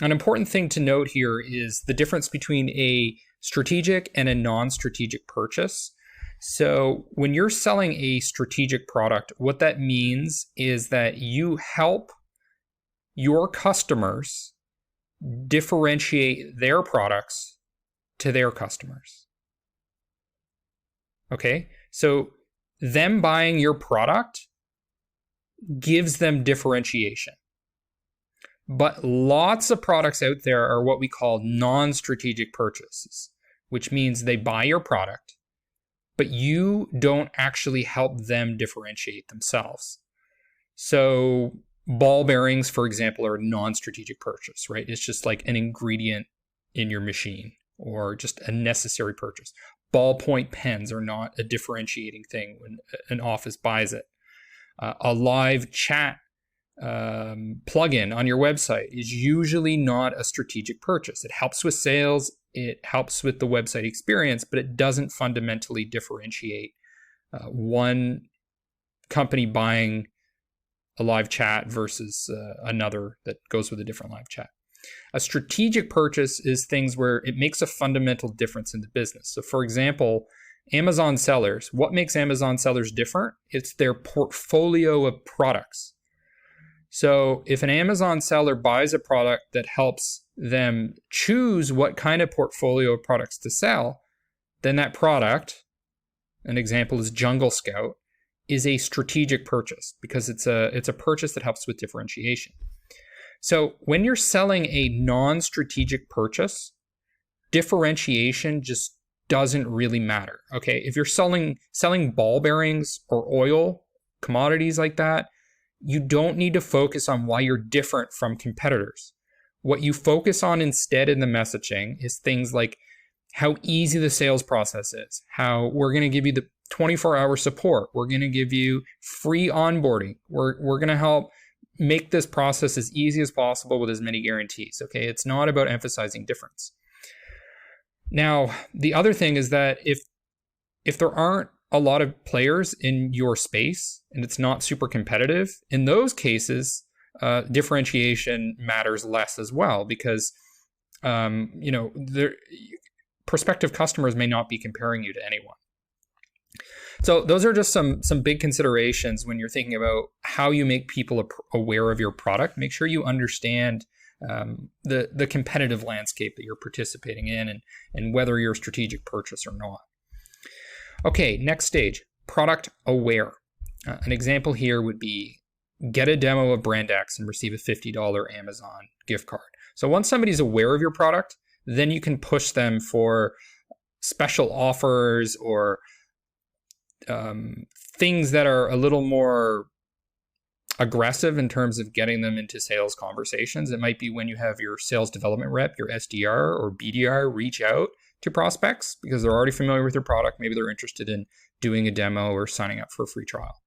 an important thing to note here is the difference between a strategic and a non-strategic purchase. So when you're selling a strategic product, what that means is that you help your customers differentiate their products to their customers. Okay, so them buying your product gives them differentiation. But lots of products out there are what we call non-strategic purchases, which means they buy your product, but you don't actually help them differentiate themselves. So ball bearings, for example, are a non-strategic purchase, right? It's just like an ingredient in your machine or just a necessary purchase. Ballpoint pens are not a differentiating thing when an office buys it. A live chat plugin on your website is usually not a strategic purchase. It helps with sales, it helps with the website experience, but it doesn't fundamentally differentiate one company buying a live chat versus another that goes with a different live chat. A strategic purchase is things where it makes a fundamental difference in the business. So for example, Amazon sellers, what makes Amazon sellers different? It's their portfolio of products. So if an Amazon seller buys a product that helps them choose what kind of portfolio of products to sell, then that product, an example is Jungle Scout, is a strategic purchase because it's a purchase that helps with differentiation. So when you're selling a non-strategic purchase, differentiation just doesn't really matter. Okay, if you're selling ball bearings or oil, commodities like that, you don't need to focus on why you're different from competitors. What you focus on instead in the messaging is things like how easy the sales process is, how we're going to give you the 24-hour support, we're going to give you free onboarding, we're going to help make this process as easy as possible with as many guarantees. Okay, it's not about emphasizing difference. Now, the other thing is that if there aren't a lot of players in your space and it's not super competitive, in those cases, differentiation matters less as well because prospective customers may not be comparing you to anyone. So those are just some big considerations when you're thinking about how you make people aware of your product. Make sure you understand the competitive landscape that you're participating in and whether you're a strategic purchase or not. Okay, next stage, product aware. An example here would be get a demo of brand X and receive a $50 Amazon gift card. So once somebody's aware of your product, then you can push them for special offers or things that are a little more aggressive in terms of getting them into sales conversations. It might be when you have your sales development rep, your SDR or BDR reach out to prospects because they're already familiar with your product. Maybe they're interested in doing a demo or signing up for a free trial.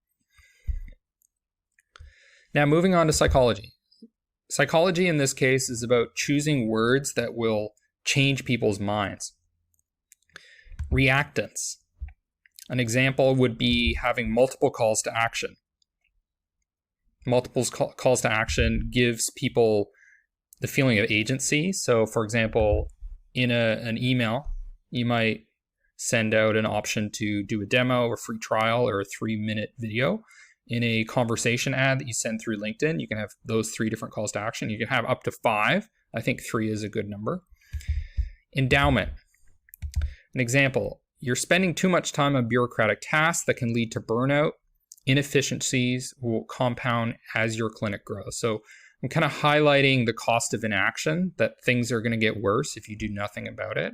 Now, moving on to psychology. Psychology in this case is about choosing words that will change people's minds. Reactance. An example would be having multiple calls to action. Multiple calls to action gives people the feeling of agency. So, for example, in an email, you might send out an option to do a demo, a free trial, or a 3-minute video. In a conversation ad that you send through LinkedIn, you can have those 3 different calls to action. You can have up to 5. I think 3 is a good number. Endowment. An example, you're spending too much time on bureaucratic tasks that can lead to burnout. Inefficiencies will compound as your clinic grows. So I'm kind of highlighting the cost of inaction, that things are going to get worse if you do nothing about it.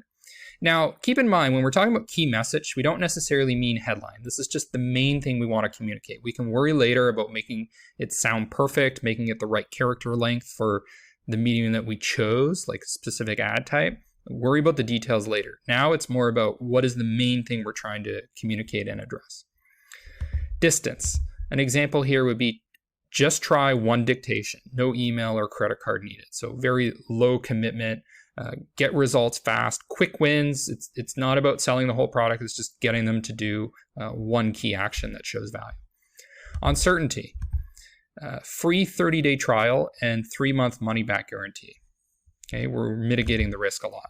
Now, keep in mind, when we're talking about key message, we don't necessarily mean headline. This is just the main thing we want to communicate. We can worry later about making it sound perfect, making it the right character length for the medium that we chose, like a specific ad type. Worry about the details later. Now it's more about what is the main thing we're trying to communicate and address. Distance. An example here would be just try one dictation, no email or credit card needed. So very low commitment, get results fast, quick wins. It's not about selling the whole product, it's just getting them to do one key action that shows value. Uncertainty, free 30-day trial and 3-month money-back guarantee. Okay, we're mitigating the risk a lot.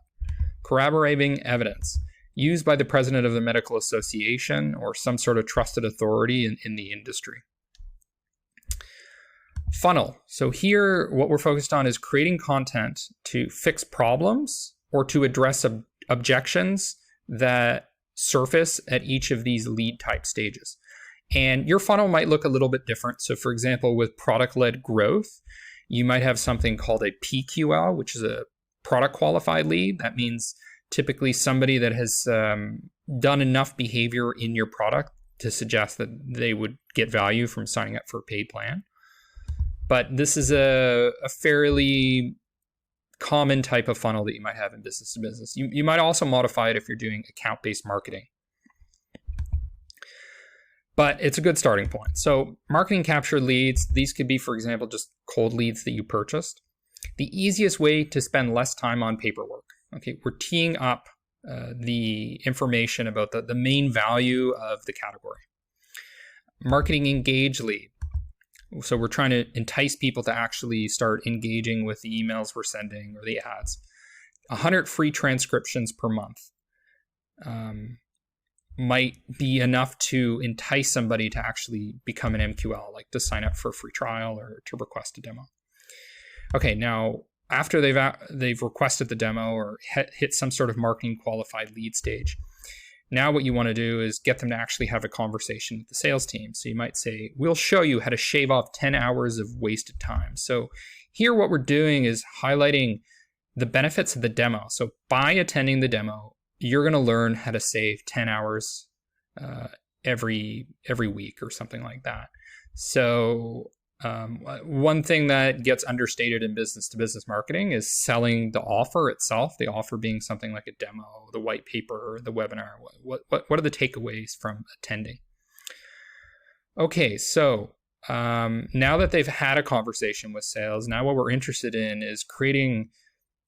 Corroborating evidence, used by the president of the medical association or some sort of trusted authority in the industry. Funnel. So here, what we're focused on is creating content to fix problems or to address objections that surface at each of these lead type stages. And your funnel might look a little bit different. So for example, with product-led growth, you might have something called a PQL, which is a product qualified lead. That means typically somebody that has done enough behavior in your product to suggest that they would get value from signing up for a paid plan. But this is a fairly common type of funnel that you might have in business to business. You might also modify it if you're doing account-based marketing. But it's a good starting point. So marketing capture leads, these could be, for example, just cold leads that you purchased. The easiest way to spend less time on paperwork. Okay, we're teeing up the information about the main value of the category. Marketing engage lead. So we're trying to entice people to actually start engaging with the emails we're sending or the ads. 100 free transcriptions per month might be enough to entice somebody to actually become an MQL, like to sign up for a free trial or to request a demo. Okay, now after they've requested the demo or hit some sort of marketing qualified lead stage, now what you want to do is get them to actually have a conversation with the sales team. So you might say, we'll show you how to shave off 10 hours of wasted time. So here what we're doing is highlighting the benefits of the demo. So by attending the demo, you're going to learn how to save 10 hours every week or something like that. So one thing that gets understated in business-to-business marketing is selling the offer itself, the offer being something like a demo, the white paper, the webinar. What are the takeaways from attending? Okay, so now that they've had a conversation with sales, now what we're interested in is creating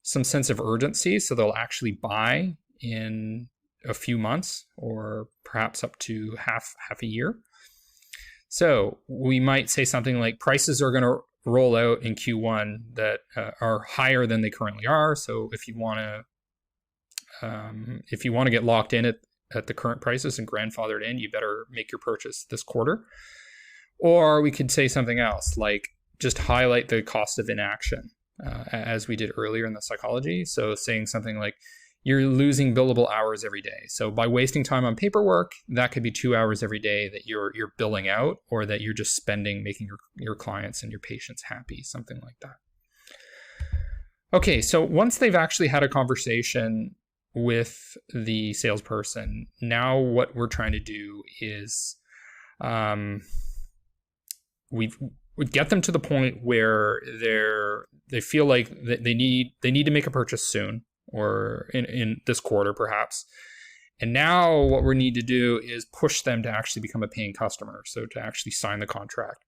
some sense of urgency so they'll actually buy in a few months or perhaps up to half a year. So we might say something like prices are going to roll out in Q1 that are higher than they currently are. So if you want to get locked in at the current prices and grandfathered in, you better make your purchase this quarter. Or we could say something else like just highlight the cost of inaction as we did earlier in the psychology. So saying something like, you're losing billable hours every day. So by wasting time on paperwork, that could be 2 hours every day that you're billing out, or that you're just spending making your clients and your patients happy, something like that. Okay, so once they've actually had a conversation with the salesperson, now what we're trying to do is we get them to the point where they feel like they need to make a purchase soon, or in this quarter perhaps. And now what we need to do is push them to actually become a paying customer. So to actually sign the contract,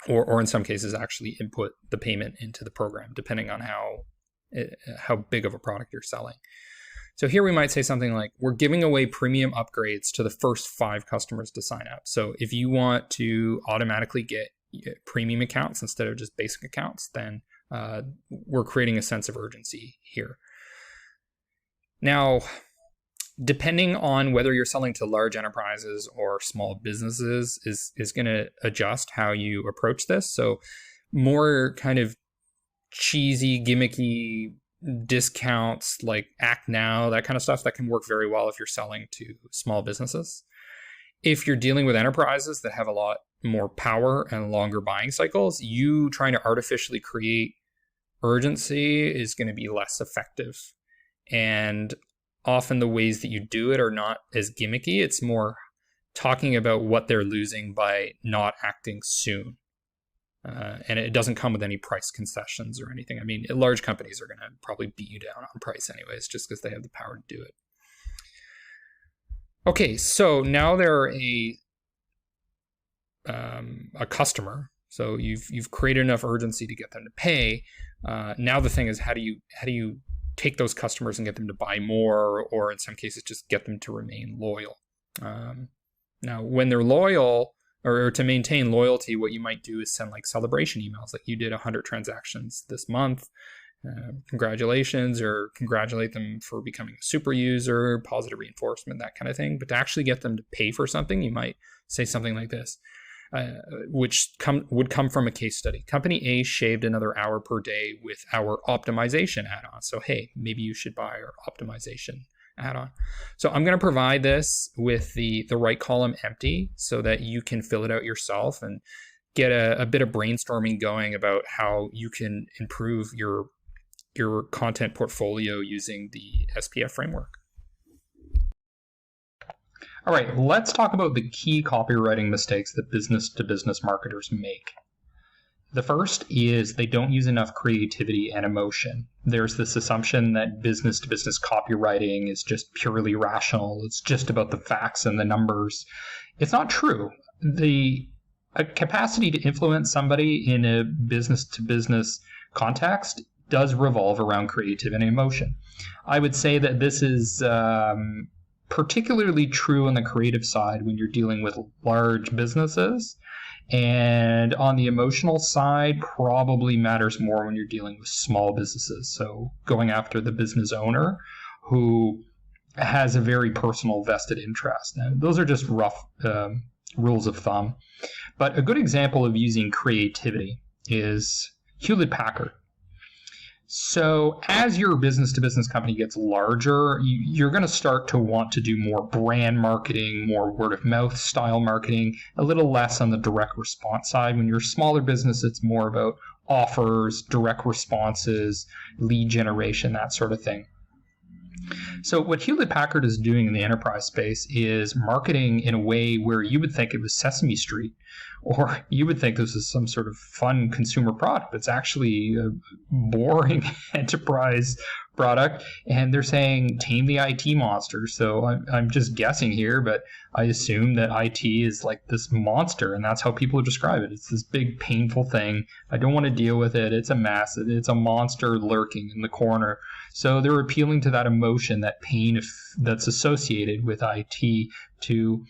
or in some cases actually input the payment into the program, depending on how big of a product you're selling. So here we might say something like, we're giving away premium upgrades to the first 5 customers to sign up. So if you want to automatically get premium accounts instead of just basic accounts, then we're creating a sense of urgency here. Now, depending on whether you're selling to large enterprises or small businesses is going to adjust how you approach this. So more kind of cheesy, gimmicky discounts like Act Now, that kind of stuff, that can work very well if you're selling to small businesses. If you're dealing with enterprises that have a lot more power and longer buying cycles, you trying to artificially create urgency is going to be less effective. And often the ways that you do it are not as gimmicky. It's more talking about what they're losing by not acting soon. And it doesn't come with any price concessions or anything. I mean, large companies are going to probably beat you down on price anyways, just because they have the power to do it. Okay, so now they're a customer. So you've created enough urgency to get them to pay. Now the thing is, how do you take those customers and get them to buy more, or in some cases just get them to remain loyal? Now, when they're loyal, or to maintain loyalty, what you might do is send like celebration emails, like you did 100 transactions this month. Congratulations, or congratulate them for becoming a super user, positive reinforcement, that kind of thing. But to actually get them to pay for something, you might say something like this, which would come from a case study. Company A shaved another hour per day with our optimization add-on. So, hey, maybe you should buy our optimization add-on. So I'm going to provide this with the right column empty so that you can fill it out yourself and get a bit of brainstorming going about how you can improve your content portfolio using the SPF framework. All right, let's talk about the key copywriting mistakes that business-to-business marketers make. The first is they don't use enough creativity and emotion. There's this assumption that business-to-business copywriting is just purely rational. It's just about the facts and the numbers. It's not true. The capacity to influence somebody in a business-to-business context does revolve around creativity and emotion. I would say that this is particularly true on the creative side when you're dealing with large businesses. And on the emotional side, probably matters more when you're dealing with small businesses. So going after the business owner who has a very personal vested interest. And those are just rough rules of thumb. But a good example of using creativity is Hewlett-Packard. So as your business-to-business company gets larger, you're going to start to want to do more brand marketing, more word-of-mouth style marketing, a little less on the direct response side. When you're a smaller business, it's more about offers, direct responses, lead generation, that sort of thing. So what Hewlett-Packard is doing in the enterprise space is marketing in a way where you would think it was Sesame Street, or you would think this is some sort of fun consumer product. It's actually a boring enterprise product, and they're saying tame the IT monster. So I'm just guessing here, but I assume that IT is like this monster, and that's how people describe it. It's this big, painful thing. I don't want to deal with it. It's a mess. It's a monster lurking in the corner. So they're appealing to that emotion, that pain that's associated with IT to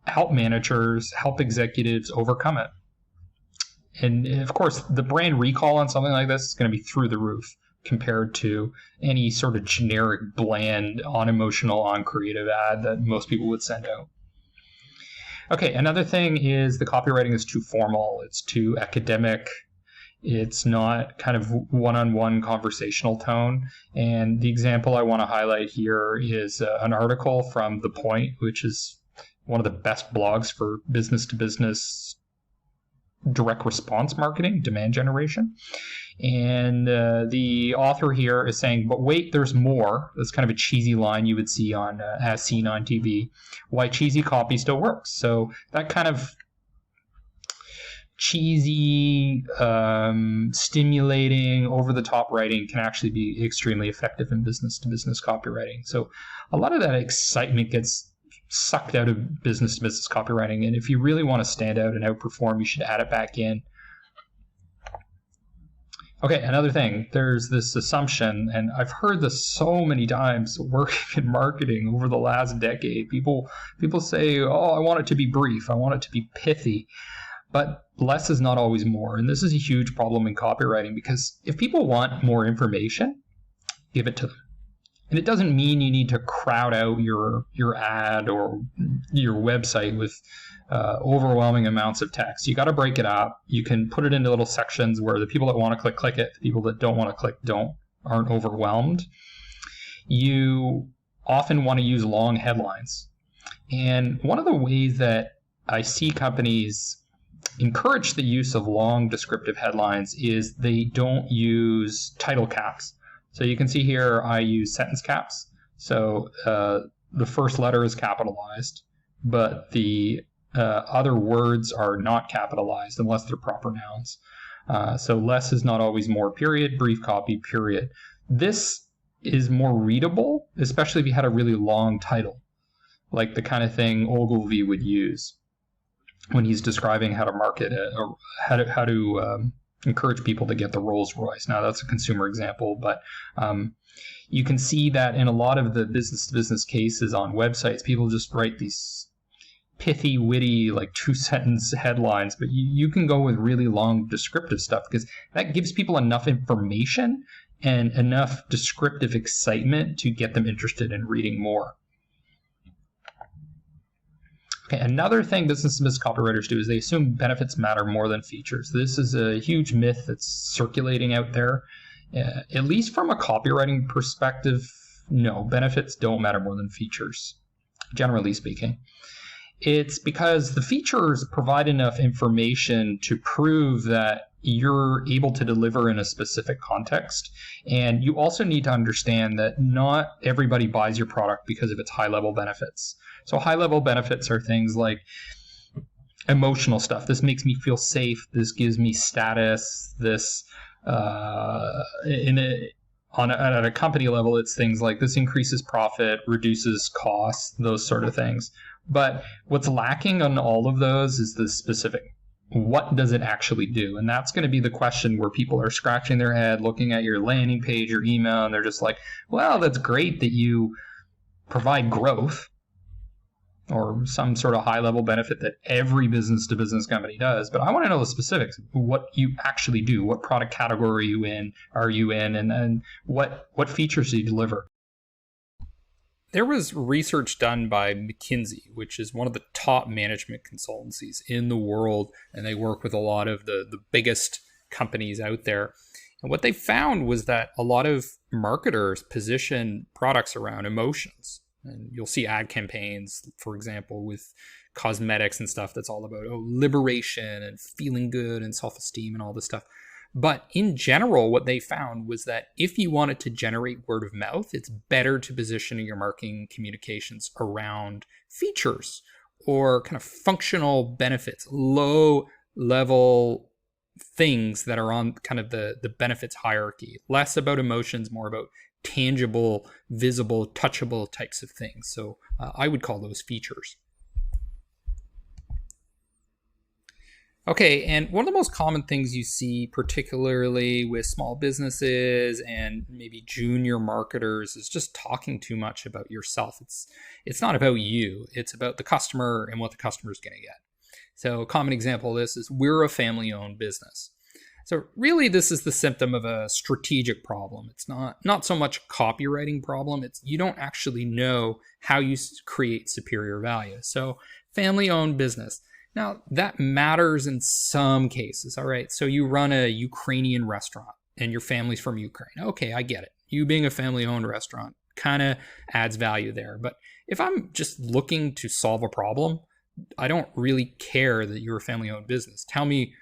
help managers, help executives overcome it. And of course, the brand recall on something like this is going to be through the roof compared to any sort of generic, bland, unemotional, uncreative ad that most people would send out. Okay, another thing is the copywriting is too formal. It's too academic. It's not kind of one-on-one conversational tone. And the example I want to highlight here is an article from The Point, which is one of the best blogs for business-to-business direct response marketing, demand generation. And the author here is saying, but wait, there's more. That's kind of a cheesy line you would see on as seen on TV. Why cheesy copy still works. So that kind of cheesy, stimulating, over-the-top writing can actually be extremely effective in business-to-business copywriting. So a lot of that excitement gets sucked out of business-to-business copywriting, and if you really want to stand out and outperform, you should add it back in. Okay, another thing, there's this assumption, and I've heard this so many times working in marketing over the last decade. People say, oh, I want it to be brief, I want it to be pithy. But less is not always more, and this is a huge problem in copywriting, because if people want more information, give it to them. And it doesn't mean you need to crowd out your ad or your website with overwhelming amounts of text. You got to break it up. You can put it into little sections where the people that want to click it. The people that don't want to click aren't overwhelmed. You often want to use long headlines. And one of the ways that I see companies encourage the use of long descriptive headlines is they don't use title caps. So you can see here I use sentence caps. So the first letter is capitalized, but the other words are not capitalized unless they're proper nouns. So less is not always more, period, brief copy, period. This is more readable, especially if you had a really long title, like the kind of thing Ogilvy would use when he's describing how to market it, or how to encourage people to get the Rolls Royce. Now, that's a consumer example, but you can see that in a lot of the business-to-business cases on websites, people just write these pithy, witty, like 2-sentence headlines, but you can go with really long descriptive stuff because that gives people enough information and enough descriptive excitement to get them interested in reading more. Okay, another thing business-to-business copywriters do is they assume benefits matter more than features. This is a huge myth that's circulating out there. At least from a copywriting perspective, no, benefits don't matter more than features, generally speaking. It's because the features provide enough information to prove that you're able to deliver in a specific context. And you also need to understand that not everybody buys your product because of its high-level benefits. So high-level benefits are things like emotional stuff. This makes me feel safe. This gives me status. This, at a company level, it's things like this increases profit, reduces costs, those sort of things. But what's lacking on all of those is the specific. What does it actually do? And that's going to be the question where people are scratching their head, looking at your landing page, your email, and they're just like, well, that's great that you provide growth or some sort of high-level benefit that every business-to-business company does. But I want to know the specifics, what you actually do, what product category are you in, and what features do you deliver. There was research done by McKinsey, which is one of the top management consultancies in the world, and they work with a lot of the biggest companies out there. And what they found was that a lot of marketers position products around emotions. And you'll see ad campaigns, for example, with cosmetics and stuff that's all about liberation and feeling good and self-esteem and all this stuff. But in general, what they found was that if you wanted to generate word of mouth, it's better to position your marketing communications around features or kind of functional benefits, low-level things that are on kind of the benefits hierarchy. Less about emotions, more about tangible, visible, touchable types of things. So I would call those features. Okay, and one of the most common things you see, particularly with small businesses and maybe junior marketers, is just talking too much about yourself. It's not about you. It's about the customer and what the customer is going to get. So a common example of this is we're a family-owned business. So really, this is the symptom of a strategic problem. It's not so much a copywriting problem. It's you don't actually know how you create superior value. So family-owned business. Now, that matters in some cases, all right? So you run a Ukrainian restaurant and your family's from Ukraine. Okay, I get it. You being a family-owned restaurant kind of adds value there. But if I'm just looking to solve a problem, I don't really care that you're a family-owned business. Tell me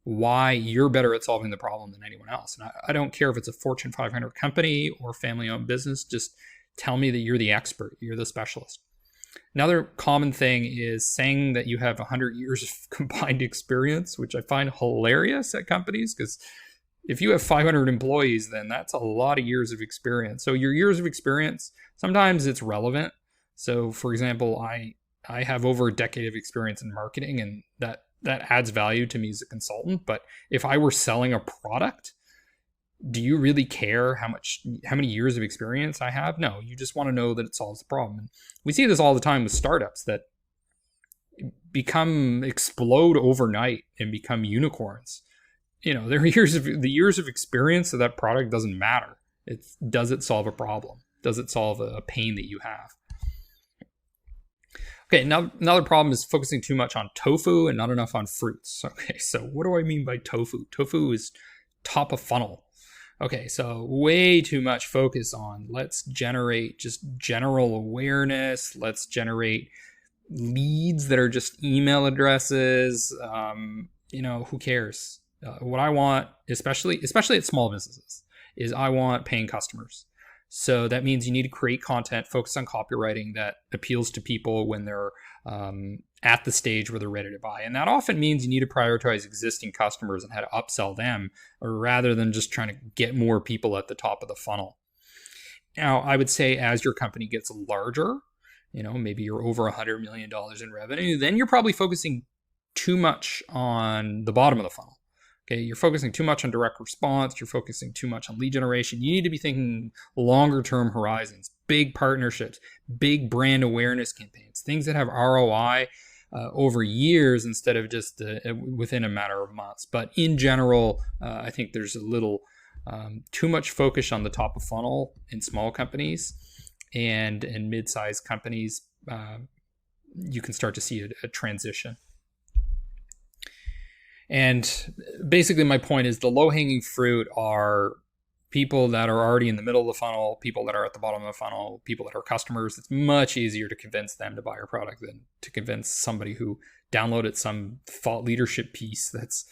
why you're better at solving the problem than anyone else. And I don't care if it's a Fortune 500 company or family-owned business. Just tell me that you're the expert, you're the specialist. Another common thing is saying that you have 100 years of combined experience, which I find hilarious at companies because if you have 500 employees, then that's a lot of years of experience. So your years of experience, sometimes it's relevant. So for example, I have over a decade of experience in marketing, and that adds value to me as a consultant. But if I were selling a product, do you really care how many years of experience I have? No, you just want to know that it solves the problem. And we see this all the time with startups that explode overnight and become unicorns. You know, the years of experience of that product doesn't matter. Does it solve a problem? Does it solve a pain that you have? Okay, now another problem is focusing too much on tofu and not enough on fruits. Okay, so what do I mean by tofu? Tofu is top of funnel. Okay, so way too much focus on let's generate just general awareness. Let's generate leads that are just email addresses. Who cares? What I want, especially at small businesses, is I want paying customers. So that means you need to create content, focus on copywriting that appeals to people when they're at the stage where they're ready to buy. And that often means you need to prioritize existing customers and how to upsell them, rather than just trying to get more people at the top of the funnel. Now, I would say as your company gets larger, maybe you're over $100 million in revenue, then you're probably focusing too much on the bottom of the funnel. Okay, you're focusing too much on direct response. You're focusing too much on lead generation. You need to be thinking longer term horizons, big partnerships, big brand awareness campaigns, things that have ROI over years instead of just within a matter of months. But in general, I think there's a little too much focus on the top of funnel in small companies, and in mid-sized companies, you can start to see a transition. And basically my point is the low-hanging fruit are people that are already in the middle of the funnel, people that are at the bottom of the funnel, people that are customers. It's much easier to convince them to buy your product than to convince somebody who downloaded some thought leadership piece that's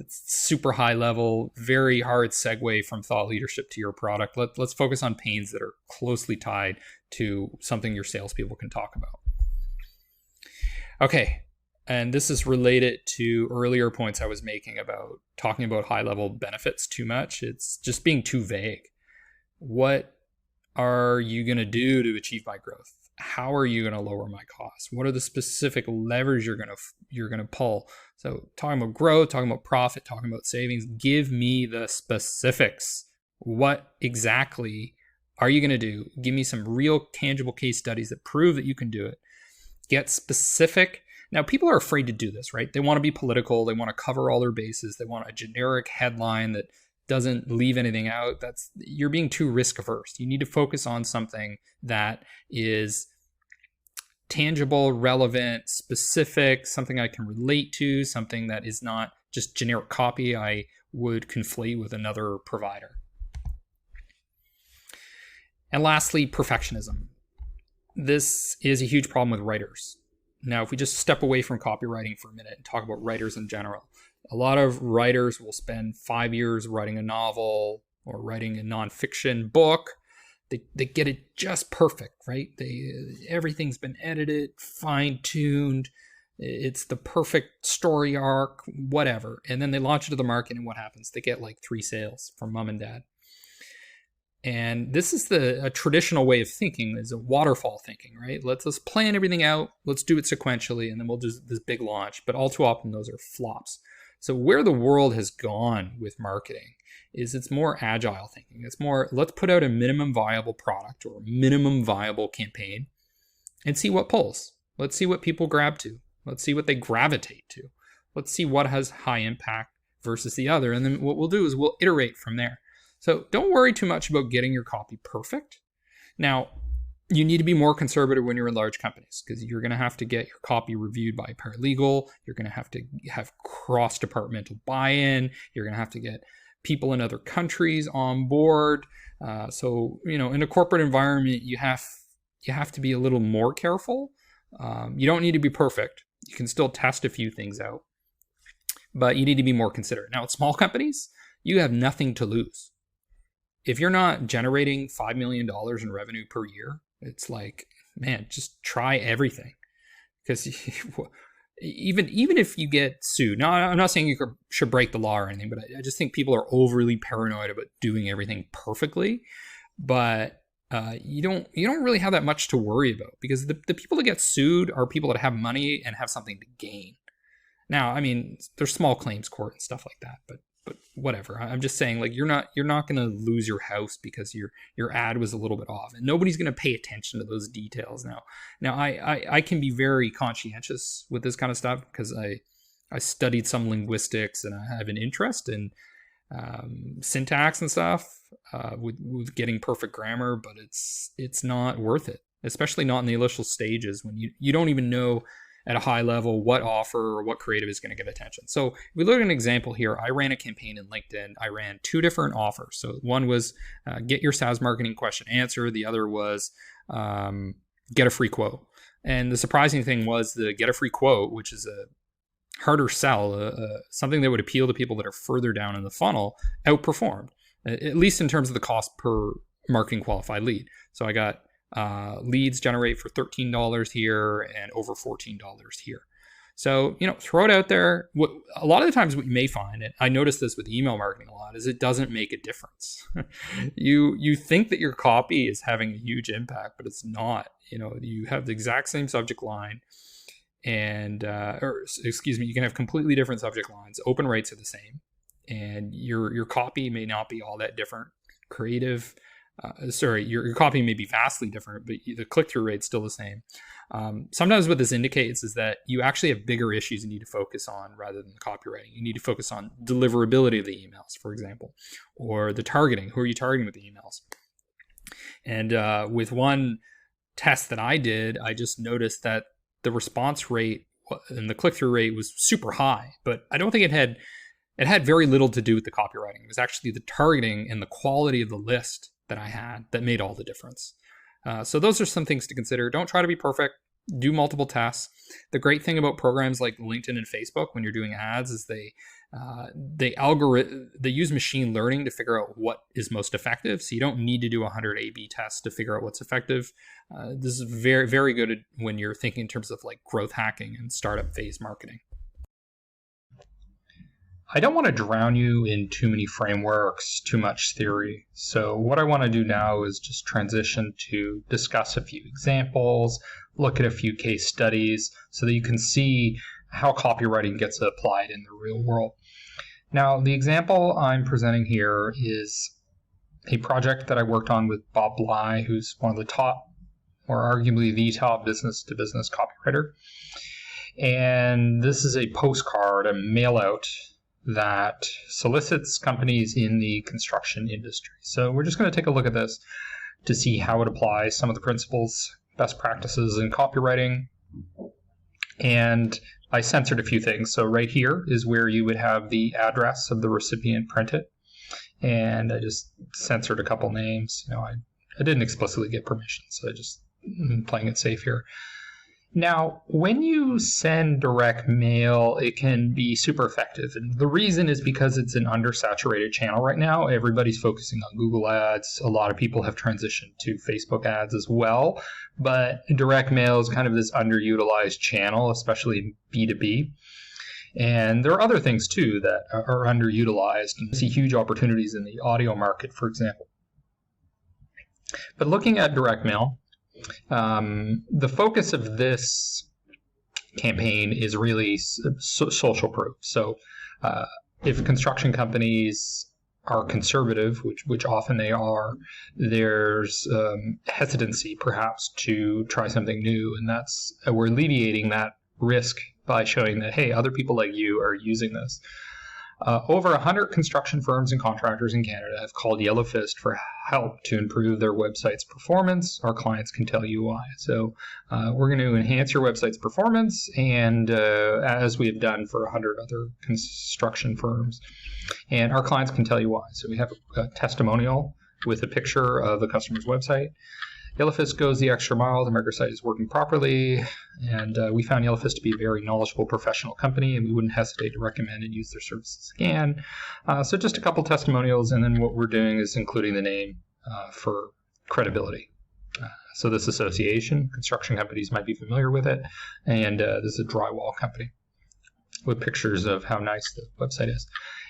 super high level, very hard segue from thought leadership to your product. Let's focus on pains that are closely tied to something your salespeople can talk about. Okay. And this is related to earlier points I was making about talking about high-level benefits too much. It's just being too vague. What are you going to do to achieve my growth? How are you going to lower my costs? What are the specific levers you're going to pull? So talking about growth, talking about profit, talking about savings, give me the specifics. What exactly are you going to do? Give me some real tangible case studies that prove that you can do it. Get specific. Now, people are afraid to do this, right? They want to be political. They want to cover all their bases. They want a generic headline that doesn't leave anything out. You're being too risk averse. You need to focus on something that is tangible, relevant, specific, something I can relate to, something that is not just generic copy I would conflate with another provider. And lastly, perfectionism. This is a huge problem with writers. Now, if we just step away from copywriting for a minute and talk about writers in general, a lot of writers will spend 5 years writing a novel or writing a nonfiction book. They get it just perfect, right? Everything's been edited, fine-tuned. It's the perfect story arc, whatever. And then they launch it to the market, and what happens? They get like 3 sales from mom and dad. And this is a traditional way of thinking, is a waterfall thinking, right? Let's plan everything out. Let's do it sequentially, and then we'll do this big launch. But all too often, those are flops. So where the world has gone with marketing is it's more agile thinking. It's more, let's put out a minimum viable product or minimum viable campaign and see what pulls. Let's see what people grab to. Let's see what they gravitate to. Let's see what has high impact versus the other. And then what we'll do is we'll iterate from there. So don't worry too much about getting your copy perfect. Now, you need to be more conservative when you're in large companies, because you're going to have to get your copy reviewed by a paralegal. You're going to have cross-departmental buy-in. You're going to have to get people in other countries on board. So, in a corporate environment, you have to be a little more careful. You don't need to be perfect. You can still test a few things out, but you need to be more considerate. Now, at small companies, you have nothing to lose. If you're not generating $5 million in revenue per year, it's like, man, just try everything. Because even if you get sued, now I'm not saying you should break the law or anything, but I just think people are overly paranoid about doing everything perfectly. But you don't really have that much to worry about, because the people that get sued are people that have money and have something to gain. Now, I mean, there's small claims court and stuff like that, but whatever. I'm just saying, like, you're not going to lose your house because your ad was a little bit off, and nobody's going to pay attention to those details. Now I can be very conscientious with this kind of stuff because I studied some linguistics and I have an interest in syntax and stuff with getting perfect grammar, but it's not worth it, especially not in the initial stages when you don't even know at a high level what offer or what creative is going to get attention. So if we look at an example here, I ran a campaign in LinkedIn. I ran 2 different offers. So one was get your SaaS marketing question answered. The other was get a free quote. And the surprising thing was the get a free quote, which is a harder sell, something that would appeal to people that are further down in the funnel, outperformed, at least in terms of the cost per marketing qualified lead. So I got leads generate for $13 here and over $14 here. So, throw it out there. A lot of the times what you may find, and I notice this with email marketing a lot, is it doesn't make a difference. You think that your copy is having a huge impact, but it's not. You have the exact same subject line and, you can have completely different subject lines. Open rates are the same and your copy may not be all that different. Your copy may be vastly different, but the click-through rate's still the same. Sometimes what this indicates is that you actually have bigger issues you need to focus on rather than the copywriting. You need to focus on deliverability of the emails, for example, or the targeting. Who are you targeting with the emails? And with one test that I did, I just noticed that the response rate and the click-through rate was super high, but I don't think it had very little to do with the copywriting. It was actually the targeting and the quality of the list that I had that made all the difference. So those are some things to consider. Don't try to be perfect. Do multiple tests. The great thing about programs like LinkedIn and Facebook when you're doing ads is they use machine learning to figure out what is most effective. So you don't need to do 100 A/B tests to figure out what's effective. This is very, very good when you're thinking in terms of like growth hacking and startup phase marketing. I don't want to drown you in too many frameworks, too much theory. So what I want to do now is just transition to discuss a few examples, look at a few case studies so that you can see how copywriting gets applied in the real world. Now, the example I'm presenting here is a project that I worked on with Bob Bly, who's one of the top, or arguably the top business-to-business copywriter. And this is a postcard, a mail-out that solicits companies in the construction industry. So we're just going to take a look at this to see how it applies, some of the principles, best practices in copywriting. And I censored a few things. So right here is where you would have the address of the recipient printed. And I just censored a couple names. I didn't explicitly get permission, so I'm playing it safe here. Now, when you send direct mail, it can be super effective. And the reason is because it's an undersaturated channel right now. Everybody's focusing on Google ads. A lot of people have transitioned to Facebook ads as well. But direct mail is kind of this underutilized channel, especially in B2B. And there are other things, too, that are underutilized. And I see huge opportunities in the audio market, for example. But looking at direct mail, the focus of this campaign is really social proof. So if construction companies are conservative, which often they are, there's hesitancy perhaps to try something new. And we're alleviating that risk by showing that, hey, other people like you are using this. Over 100 construction firms and contractors in Canada have called Yellowfist for help to improve their website's performance. Our clients can tell you why. So we're going to enhance your website's performance, and as we have done for 100 other construction firms. And our clients can tell you why. So we have a testimonial with a picture of the customer's website. Yellowfist goes the extra mile to make our site is working properly, and we found Yellowfist to be a very knowledgeable professional company, and we wouldn't hesitate to recommend and use their services again. So just a couple testimonials, and then what we're doing is including the name for credibility. So this association, construction companies might be familiar with it, and this is a drywall company with pictures of how nice the website is.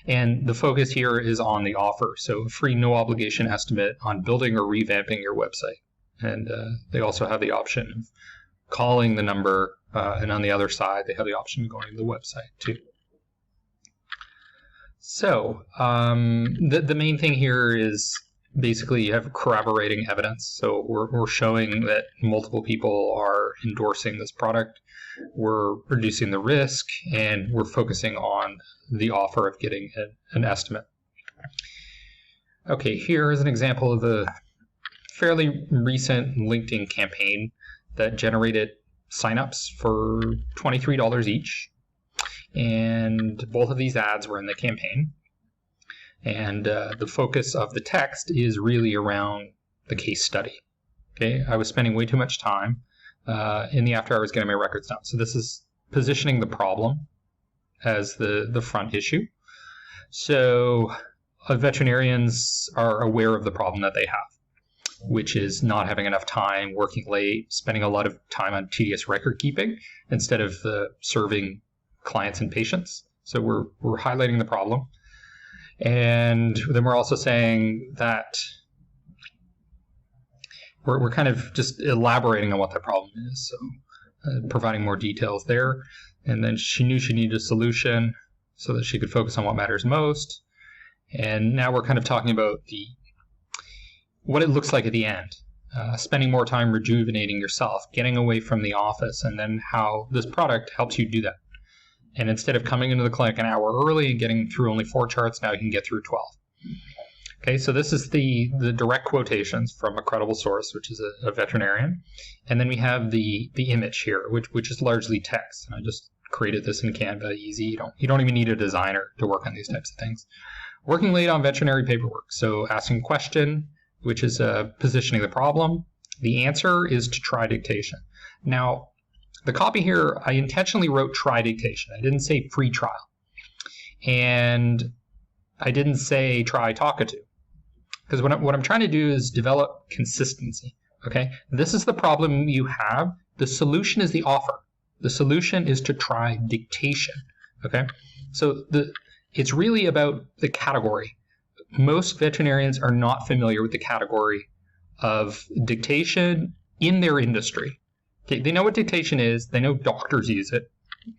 And the focus here is on the offer, so a free no obligation estimate on building or revamping your website. And they also have the option of calling the number, and on the other side, they have the option of going to the website too. So the main thing here is basically you have corroborating evidence. So we're showing that multiple people are endorsing this product. We're reducing the risk, and we're focusing on the offer of getting an estimate. Okay, here is an example of a fairly recent LinkedIn campaign that generated signups for $23 each. And both of these ads were in the campaign. And the focus of the text is really around the case study. Okay, I was spending way too much time in the after hours getting my records done. So this is positioning the problem as the front issue. So veterinarians are aware of the problem that they have. which is not having enough time, working late, spending a lot of time on tedious record keeping instead of serving clients and patients. So we're highlighting the problem. And then we're also saying that we're kind of just elaborating on what that problem is. So providing more details there. And then she knew she needed a solution so that she could focus on what matters most. And now we're kind of talking about what it looks like at the end. Spending more time rejuvenating yourself, getting away from the office, and then how this product helps you do that. And instead of coming into the clinic an hour early and getting through only 4 charts, now you can get through 12. Okay, so this is the direct quotations from a credible source, which is a veterinarian. And then we have the image here, which is largely text. And I just created this in Canva, easy. You don't even need a designer to work on these types of things. Working late on veterinary paperwork. So asking a question, which is positioning the problem. The answer is to try dictation. Now, the copy here, I intentionally wrote try dictation. I didn't say free trial. And I didn't say try talkative. Because what I'm trying to do is develop consistency. Okay? This is the problem you have. The solution is the offer. The solution is to try dictation. Okay? So it's really about the category. Most veterinarians are not familiar with the category of dictation in their industry. Okay, they know what dictation is. They know doctors use it,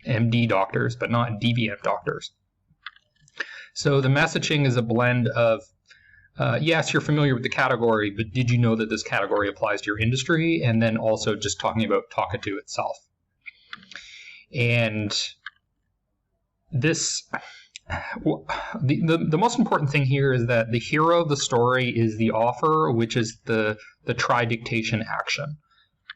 MD doctors, but not DVM doctors. So the messaging is a blend of, yes, you're familiar with the category, but did you know that this category applies to your industry? And then also just talking about Talkatoo itself. And this, the most important thing here is that the hero of the story is the offer, which is the try dictation action.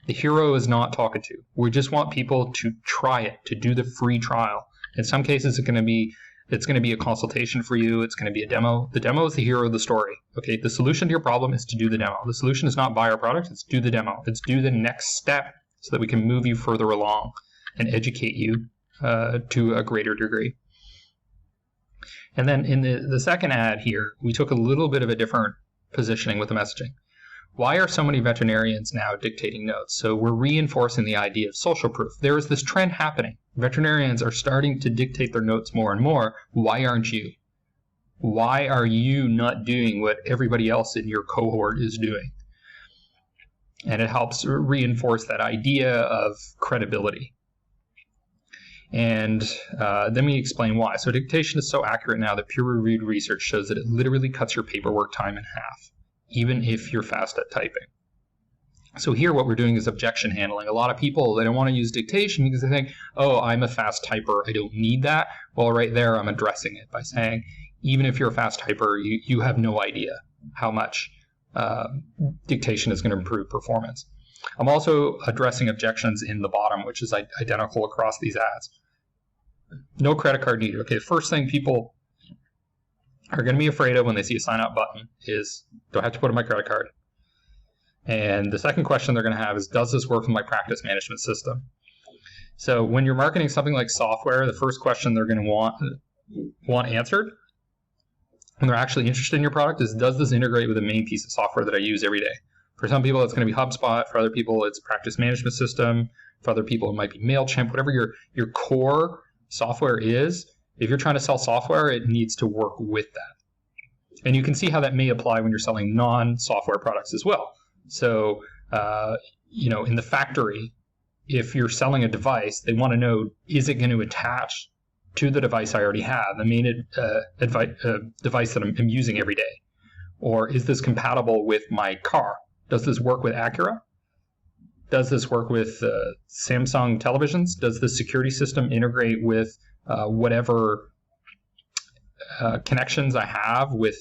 The hero is not Talkatoo. We just want people to try it, to do the free trial. In some cases, it's going to be a consultation for you. It's going to be a demo. The demo is the hero of the story. Okay, the solution to your problem is to do the demo. The solution is not buy our product. It's do the demo. It's do the next step so that we can move you further along and educate you to a greater degree. And then in the second ad here, we took a little bit of a different positioning with the messaging. Why are so many veterinarians now dictating notes? So we're reinforcing the idea of social proof. There is this trend happening. Veterinarians are starting to dictate their notes more and more. Why aren't you? Why are you not doing what everybody else in your cohort is doing? And it helps reinforce that idea of credibility. And then we explain why. So dictation is so accurate now that peer-reviewed research shows that it literally cuts your paperwork time in half, even if you're fast at typing. So here what we're doing is objection handling. A lot of people, they don't want to use dictation because they think, oh, I'm a fast typer, I don't need that. Well, right there, I'm addressing it by saying, even if you're a fast typer, you have no idea how much dictation is going to improve performance. I'm also addressing objections in the bottom, which is identical across these ads. No credit card needed. Okay, first thing people are going to be afraid of when they see a sign up button is, do I have to put in my credit card? And the second question they're going to have is, does this work with my practice management system? So when you're marketing something like software, the first question they're going to want answered when they're actually interested in your product is, does this integrate with the main piece of software that I use every day? For some people, it's going to be HubSpot. For other people, it's practice management system. For other people, it might be MailChimp. Whatever your core software is, if you're trying to sell software, it needs to work with that. And you can see how that may apply when you're selling non-software products as well. So, in the factory, if you're selling a device, they want to know, is it going to attach to the device I already have, the main device that I'm using every day? Or is this compatible with my car? Does this work with Acura? Does this work with Samsung televisions? Does the security system integrate with whatever connections I have with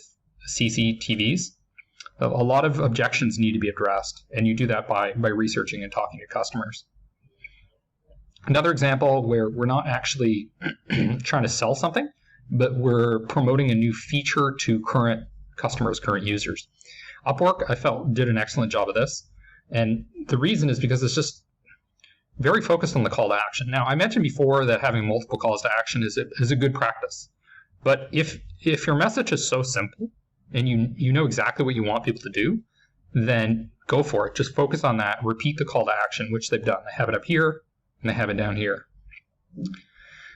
CCTVs? A lot of objections need to be addressed, and you do that by researching and talking to customers. Another example where we're not actually trying to sell something, but we're promoting a new feature to current customers, current users. Upwork, I felt, did an excellent job of this. And the reason is because it's just very focused on the call to action. Now, I mentioned before that having multiple calls to action is a good practice. But if your message is so simple and you know exactly what you want people to do, then go for it. Just focus on that. Repeat the call to action, which they've done. They have it up here and they have it down here.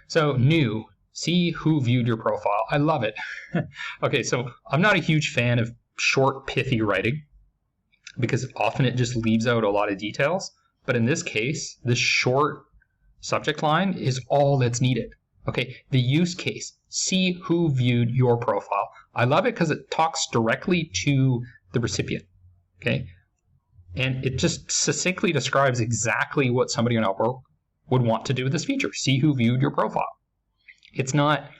So new, see who viewed your profile. I love it. Okay, so I'm not a huge fan of short, pithy writing because often it just leaves out a lot of details. But in this case, this short subject line is all that's needed. Okay, the use case, see who viewed your profile. I love it because it talks directly to the recipient. Okay, and it just succinctly describes exactly what somebody on Upwork would want to do with this feature. See who viewed your profile. It's not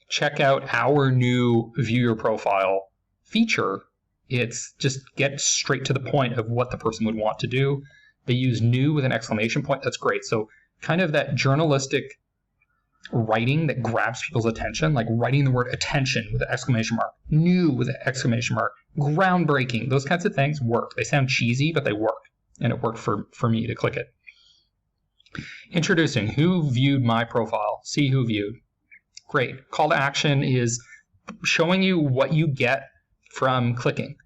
check out our new view your profile feature. It's just get straight to the point of what the person would want to do. They use new with an exclamation point. That's great. So kind of that journalistic writing that grabs people's attention, like writing the word attention with an exclamation mark, new with an exclamation mark, groundbreaking. Those kinds of things work. They sound cheesy, but they work. And it worked for me to click it. Introducing, who viewed my profile? See who viewed. Great. Call to action is showing you what you get from clicking.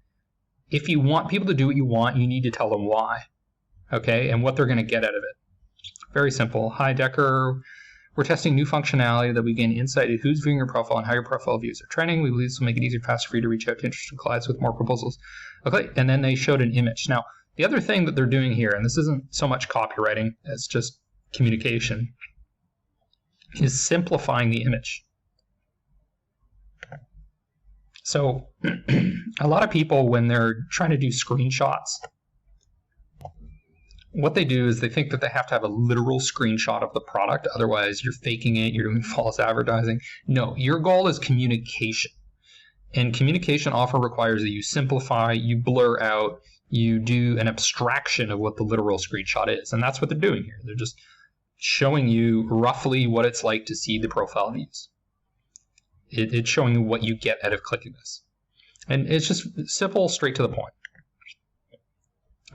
If you want people to do what you want, you need to tell them why, okay, and what they're going to get out of it. Very simple. Hi, Dekker. We're testing new functionality that we gain insight into who's viewing your profile and how your profile views are trending. We believe this will make it easier and faster for you to reach out to interested clients with more proposals. Okay, and then they showed an image. Now, the other thing that they're doing here, and this isn't so much copywriting as just communication, is simplifying the image. So a lot of people, when they're trying to do screenshots, what they do is they think that they have to have a literal screenshot of the product. Otherwise, you're faking it. You're doing false advertising. No, your goal is communication. And communication often requires that you simplify, you blur out, you do an abstraction of what the literal screenshot is. And that's what they're doing here. They're just showing you roughly what it's like to see the profile views. It's showing you what you get out of clicking this. And it's just simple, straight to the point.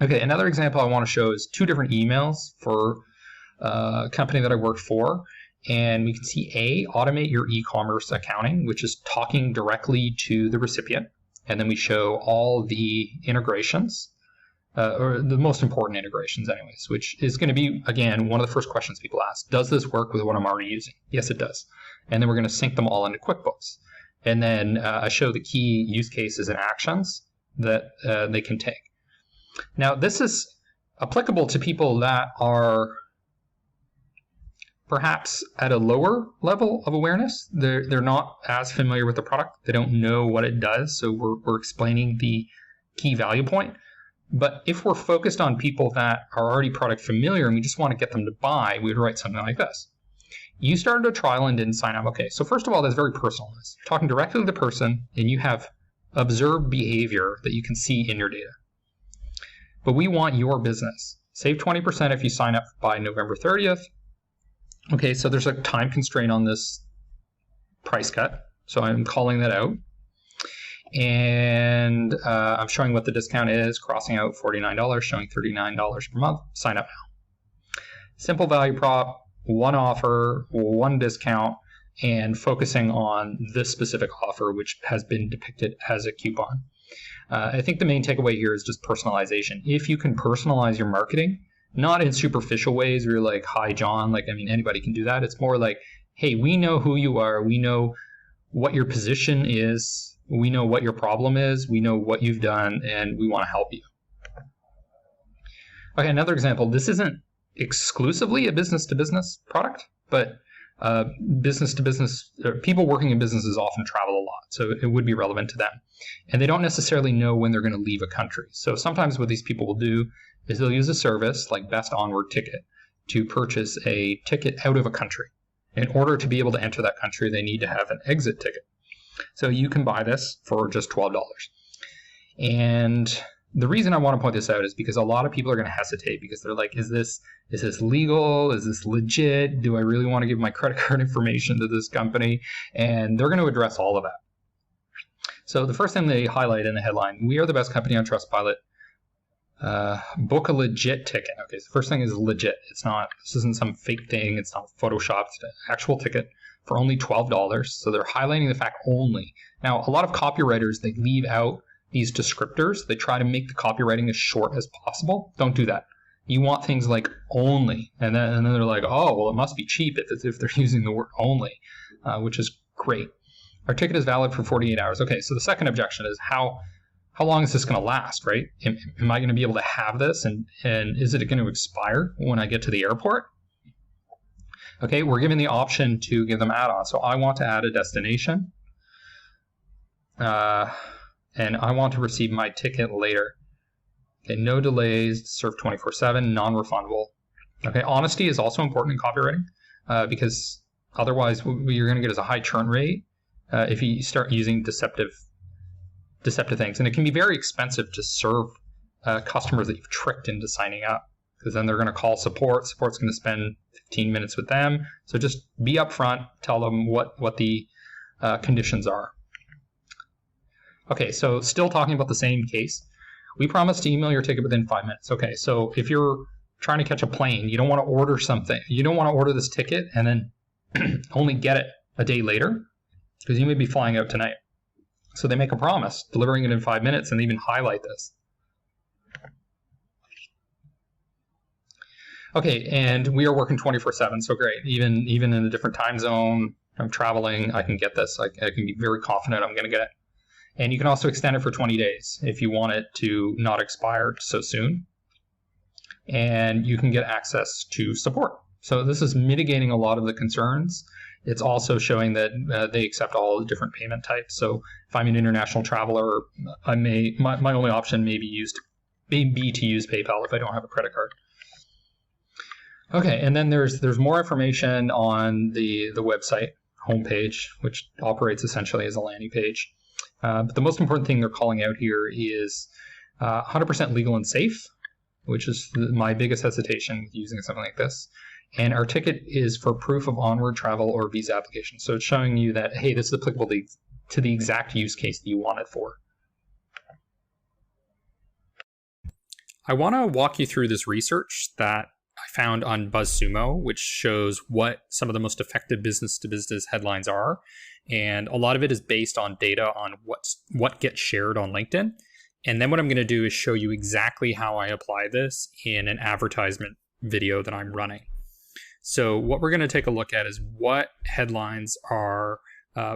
Okay, another example I want to show is two different emails for a company that I work for. And we can see A, automate your e-commerce accounting, which is talking directly to the recipient. And then we show all the integrations, or the most important integrations anyways, which is going to be, again, one of the first questions people ask. Does this work with what I'm already using? Yes, it does. And then we're going to sync them all into QuickBooks. And then I show the key use cases and actions that they can take. Now, this is applicable to people that are perhaps at a lower level of awareness. They're not as familiar with the product. They don't know what it does. So we're explaining the key value point. But if we're focused on people that are already product familiar and we just want to get them to buy, we would write something like this. You started a trial and didn't sign up. Okay, so first of all, that's very personalized. You're talking directly to the person and you have observed behavior that you can see in your data. But we want your business. Save 20% if you sign up by November 30th. Okay, so there's a time constraint on this price cut. So I'm calling that out. And I'm showing what the discount is, crossing out $49, showing $39 per month. Sign up now. Simple value prop, one offer, one discount, and focusing on this specific offer, which has been depicted as a coupon. I think the main takeaway here is just personalization. If you can personalize your marketing, not in superficial ways where you're like, hi, John, like, I mean, anybody can do that. It's more like, hey, we know who you are. We know what your position is. We know what your problem is. We know what you've done, and we want to help you. Okay, another example. This isn't exclusively a business-to-business product, but business-to-business, people working in businesses often travel a lot, so it would be relevant to them. And they don't necessarily know when they're going to leave a country. So sometimes what these people will do is they'll use a service like Best Onward Ticket to purchase a ticket out of a country. In order to be able to enter that country, they need to have an exit ticket. So you can buy this for just $12. And the reason I want to point this out is because a lot of people are going to hesitate because they're like, is this legal? Is this legit? Do I really want to give my credit card information to this company? And they're going to address all of that. So the first thing they highlight in the headline, we are the best company on Trustpilot. Book a legit ticket. Okay, so the first thing is legit. This isn't some fake thing. It's not photoshopped. It's an actual ticket for only $12. So they're highlighting the fact only. Now, a lot of copywriters, they leave out these descriptors. They try to make the copywriting as short as possible. Don't do that. You want things like only, and then they're like, oh, well, it must be cheap if they're using the word only, which is great. Our ticket is valid for 48 hours. Okay, so the second objection is how long is this going to last, right? Am I going to be able to have this, and is it going to expire when I get to the airport? Okay, we're given the option to give them add-ons. So I want to add a destination, and I want to receive my ticket later. Okay, no delays, serve 24/7, non-refundable. Okay, honesty is also important in copywriting because otherwise what you're going to get is a high churn rate if you start using deceptive things. And it can be very expensive to serve customers that you've tricked into signing up, because then they're going to call support. Support's going to spend 15 minutes with them. So just be upfront, tell them what the conditions are. Okay, so still talking about the same case. We promise to email your ticket within 5 minutes. Okay, so if you're trying to catch a plane, you don't want to order something. You don't want to order this ticket and then only get it a day later, because you may be flying out tonight. So they make a promise, delivering it in 5 minutes, and they even highlight this. Okay, and we are working 24/7, so great. Even in a different time zone, I'm traveling, I can get this. I can be very confident I'm going to get it. And you can also extend it for 20 days if you want it to not expire so soon. And you can get access to support. So this is mitigating a lot of the concerns. It's also showing that they accept all the different payment types. So if I'm an international traveler, my only option may be to use PayPal if I don't have a credit card. Okay, and then there's more information on the website homepage, which operates essentially as a landing page. But the most important thing they're calling out here is 100% legal and safe, which is my biggest hesitation with using something like this. And our ticket is for proof of onward travel or visa application. So it's showing you that, hey, this is applicable to the exact use case that you want it for. I want to walk you through this research that I found on BuzzSumo, which shows what some of the most effective business-to-business headlines are. And a lot of it is based on data on what gets shared on LinkedIn. And then what I'm going to do is show you exactly how I apply this in an advertisement video that I'm running. So what we're going to take a look at is what headlines are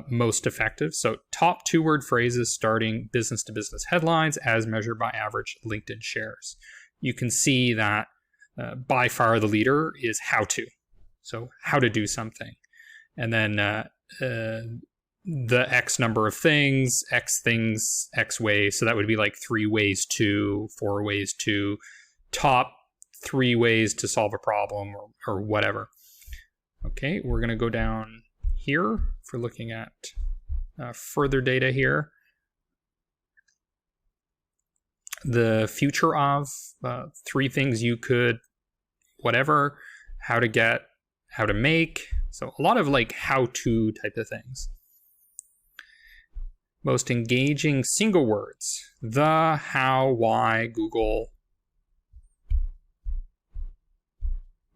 most effective. So top 2-word phrases starting business-to-business headlines as measured by average LinkedIn shares. You can see that by far the leader is how to. So how to do something. And then the X number of things, X ways. So that would be like 3 ways to, 4 ways to, top 3 ways to solve a problem or whatever. Okay, we're going to go down here for looking at further data here. The future of 3 things you could, whatever, how to get, how to make. So a lot of like how-to type of things. Most engaging single words. The, how, why, Google.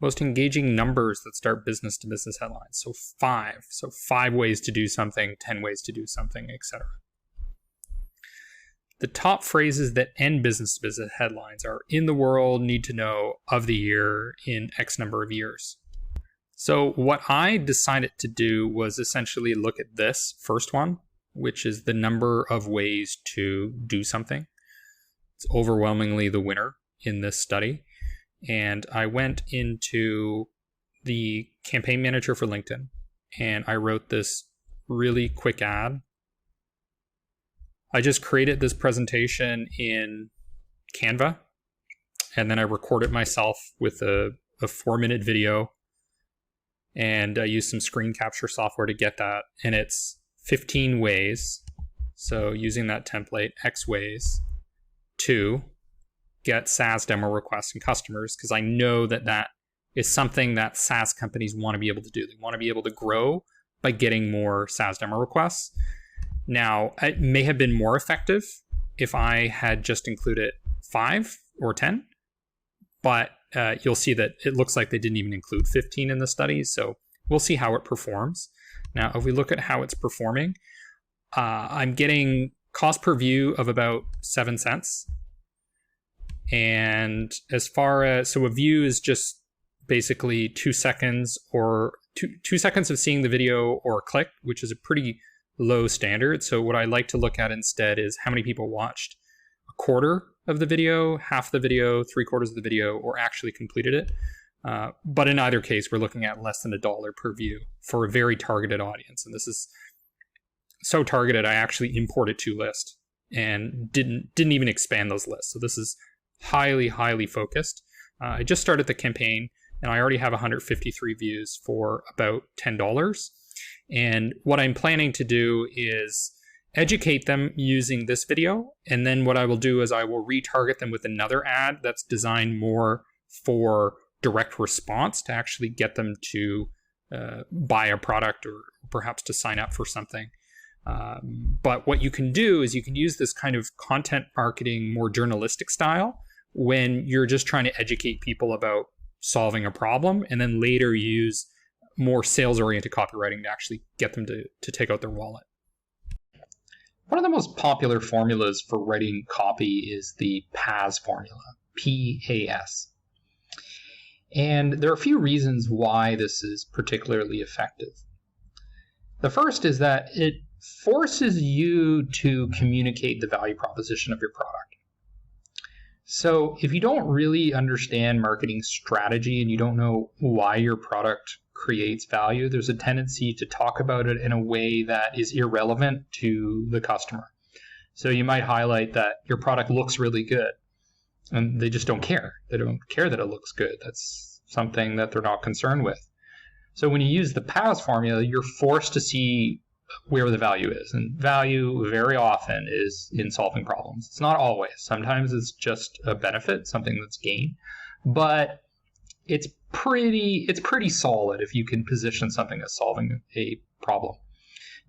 Most engaging numbers that start business-to-business headlines. So 5. So 5 ways to do something, 10 ways to do something, etc. The top phrases that end business-to-business headlines are in the world, need to know, of the year, in X number of years. So what I decided to do was essentially look at this first one, which is the number of ways to do something. It's overwhelmingly the winner in this study. And I went into the campaign manager for LinkedIn and I wrote this really quick ad. I just created this presentation in Canva and then I recorded myself with a 4-minute video. And I used some screen capture software to get that. And it's 15 ways. So using that template, X ways to get SaaS demo requests and customers, because I know that is something that SaaS companies want to be able to do. They want to be able to grow by getting more SaaS demo requests. Now, it may have been more effective if I had just included 5 or 10, but you'll see that it looks like they didn't even include 15 in the study. So we'll see how it performs. Now, if we look at how it's performing, I'm getting cost per view of about 7 cents. And as far as, so a view is just basically 2 seconds or 2 seconds of seeing the video or a click, which is a pretty low standard. So what I like to look at instead is how many people watched a quarter of the video, half the video, 3/4 of the video, or actually completed it. But in either case, we're looking at less than $1 per view for a very targeted audience. And this is so targeted, I actually imported 2 lists and didn't even expand those lists. So this is highly, highly focused. I just started the campaign and I already have 153 views for about $10. And what I'm planning to do is educate them using this video. And then what I will do is I will retarget them with another ad that's designed more for direct response to actually get them to buy a product or perhaps to sign up for something. But what you can do is you can use this kind of content marketing, more journalistic style when you're just trying to educate people about solving a problem, and then later use more sales-oriented copywriting to actually get them to take out their wallet. One of the most popular formulas for writing copy is the PAS formula, P-A-S. And there are a few reasons why this is particularly effective. The first is that it forces you to communicate the value proposition of your product. So if you don't really understand marketing strategy and you don't know why your product creates value, there's a tendency to talk about it in a way that is irrelevant to the customer. So you might highlight that your product looks really good, and they just don't care. They don't care that it looks good. That's something that they're not concerned with. So when you use the PAS formula, you're forced to see where the value is. And value very often is in solving problems. It's not always. Sometimes it's just a benefit, something that's gained. But it's pretty solid if you can position something as solving a problem.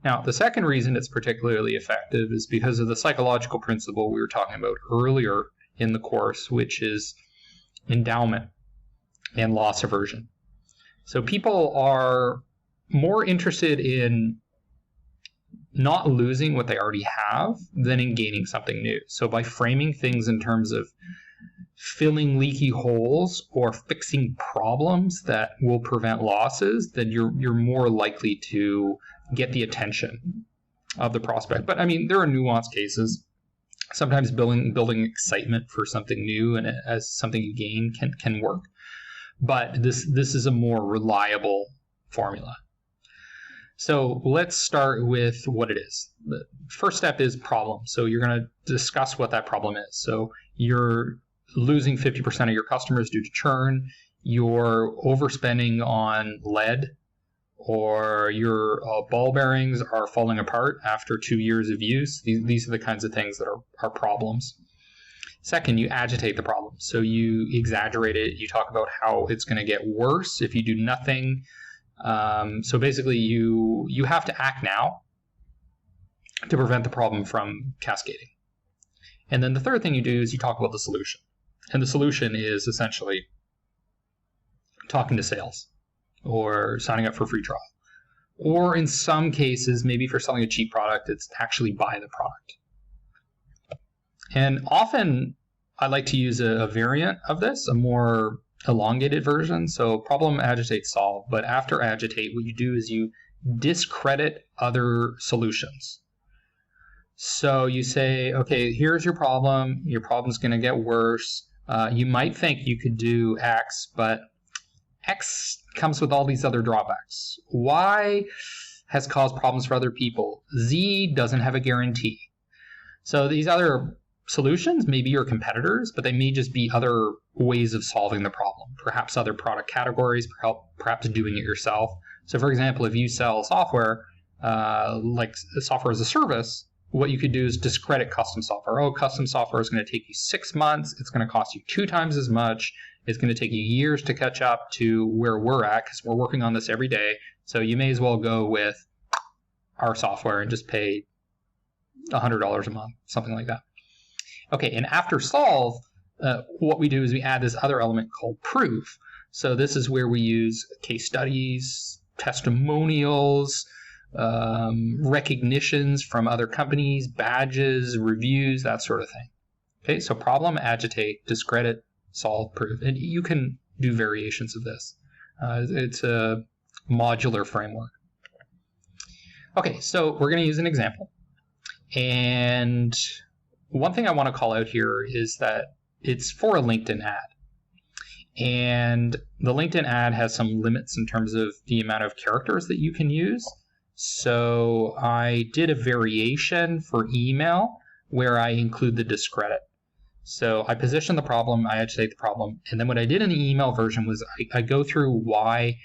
Now, the second reason it's particularly effective is because of the psychological principle we were talking about earlier in the course, which is endowment and loss aversion. So people are more interested in not losing what they already have than in gaining something new. So by framing things in terms of filling leaky holes or fixing problems that will prevent losses, then you're more likely to get the attention of the prospect. But I mean, there are nuanced cases. Sometimes building excitement for something new and as something you gain can work. But this is a more reliable formula. So let's start with what it is. The first step is problem. So you're going to discuss what that problem is. So you're losing 50% of your customers due to churn. You're overspending on lead, or your ball bearings are falling apart after 2 years of use. These are the kinds of things that are problems. Second, you agitate the problem. So you exaggerate it. You talk about how it's going to get worse if you do nothing. So basically, you have to act now to prevent the problem from cascading. And then the third thing you do is you talk about the solution. And the solution is essentially talking to sales or signing up for free trial. Or in some cases, maybe for selling a cheap product, it's actually buy the product. And often I like to use a variant of this, a more elongated version. So problem, agitate, solve. But after agitate, what you do is you discredit other solutions. So you say, okay, here's your problem. Your problem's going to get worse. You might think you could do X, but X comes with all these other drawbacks. Y has caused problems for other people. Z doesn't have a guarantee. So these other solutions may be your competitors, but they may just be other ways of solving the problem. Perhaps other product categories, perhaps doing it yourself. So for example, if you sell software, like software as a service, what you could do is discredit custom software. Oh, custom software is going to take you 6 months. It's going to cost you 2 times as much. It's going to take you years to catch up to where we're at because we're working on this every day. So you may as well go with our software and just pay $100 a month, something like that. Okay, and after solve, what we do is we add this other element called prove. So this is where we use case studies, testimonials, recognitions from other companies, badges, reviews, that sort of thing. Okay, so problem, agitate, discredit, solve, prove. And you can do variations of this. It's a modular framework. Okay, so we're going to use an example. And one thing I want to call out here is that it's for a LinkedIn ad. And the LinkedIn ad has some limits in terms of the amount of characters that you can use. So I did a variation for email where I include the discredit. So I position the problem, I agitate the problem, and then what I did in the email version was I go through why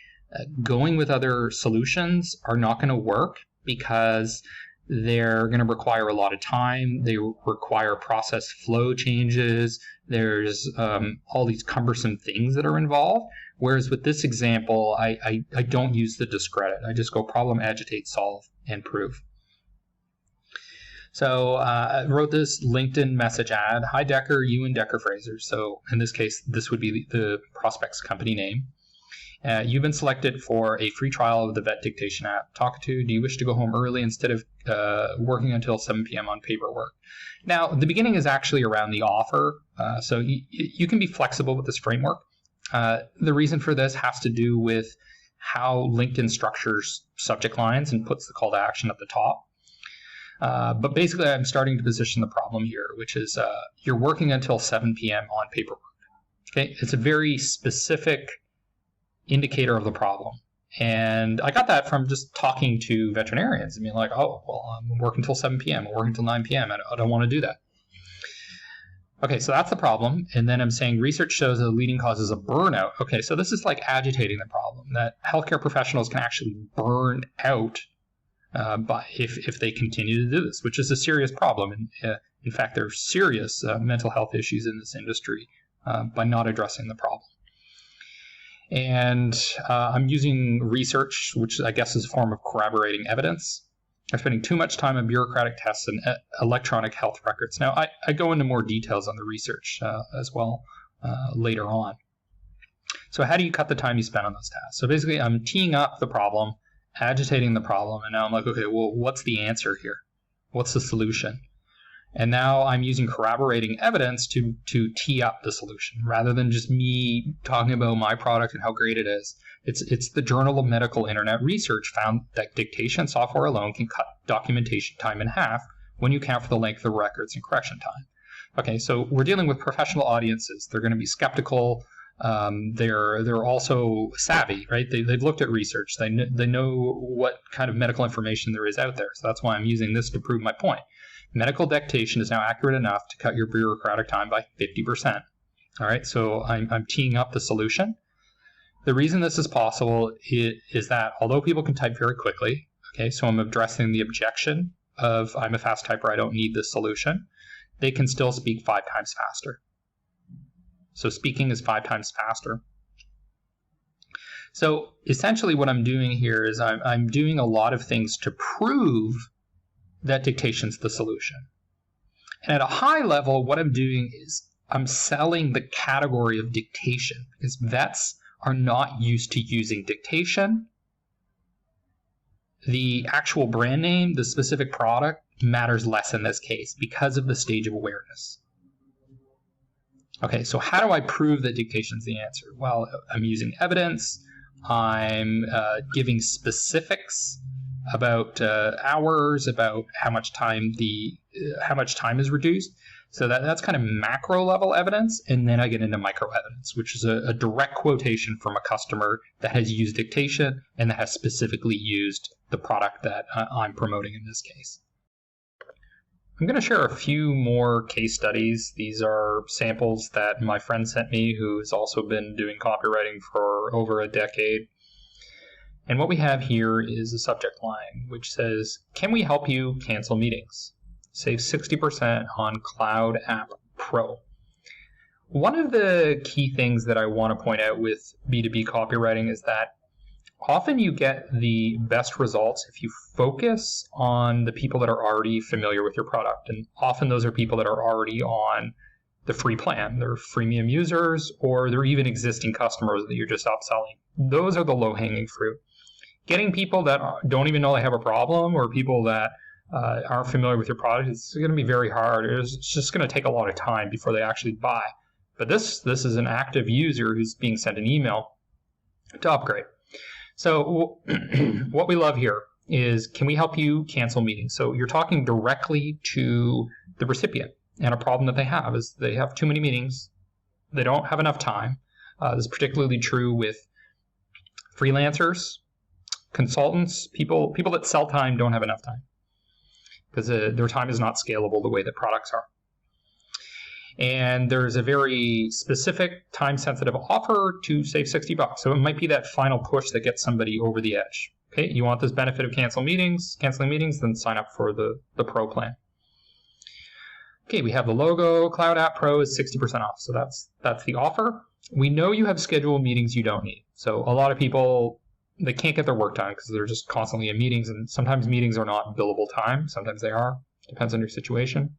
going with other solutions are not going to work, because they're going to require a lot of time. They require process flow changes. There's all these cumbersome things that are involved. Whereas with this example, I don't use the discredit. I just go problem, agitate, solve, and prove. So I wrote this LinkedIn message ad. Hi, Dekker, you and Dekker Fraser. So in this case, this would be the prospect's company name. You've been selected for a free trial of the vet dictation app. Talk to, do you wish to go home early instead of working until 7 p.m. on paperwork? Now, the beginning is actually around the offer. So you can be flexible with this framework. The reason for this has to do with how LinkedIn structures subject lines and puts the call to action at the top. But basically, I'm starting to position the problem here, which is you're working until 7 p.m. on paperwork. Okay, it's a very specific indicator of the problem. And I got that from just talking to veterinarians. I mean, like, oh, well, I'm working until 7 p.m. I'm working until 9 p.m. I don't want to do that. Okay, so that's the problem. And then I'm saying research shows that the leading causes of burnout. Okay, so this is like agitating the problem, that healthcare professionals can actually burn out if they continue to do this, which is a serious problem. And in fact, there are serious mental health issues in this industry by not addressing the problem. And I'm using research, which I guess is a form of corroborating evidence. I'm spending too much time on bureaucratic tests and electronic health records. Now, I go into more details on the research as well later on. So how do you cut the time you spend on those tasks? So basically, I'm teeing up the problem, agitating the problem, and now I'm like, okay, well, what's the answer here? What's the solution? And now I'm using corroborating evidence to tee up the solution, rather than just me talking about my product and how great it is. It's the Journal of Medical Internet Research found that dictation software alone can cut documentation time in half when you account for the length of records and correction time. Okay, so we're dealing with professional audiences. They're going to be skeptical. They're also savvy, right? They've looked at research. They know what kind of medical information there is out there. So that's why I'm using this to prove my point. Medical dictation is now accurate enough to cut your bureaucratic time by 50%. All right, so I'm teeing up the solution. The reason this is possible is that although people can type very quickly, okay, so I'm addressing the objection of I'm a fast typer, I don't need this solution, they can still speak 5 times faster. So speaking is 5 times faster. So essentially what I'm doing here is I'm doing a lot of things to prove that dictation's the solution. And at a high level, what I'm doing is I'm selling the category of dictation, because vets are not used to using dictation. The actual brand name, the specific product, matters less in this case because of the stage of awareness. Okay, so how do I prove that dictation's the answer? Well, I'm using evidence. I'm giving specifics about hours, about how much time is reduced. So that's kind of macro level evidence, and then I get into micro evidence, which is a direct quotation from a customer that has used dictation and that has specifically used the product that I'm promoting in this case. I'm going to share a few more case studies. These are samples that my friend sent me, who has also been doing copywriting for over a decade. And what we have here is a subject line which says, can we help you cancel meetings? Save 60% on Cloud App Pro. One of the key things that I want to point out with B2B copywriting is that often you get the best results if you focus on the people that are already familiar with your product. And often those are people that are already on the free plan. They're freemium users, or they're even existing customers that you're just upselling. Those are the low-hanging fruit. getting people that don't even know they have a problem, or people that aren't familiar with your product, it's going to be very hard. It's just going to take a lot of time before they actually buy. But this is an active user who's being sent an email to upgrade. So what we love here is, can we help you cancel meetings? So you're talking directly to the recipient, and a problem that they have is they have too many meetings. They don't have enough time. This is particularly true with freelancers, consultants, people that sell time don't have enough time because their time is not scalable the way that products are. And there's a very specific time-sensitive offer to save $60. So it might be that final push that gets somebody over the edge. Okay, you want this benefit of canceling meetings, then sign up for the Pro plan. Okay, we have the logo. Cloud App Pro is 60% off. So that's the offer. We know you have scheduled meetings you don't need. So a lot of people, they can't get their work done because they're just constantly in meetings, and sometimes meetings are not billable time. Sometimes they are. Depends on your situation.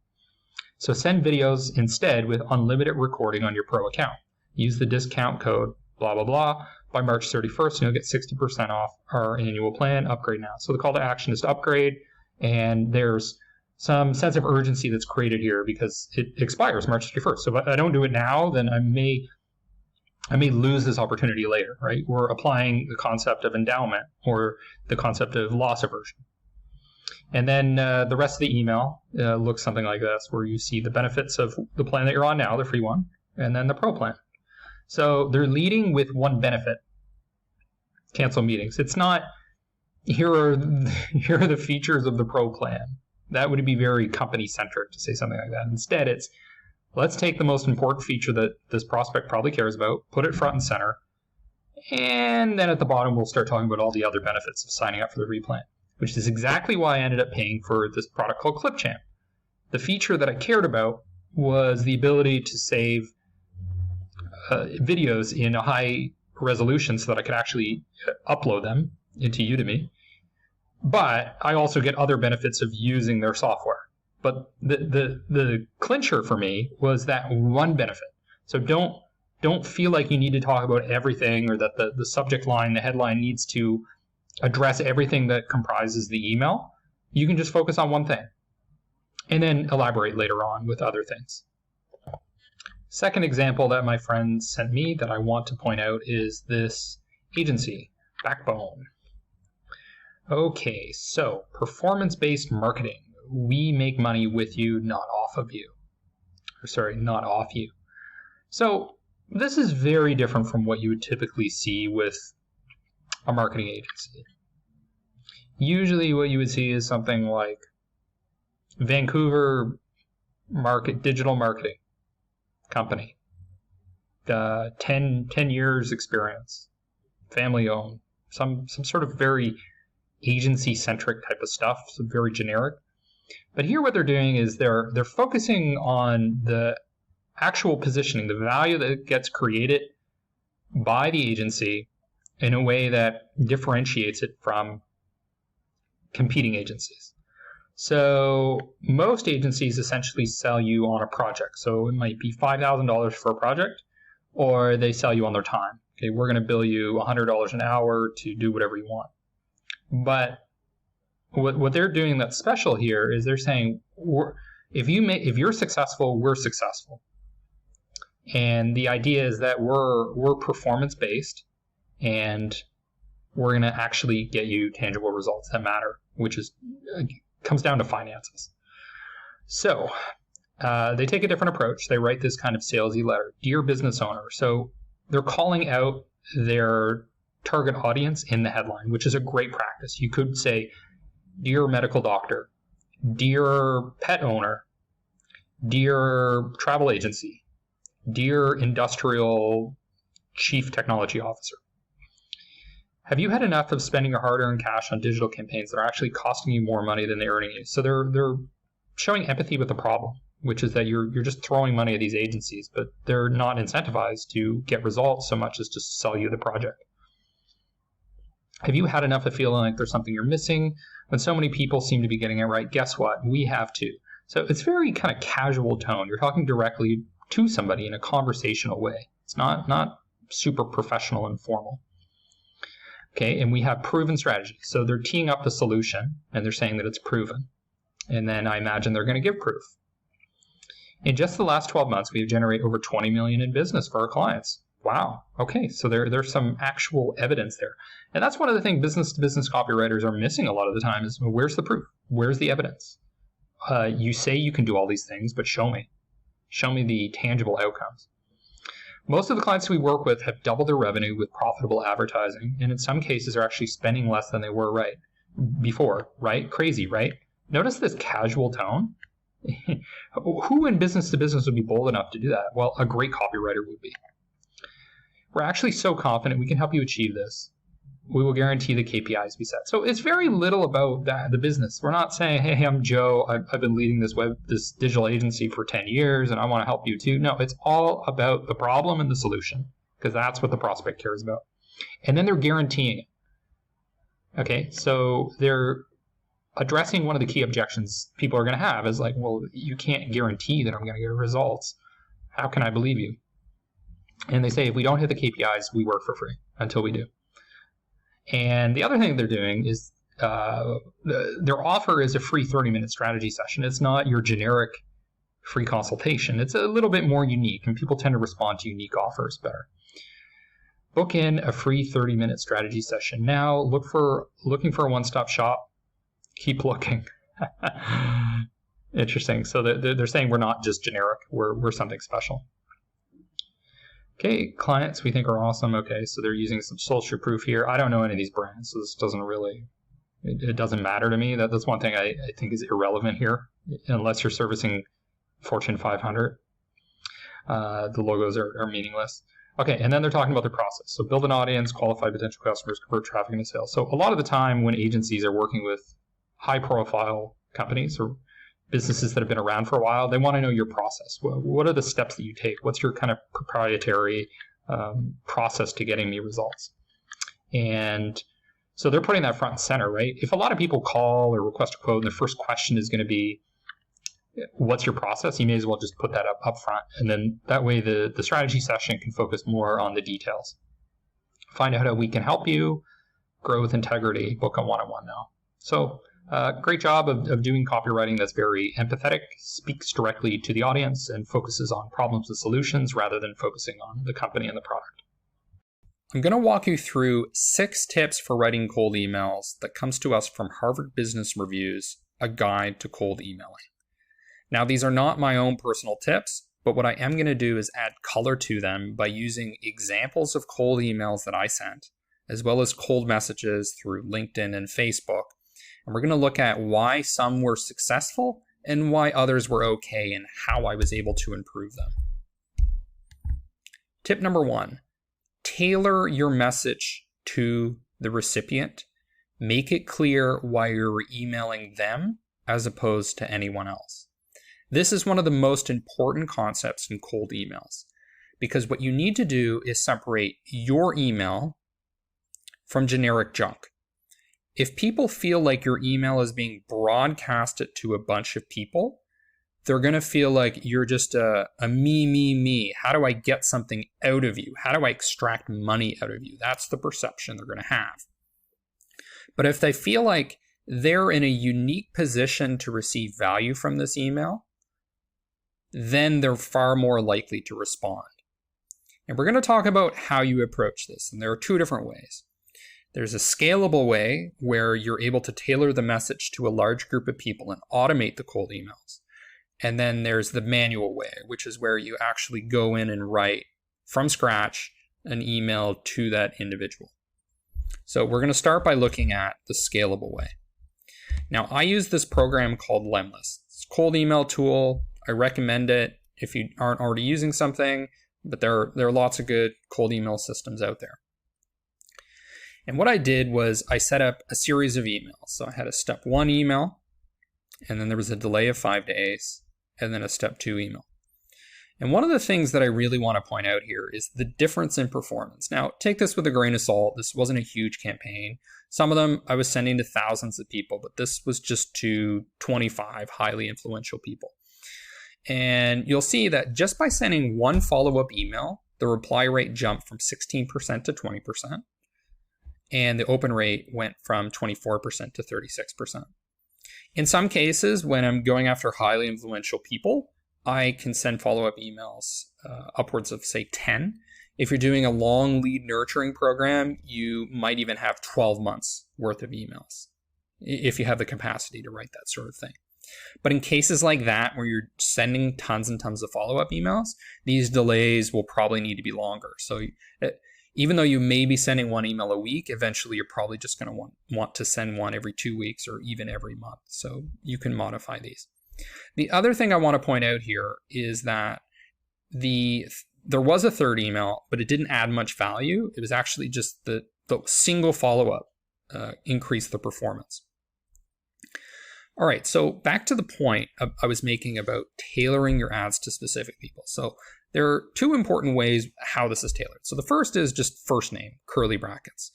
So send videos instead with unlimited recording on your Pro account. Use the discount code, blah, blah, blah. By March 31st, and you'll get 60% off our annual plan. Upgrade now. So the call to action is to upgrade, and there's some sense of urgency that's created here because it expires March 31st. So if I don't do it now, then I may lose this opportunity later, right? We're applying the concept of endowment or the concept of loss aversion. And then the rest of the email looks something like this, where you see the benefits of the plan that you're on now, the free one, and then the Pro plan. So they're leading with one benefit: cancel meetings. It's not, here are the features of the Pro plan. That would be very company-centric to say something like that. Instead, it's, let's take the most important feature that this prospect probably cares about, put it front and center, and then at the bottom we'll start talking about all the other benefits of signing up for the free plan, which is exactly why I ended up paying for this product called Clipchamp. The feature that I cared about was the ability to save videos in a high resolution so that I could actually upload them into Udemy. But I also get other benefits of using their software. But the clincher for me was that one benefit. So don't feel like you need to talk about everything, or that the subject line, the headline needs to address everything that comprises the email. You can just focus on one thing and then elaborate later on with other things. Second example that my friend sent me that I want to point out is this agency, Backbone. Okay, so performance-based marketing. We make money with you, not off of you. Not off you. So this is very different from what you would typically see with a marketing agency. Usually what you would see is something like Vancouver digital marketing company, 10 years experience, family owned, some sort of very agency-centric type of stuff, so very generic. But here what they're doing is they're focusing on the actual positioning, the value that gets created by the agency in a way that differentiates it from competing agencies. So most agencies essentially sell you on a project. So it might be $5,000 for a project, or they sell you on their time. Okay, we're going to bill you $100 an hour to do whatever you want. But what they're doing that's special here is they're saying, if you're successful, we're successful. And the idea is that we're performance based, and we're going to actually get you tangible results that matter, which comes down to finances. So they take a different approach. They write this kind of salesy letter, dear business owner. So they're calling out their target audience in the headline, which is a great practice. You could say, dear medical doctor, dear pet owner, dear travel agency, dear industrial chief technology officer. Have you had enough of spending your hard-earned cash on digital campaigns that are actually costing you more money than they're earning you? So they're showing empathy with the problem, which is that you're just throwing money at these agencies, but they're not incentivized to get results so much as to sell you the project. Have you had enough of feeling like there's something you're missing when so many people seem to be getting it right? Guess what? We have too. So it's very kind of casual tone. You're talking directly to somebody in a conversational way. It's not super professional and formal. Okay, and we have proven strategy. So they're teeing up the solution and they're saying that it's proven. And then I imagine they're going to give proof. In just the last 12 months, we've generated over 20 million in business for our clients. Wow. Okay, so there's some actual evidence there. And that's one of the things business-to-business copywriters are missing a lot of the time is, where's the proof? Where's the evidence? You say you can do all these things, but show me. Show me the tangible outcomes. Most of the clients we work with have doubled their revenue with profitable advertising, and in some cases are actually spending less than they were before, right? Crazy, right? Notice this casual tone. Who in business to business would be bold enough to do that? Well, a great copywriter would be. We're actually so confident we can help you achieve this. We will guarantee the KPIs we set. So it's very little about the business. We're not saying, hey, I'm Joe. I've been leading this digital agency for 10 years and I want to help you too. No, it's all about the problem and the solution, because that's what the prospect cares about. And then they're guaranteeing it. Okay, so they're addressing one of the key objections people are going to have is like, well, you can't guarantee that I'm going to get results. How can I believe you? And they say, if we don't hit the KPIs, we work for free until we do. And the other thing they're doing is their offer is a free 30-minute strategy session. It's not your generic free consultation. It's a little bit more unique, and people tend to respond to unique offers better. Book in a free 30-minute strategy session now. Looking for a one-stop shop. Keep looking. Interesting. So they're saying we're not just generic. We're something special. Okay, clients we think are awesome. Okay, so they're using some social proof here. I don't know any of these brands, so this doesn't really, it doesn't matter to me. That's one thing I think is irrelevant here, unless you're servicing Fortune 500. The logos are meaningless. Okay, and then they're talking about the process. So build an audience, qualify potential customers, convert traffic into sales. So a lot of the time when agencies are working with high-profile companies or businesses that have been around for a while, they want to know your process. What are the steps that you take? What's your kind of proprietary process to getting me results? And so they're putting that front and center, right? If a lot of people call or request a quote and the first question is going to be, what's your process? You may as well just put that up front. And then that way the strategy session can focus more on the details. Find out how we can help you grow with integrity, book a one-on-one now. So great job of doing copywriting that's very empathetic, speaks directly to the audience, and focuses on problems and solutions rather than focusing on the company and the product. I'm going to walk you through 6 tips for writing cold emails that comes to us from Harvard Business Review's A Guide to Cold Emailing. Now, these are not my own personal tips, but what I am going to do is add color to them by using examples of cold emails that I sent, as well as cold messages through LinkedIn and Facebook. And we're going to look at why some were successful and why others were okay and how I was able to improve them. Tip number 1, tailor your message to the recipient. Make it clear why you're emailing them as opposed to anyone else. This is one of the most important concepts in cold emails, because what you need to do is separate your email from generic junk. If people feel like your email is being broadcasted to a bunch of people, they're going to feel like you're just a me. How do I get something out of you? How do I extract money out of you? That's the perception they're going to have. But if they feel like they're in a unique position to receive value from this email, then they're far more likely to respond. And we're going to talk about how you approach this. And there are 2 different ways. There's a scalable way where you're able to tailor the message to a large group of people and automate the cold emails. And then there's the manual way, which is where you actually go in and write from scratch an email to that individual. So we're going to start by looking at the scalable way. Now, I use this program called Lemlist. It's a cold email tool. I recommend it if you aren't already using something, but there are lots of good cold email systems out there. And what I did was I set up a series of emails. So I had a step 1 email, and then there was a delay of 5 days, and then a step 2 email. And one of the things that I really want to point out here is the difference in performance. Now, take this with a grain of salt. This wasn't a huge campaign. Some of them I was sending to thousands of people, but this was just to 25 highly influential people. And you'll see that just by sending one follow-up email, the reply rate jumped from 16% to 20%. and the open rate went from 24% to 36%. In some cases, when I'm going after highly influential people, I can send follow-up emails upwards of, say, 10. If you're doing a long lead nurturing program, you might even have 12 months worth of emails if you have the capacity to write that sort of thing. But in cases like that, where you're sending tons and tons of follow-up emails, these delays will probably need to be longer. So even though you may be sending one email a week, eventually you're probably just going to want to send one every 2 weeks or even every month. So you can modify these. The other thing I want to point out here is that there was a third email, but it didn't add much value. It was actually just the single follow-up increased the performance. All right, so back to the point I was making about tailoring your ads to specific people. So there are two important ways how this is tailored. So the first is just first name, curly brackets.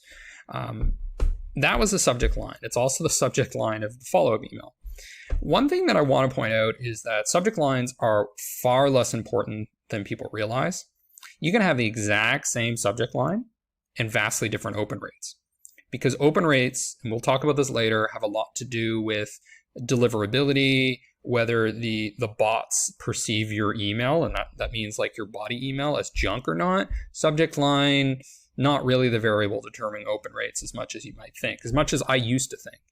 That was the subject line. It's also the subject line of the follow-up email. One thing that I want to point out is that subject lines are far less important than people realize. You can have the exact same subject line and vastly different open rates. Because open rates, and we'll talk about this later, have a lot to do with deliverability, whether the bots perceive your email, and that means like your body email, as junk or not. Subject line, not really the variable determining open rates as much as you might think, as much as I used to think.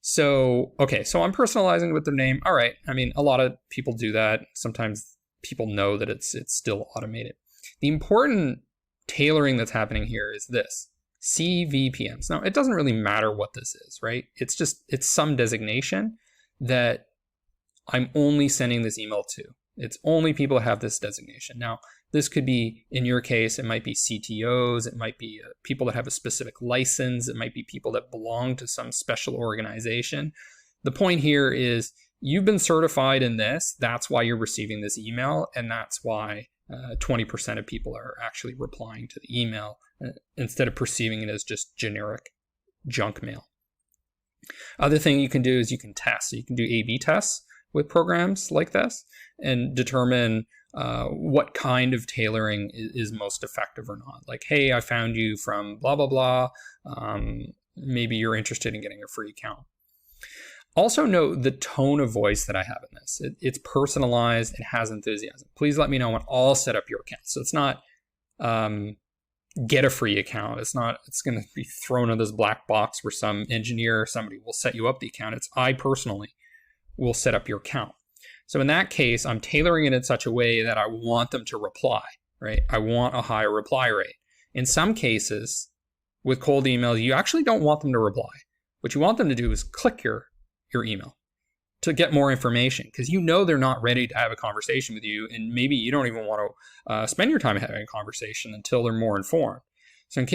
So, okay, so I'm personalizing with the name. All right, I mean, a lot of people do that. Sometimes people know that it's still automated. The important tailoring that's happening here is this. CVPMs. Now, it doesn't really matter what this is, right? It's some designation that I'm only sending this email to. It's only people that have this designation. Now, this could be, in your case, it might be CTOs, it might be people that have a specific license, it might be people that belong to some special organization. The point here is you've been certified in this, that's why you're receiving this email, and that's why 20% of people are actually replying to the email instead of perceiving it as just generic junk mail. Other thing you can do is you can test. So you can do A/B tests with programs like this and determine what kind of tailoring is most effective or not. Like, hey, I found you from blah, blah, blah. Maybe you're interested in getting a free account. Also note the tone of voice that I have in this. It's personalized, it has enthusiasm. Please let me know when I'll set up your account. So it's not get a free account. It's going to be thrown in this black box where some engineer or somebody will set you up the account. It's I personally will set up your account. So in that case, I'm tailoring it in such a way that I want them to reply, right? I want a higher reply rate. In some cases, with cold emails, you actually don't want them to reply. What you want them to do is click your email to get more information, because you know they're not ready to have a conversation with you, and maybe you don't even want to spend your time having a conversation until they're more informed. So in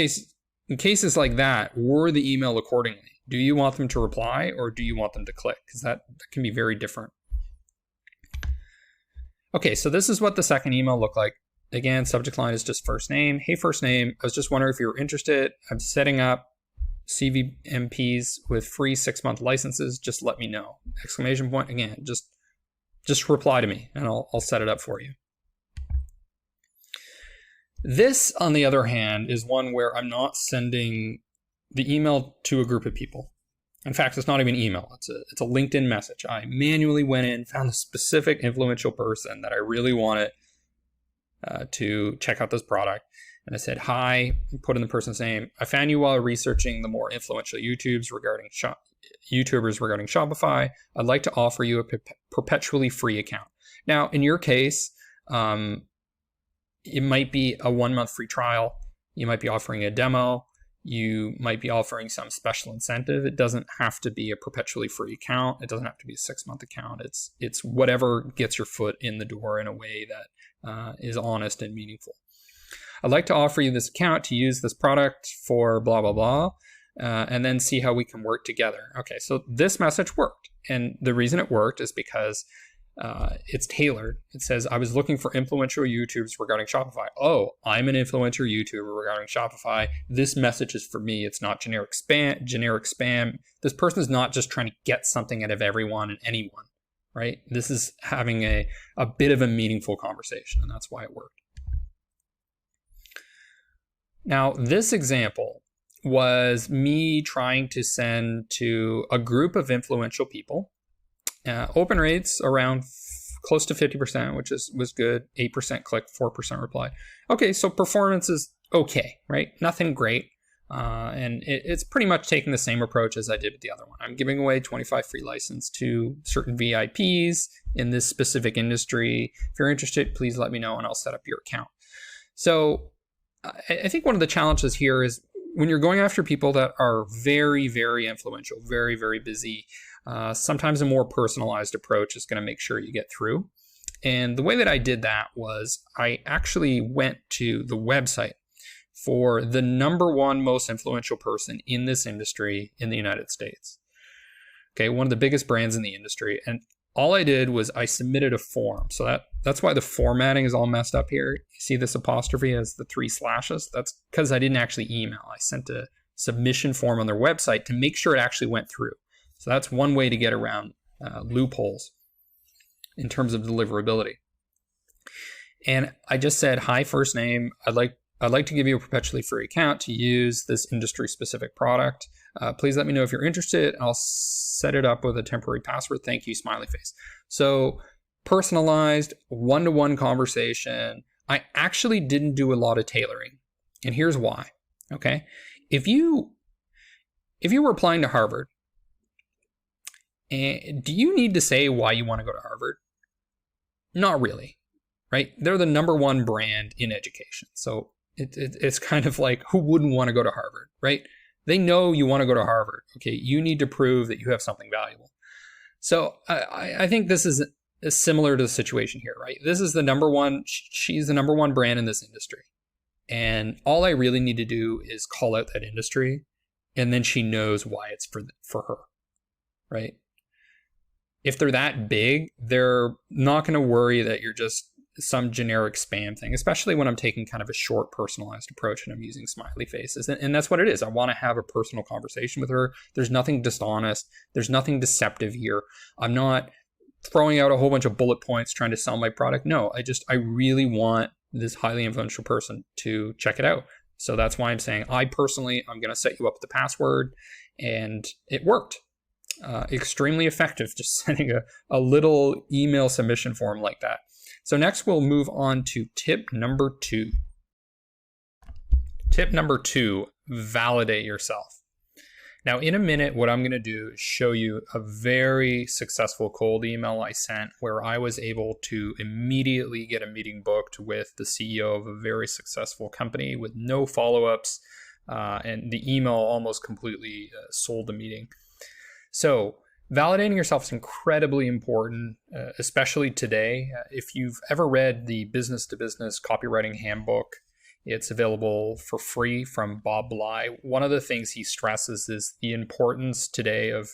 cases like that, word the email accordingly. Do you want them to reply or do you want them to click? Because that can be very different. Okay, so this is what the second email looked like. Again, subject line is just first name. Hey, first name, I was just wondering if you were interested. I'm setting up CVMPs with free 6-month licenses. Just let me know. Exclamation point. Again, just reply to me and I'll set it up for you. This, on the other hand, is one where I'm not sending the email to a group of people. In fact, it's not even email. It's a LinkedIn message. I manually went in, found a specific influential person that I really wanted to check out this product. And I said, hi, put in the person's name. I found you while researching the more influential YouTubers regarding Shopify. I'd like to offer you a perpetually free account. Now, in your case, it might be a 1-month free trial. You might be offering a demo. You might be offering some special incentive. It doesn't have to be a perpetually free account. It doesn't have to be a 6-month account. It's whatever gets your foot in the door in a way that is honest and meaningful. I'd like to offer you this account to use this product for blah, blah, blah, and then see how we can work together. Okay, so this message worked. And the reason it worked is because it's tailored. It says, I was looking for influential YouTubers regarding Shopify. Oh, I'm an influential YouTuber regarding Shopify. This message is for me. It's not generic spam. This person is not just trying to get something out of everyone and anyone, right? This is having a bit of a meaningful conversation, and that's why it worked. Now, this example was me trying to send to a group of influential people. Open rates around close to 50%, which was good. 8% click, 4% reply. Okay, so performance is okay, right? Nothing great. And it's pretty much taking the same approach as I did with the other one. I'm giving away 25 free license to certain VIPs in this specific industry. If you're interested, please let me know and I'll set up your account. So I think one of the challenges here is when you're going after people that are very, very influential, very, very busy, sometimes a more personalized approach is going to make sure you get through. And the way that I did that was I actually went to the website for the number one most influential person in this industry in the United States. Okay, one of the biggest brands in the industry. And all I did was I submitted a form. So that's why the formatting is all messed up here. You see this apostrophe as the 3 slashes? That's because I didn't actually email. I sent a submission form on their website to make sure it actually went through. So that's one way to get around loopholes in terms of deliverability. And I just said, hi, first name. I'd like to give you a perpetually free account to use this industry-specific product. Please let me know if you're interested. I'll set it up with a temporary password. Thank you, smiley face. So personalized, one-to-one conversation. I actually didn't do a lot of tailoring. And here's why, okay? If you were applying to Harvard, do you need to say why you want to go to Harvard? Not really, right? They're the number one brand in education. So it's kind of like, who wouldn't want to go to Harvard, right? They know you want to go to Harvard. Okay, you need to prove that you have something valuable. So I think this is similar to the situation here, right? This is the number one, she's the number one brand in this industry. And all I really need to do is call out that industry, and then she knows why it's for her, right? If they're that big, they're not going to worry that you're just some generic spam thing, especially when I'm taking kind of a short personalized approach and I'm using smiley faces. And that's what it is. I want to have a personal conversation with her. There's nothing dishonest. There's nothing deceptive here. I'm not throwing out a whole bunch of bullet points trying to sell my product. No, I really want this highly influential person to check it out. So that's why I'm saying I'm going to set you up with the password, and it worked. Extremely effective, just sending a little email submission form like that. So next we'll move on to tip number 2. Tip number 2, validate yourself. Now in a minute, what I'm going to do is show you a very successful cold email I sent where I was able to immediately get a meeting booked with the CEO of a very successful company with no follow-ups, and the email almost completely sold the meeting. So validating yourself is incredibly important, especially today. If you've ever read the business-to-business copywriting handbook, it's available for free from Bob Bly. One of the things he stresses is the importance today of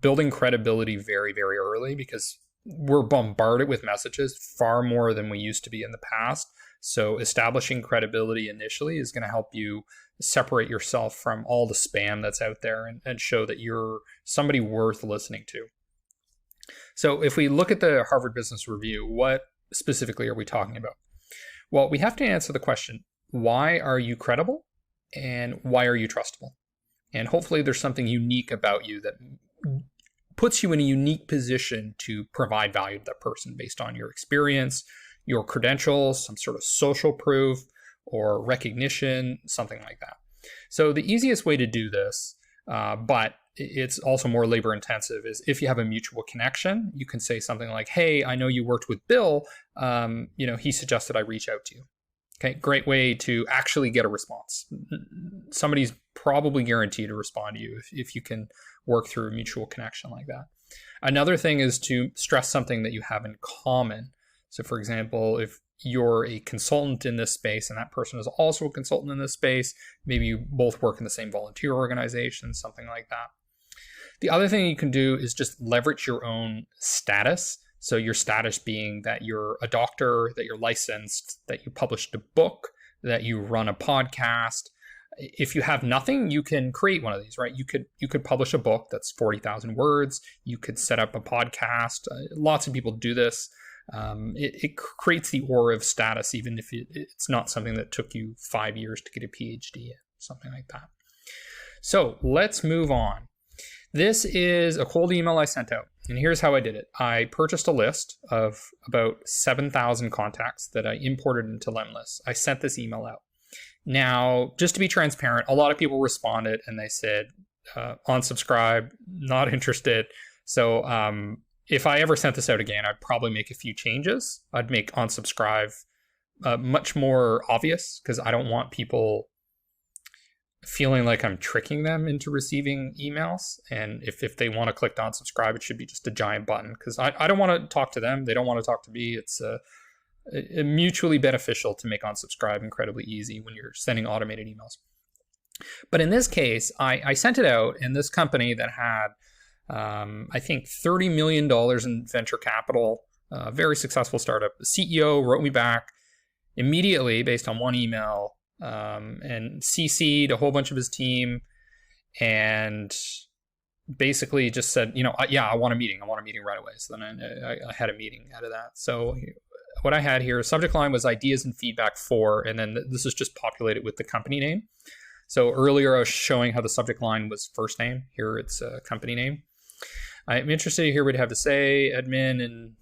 building credibility very, very early, because we're bombarded with messages far more than we used to be in the past. So establishing credibility initially is going to help you separate yourself from all the spam that's out there and show that you're somebody worth listening to. So if we look at the Harvard Business Review, what specifically are we talking about? Well, we have to answer the question, why are you credible and why are you trustable? And hopefully there's something unique about you that puts you in a unique position to provide value to that person based on your experience, your credentials, some sort of social proof or recognition, something like that. So the easiest way to do this, but it's also more labor intensive, is if you have a mutual connection, you can say something like, hey, I know you worked with Bill, he suggested I reach out to you. Okay, great way to actually get a response. Somebody's probably guaranteed to respond to you if you can work through a mutual connection like that. Another thing is to stress something that you have in common. So for example, if you're a consultant in this space and that person is also a consultant in this space, maybe you both work in the same volunteer organization, something like that. The other thing you can do is just leverage your own status. So your status being that you're a doctor, that you're licensed, that you published a book, that you run a podcast. If you have nothing, you can create one of these, right? You could publish a book that's 40,000 words. You could set up a podcast. Lots of people do this. It creates the aura of status, even if it's not something that took you 5 years to get a PhD in, something like that. So let's move on. This is a cold email I sent out, and here's how I did it. I purchased a list of about 7,000 contacts that I imported into Lemlist. I sent this email out. Now, just to be transparent, a lot of people responded and they said, unsubscribe, not interested. So if I ever sent this out again, I'd probably make a few changes. I'd make unsubscribe much more obvious, because I don't want people feeling like I'm tricking them into receiving emails. And if they want to click on unsubscribe, it should be just a giant button, because I don't want to talk to them. They don't want to talk to me. It's mutually beneficial to make unsubscribe incredibly easy when you're sending automated emails. But in this case, I sent it out, and this company that had, I think, $30 million in venture capital, very successful startup. The CEO wrote me back immediately based on one email, and CC'd a whole bunch of his team, and basically just said, I want a meeting. I want a meeting right away. So then I had a meeting out of that. So what I had here, subject line was ideas and feedback for, and then this is just populated with the company name. So earlier I was showing how the subject line was first name. Here it's a company name. I'm interested to hear what you have to say. Admin and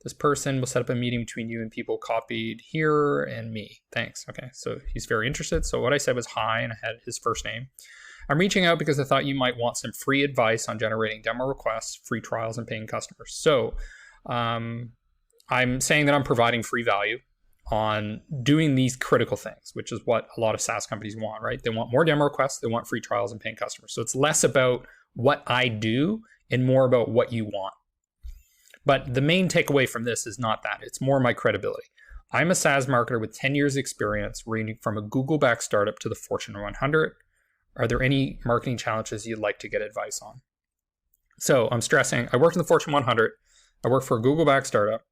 this person will set up a meeting between you and people copied here and me. Thanks. Okay, so he's very interested. So what I said was hi, and I had his first name. I'm reaching out because I thought you might want some free advice on generating demo requests, free trials, and paying customers. So I'm saying that I'm providing free value on doing these critical things, which is what a lot of SaaS companies want, right? They want more demo requests, they want free trials and paying customers. So it's less about what I do and more about what you want. But the main takeaway from this is not that. It's more my credibility. I'm a SaaS marketer with 10 years experience, ranging from a Google-backed startup to the Fortune 100. Are there any marketing challenges you'd like to get advice on? So I'm stressing, I worked in the Fortune 100. I work for a Google-backed startup.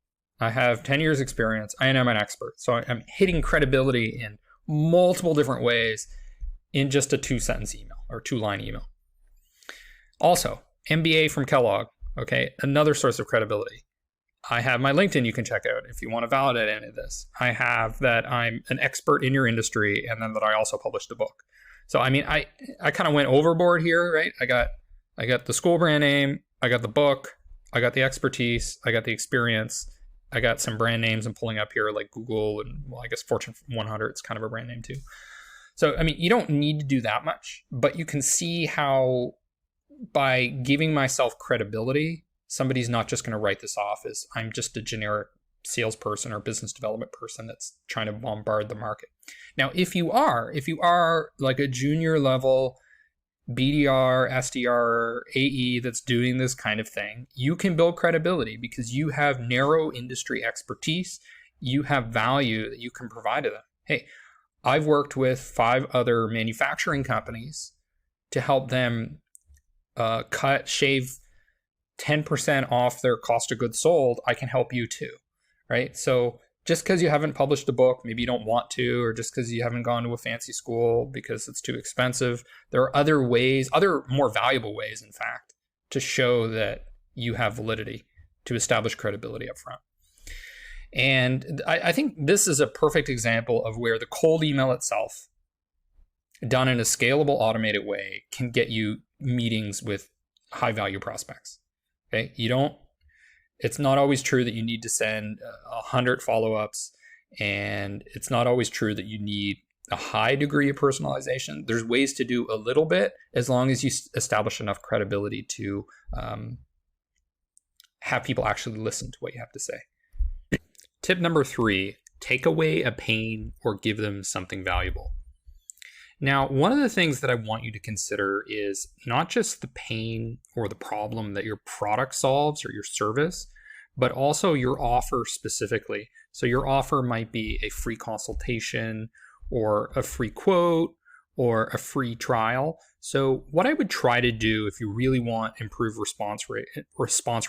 I have 10 years experience. I am an expert. So I'm hitting credibility in multiple different ways in just a 2-sentence email or 2-line email. Also, MBA from Kellogg, okay, another source of credibility. I have my LinkedIn you can check out if you want to validate any of this. I have that I'm an expert in your industry, and then that I also published a book. So I mean, I kind of went overboard here, right? I got the school brand name, I got the book, I got the expertise, I got the experience, I got some brand names I'm pulling up here like Google and, well, I guess Fortune 100, it's kind of a brand name too. So, I mean, you don't need to do that much, but you can see how by giving myself credibility, somebody's not just going to write this off as I'm just a generic salesperson or business development person that's trying to bombard the market. Now, if you are like a junior level BDR, SDR, AE that's doing this kind of thing, you can build credibility because you have narrow industry expertise. You have value that you can provide to them. Hey, I've worked with 5 other manufacturing companies to help them shave 10% off their cost of goods sold. I can help you too, right? So just because you haven't published a book, maybe you don't want to, or just because you haven't gone to a fancy school because it's too expensive, there are other ways, other more valuable ways, in fact, to show that you have validity, to establish credibility up front. And I think this is a perfect example of where the cold email itself, done in a scalable, automated way, can get you meetings with high value prospects. Okay, it's not always true that you need to send 100 follow-ups, and it's not always true that you need a high degree of personalization. There's ways to do a little bit as long as you establish enough credibility to have people actually listen to what you have to say. Tip number 3, take away a pain or give them something valuable. Now, one of the things that I want you to consider is not just the pain or the problem that your product solves or your service, but also your offer specifically. So your offer might be a free consultation or a free quote or a free trial. So what I would try to do if you really want improved response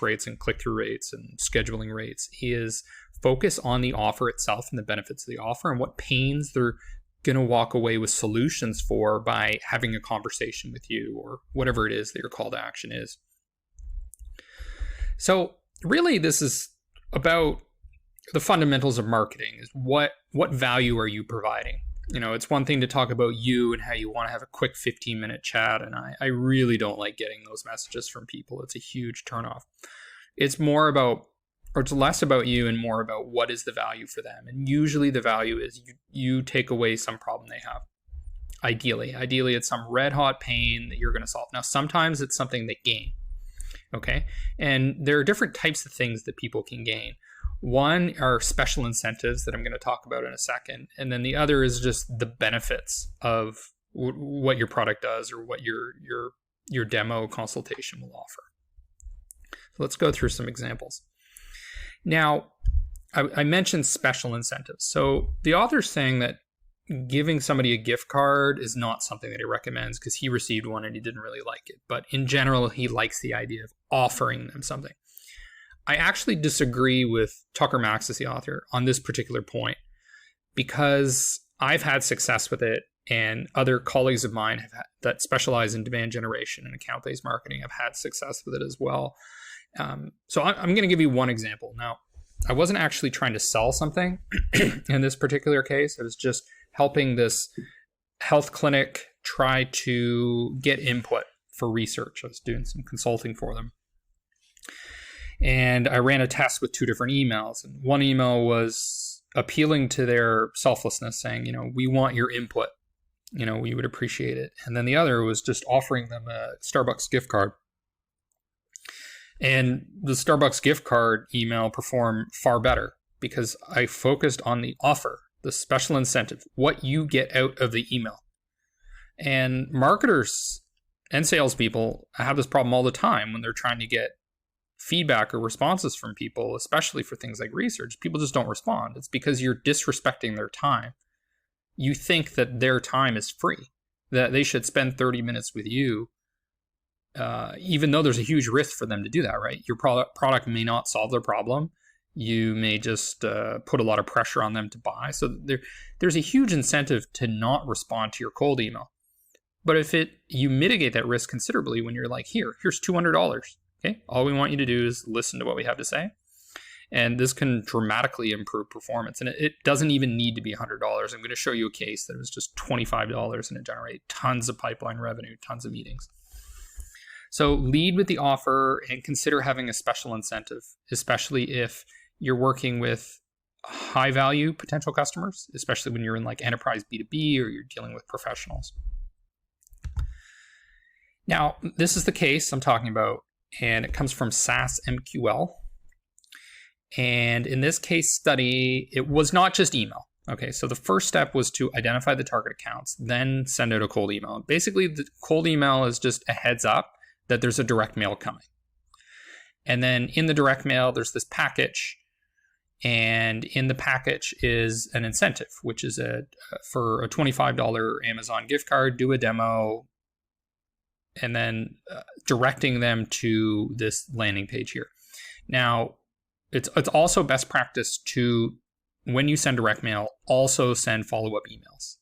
rates and click-through rates and scheduling rates is focus on the offer itself and the benefits of the offer and what pains they're going to walk away with solutions for by having a conversation with you or whatever it is that your call to action is. So really this is about the fundamentals of marketing, is what value are you providing? It's one thing to talk about you and how you want to have a quick 15-minute chat. And I really don't like getting those messages from people. It's a huge turnoff. It's less about you and more about what is the value for them. And usually the value is you take away some problem they have. Ideally, it's some red hot pain that you're going to solve. Now, sometimes it's something they gain. Okay. And there are different types of things that people can gain. One are special incentives that I'm going to talk about in a second. And then the other is just the benefits of what your product does or what your demo consultation will offer. So let's go through some examples. Now, I mentioned special incentives. So the author's saying that giving somebody a gift card is not something that he recommends because he received one and he didn't really like it. But in general, he likes the idea of offering them something. I actually disagree with Tucker Max as the author on this particular point because I've had success with it, and other colleagues of mine that specialize in demand generation and account-based marketing have had success with it as well. So I'm going to give you one example. Now, I wasn't actually trying to sell something in this particular case. I was just helping this health clinic try to get input for research. I was doing some consulting for them. And I ran a test with 2 different emails. And one email was appealing to their selflessness, saying, we want your input. We would appreciate it. And then the other was just offering them a Starbucks gift card. And the Starbucks gift card email performed far better because I focused on the offer, the special incentive, what you get out of the email. And marketers and salespeople have this problem all the time when they're trying to get feedback or responses from people, especially for things like research. People just don't respond. It's because you're disrespecting their time. You think that their time is free, that they should spend 30 minutes with you, even though there's a huge risk for them to do that, right? Your product may not solve their problem. You may just put a lot of pressure on them to buy. So there's a huge incentive to not respond to your cold email. But if you mitigate that risk considerably when you're like, here's $200. Okay, all we want you to do is listen to what we have to say. And this can dramatically improve performance. And it doesn't even need to be $100. I'm going to show you a case that was just $25 and it generated tons of pipeline revenue, tons of meetings. So lead with the offer and consider having a special incentive, especially if you're working with high value potential customers, especially when you're in like enterprise B2B or you're dealing with professionals. Now, this is the case I'm talking about, and it comes from SAS MQL. And in this case study, it was not just email. Okay, so the first step was to identify the target accounts, then send out a cold email. Basically, the cold email is just a heads up that there's a direct mail coming. And then in the direct mail, there's this package. And in the package is an incentive, which is for a $25 Amazon gift card, do a demo, and then directing them to this landing page here. Now, it's also best practice to, when you send direct mail, also send follow-up emails.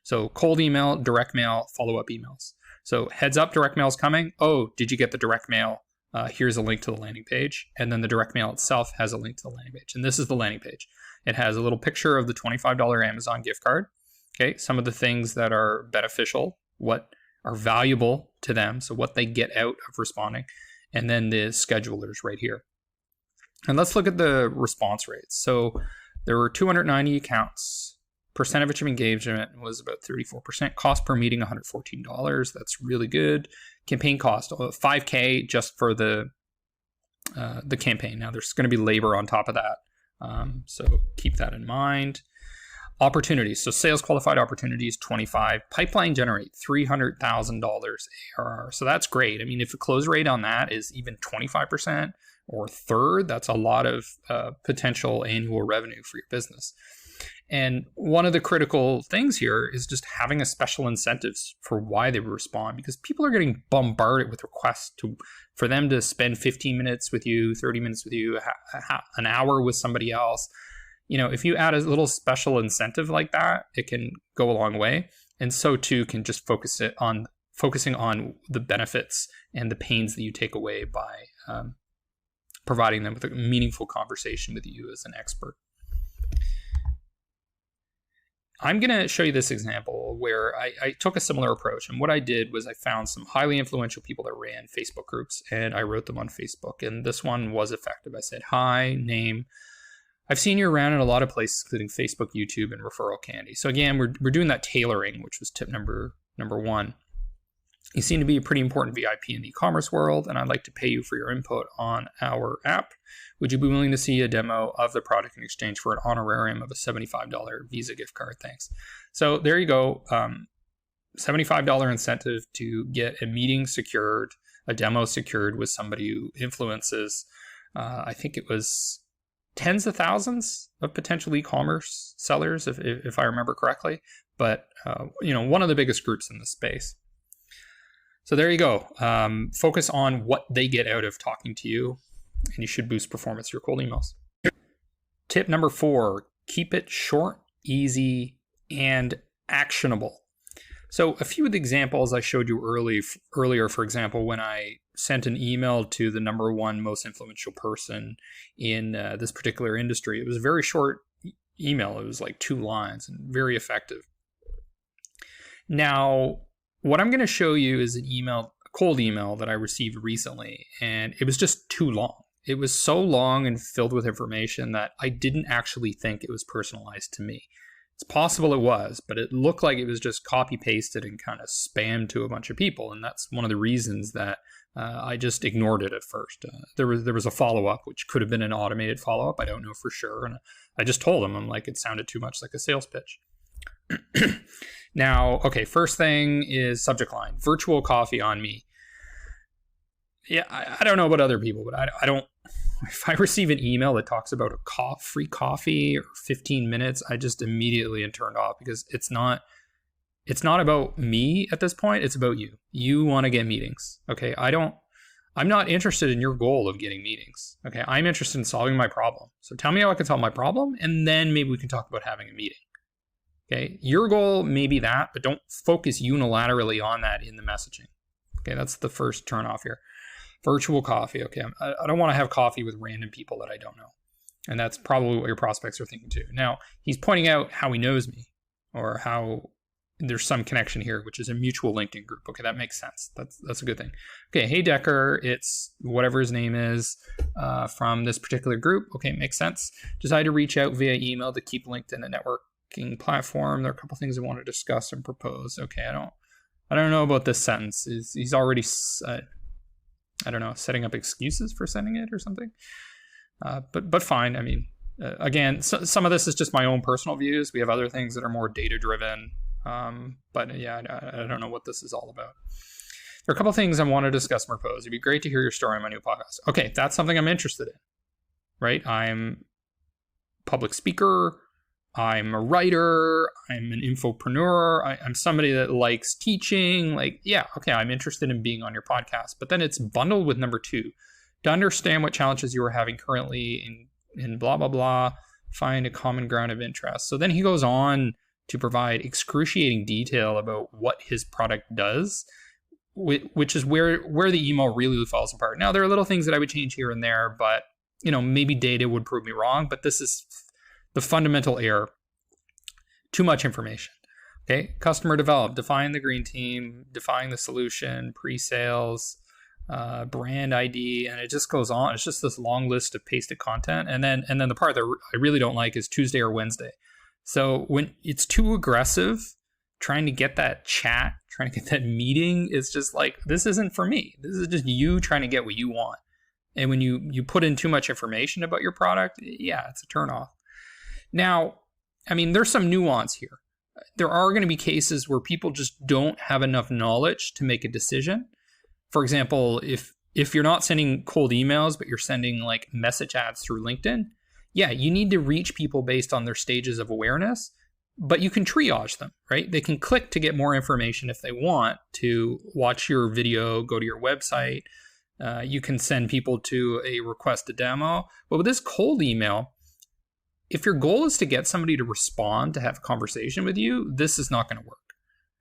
So cold email, direct mail, follow-up emails. So heads up, direct mail is coming. Oh, did you get the direct mail? Here's a link to the landing page. And then the direct mail itself has a link to the landing page. And this is the landing page. It has a little picture of the $25 Amazon gift card. Okay, some of the things that are beneficial, what are valuable to them, so what they get out of responding, and then the schedulers right here. And let's look at the response rates. So there were 290 accounts. Percentage of engagement was about 34%. Cost per meeting, $114. That's really good. Campaign cost, $5K just for the campaign. Now there's going to be labor on top of that, so keep that in mind. Opportunities. So sales qualified opportunities, 25. Pipeline generate $300,000 ARR. So that's great. I mean, if the close rate on that is even 25% or a third, that's a lot of potential annual revenue for your business. And one of the critical things here is just having a special incentives for why they respond, because people are getting bombarded with requests for them to spend 15 minutes with you, 30 minutes with you, an hour with somebody else. You know, if you add a little special incentive like that, it can go a long way. And so too can just focusing on the benefits and the pains that you take away by providing them with a meaningful conversation with you as an expert. I'm going to show you this example where I took a similar approach. And what I did was I found some highly influential people that ran Facebook groups, and I wrote them on Facebook. And this one was effective. I said, hi, name. I've seen you around in a lot of places, including Facebook, YouTube, and referral candy. So again, we're doing that tailoring, which was tip number one. You seem to be a pretty important VIP in the e-commerce world, and I'd like to pay you for your input on our app. Would you be willing to see a demo of the product in exchange for an honorarium of a $75 Visa gift card? Thanks. So there you go. $75 incentive to get a meeting secured, a demo secured with somebody who influences, I think it was tens of thousands of potential e-commerce sellers, if I remember correctly. But, one of the biggest groups in the space. So there you go. Focus on what they get out of talking to you, and you should boost performance of your cold emails. Tip number 4, keep it short, easy, and actionable. So a few of the examples I showed you earlier, for example, when I sent an email to the number 1 most influential person in this particular industry, it was a very short email. It was like 2 lines and very effective. Now, what I'm going to show you is an email, a cold email that I received recently, and it was just too long. It was so long and filled with information that I didn't actually think it was personalized to me. It's possible it was, but it looked like it was just copy pasted and kind of spammed to a bunch of people, and that's one of the reasons that I just ignored it at first. There was a follow-up, which could have been an automated follow-up. I don't know for sure, and I just told him, I'm like, it sounded too much like a sales pitch. Now, okay, first thing is subject line, virtual coffee on me. Yeah, I don't know about other people, but I don't, if I receive an email that talks about a free coffee or 15 minutes, I just immediately am turned off, because it's not about me at this point. It's about you. You want to get meetings. Okay. I'm not interested in your goal of getting meetings. Okay. I'm interested in solving my problem. So tell me how I can solve my problem, and then maybe we can talk about having a meeting. Okay, your goal may be that, but don't focus unilaterally on that in the messaging. Okay, that's the first turn off here. Virtual coffee. Okay, I don't want to have coffee with random people that I don't know. And that's probably what your prospects are thinking too. Now, he's pointing out how he knows me, or how there's some connection here, which is a mutual LinkedIn group. Okay, that makes sense. That's a good thing. Okay, hey Dekker, it's whatever his name is from this particular group. Okay, makes sense. Decided to reach out via email to keep LinkedIn a network platform. There are a couple things I want to discuss and propose. Okay, I don't know about this sentence. He's already I don't know, setting up excuses for sending it or something. But fine. I mean, again, some of this is just my own personal views. We have other things that are more data driven. But yeah, I don't know what this is all about. There are a couple things I want to discuss and propose. It'd be great to hear your story on my new podcast. Okay, that's something I'm interested in, right? I'm a public speaker. I'm a writer, I'm an infopreneur, I'm somebody that likes teaching. Like, yeah, okay, I'm interested in being on your podcast. But then it's bundled with number 2, to understand what challenges you are having currently in blah, blah, blah, find a common ground of interest. So then he goes on to provide excruciating detail about what his product does, which is where the email really falls apart. Now, there are little things that I would change here and there, but, maybe data would prove me wrong, but this is the fundamental error. Too much information. Okay, customer develop, define the green team, define the solution, pre-sales, brand ID, and it just goes on. It's just this long list of pasted content, and then the part that I really don't like is Tuesday or Wednesday. So when it's too aggressive, trying to get that chat, trying to get that meeting, it's just like, this isn't for me. This is just you trying to get what you want. And when you put in too much information about your product, yeah, it's a turnoff. Now, I mean, there's some nuance here. There are going to be cases where people just don't have enough knowledge to make a decision. For example, if you're not sending cold emails, but you're sending like message ads through LinkedIn, yeah, you need to reach people based on their stages of awareness, but you can triage them, right? They can click to get more information if they want to watch your video, go to your website. You can send people to a request a demo. But with this cold email, if your goal is to get somebody to respond, to have a conversation with you, this is not going to work,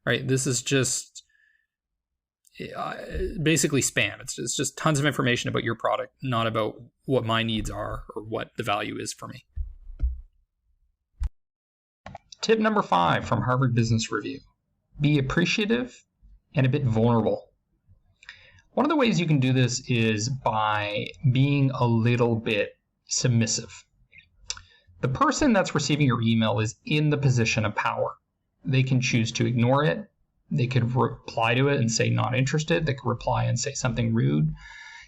right? This is just basically spam. It's just tons of information about your product, not about what my needs are or what the value is for me. Tip number 5 from Harvard Business Review: be appreciative and a bit vulnerable. One of the ways you can do this is by being a little bit submissive. The person that's receiving your email is in the position of power. They can choose to ignore it. They could reply to it and say not interested. They could reply and say something rude.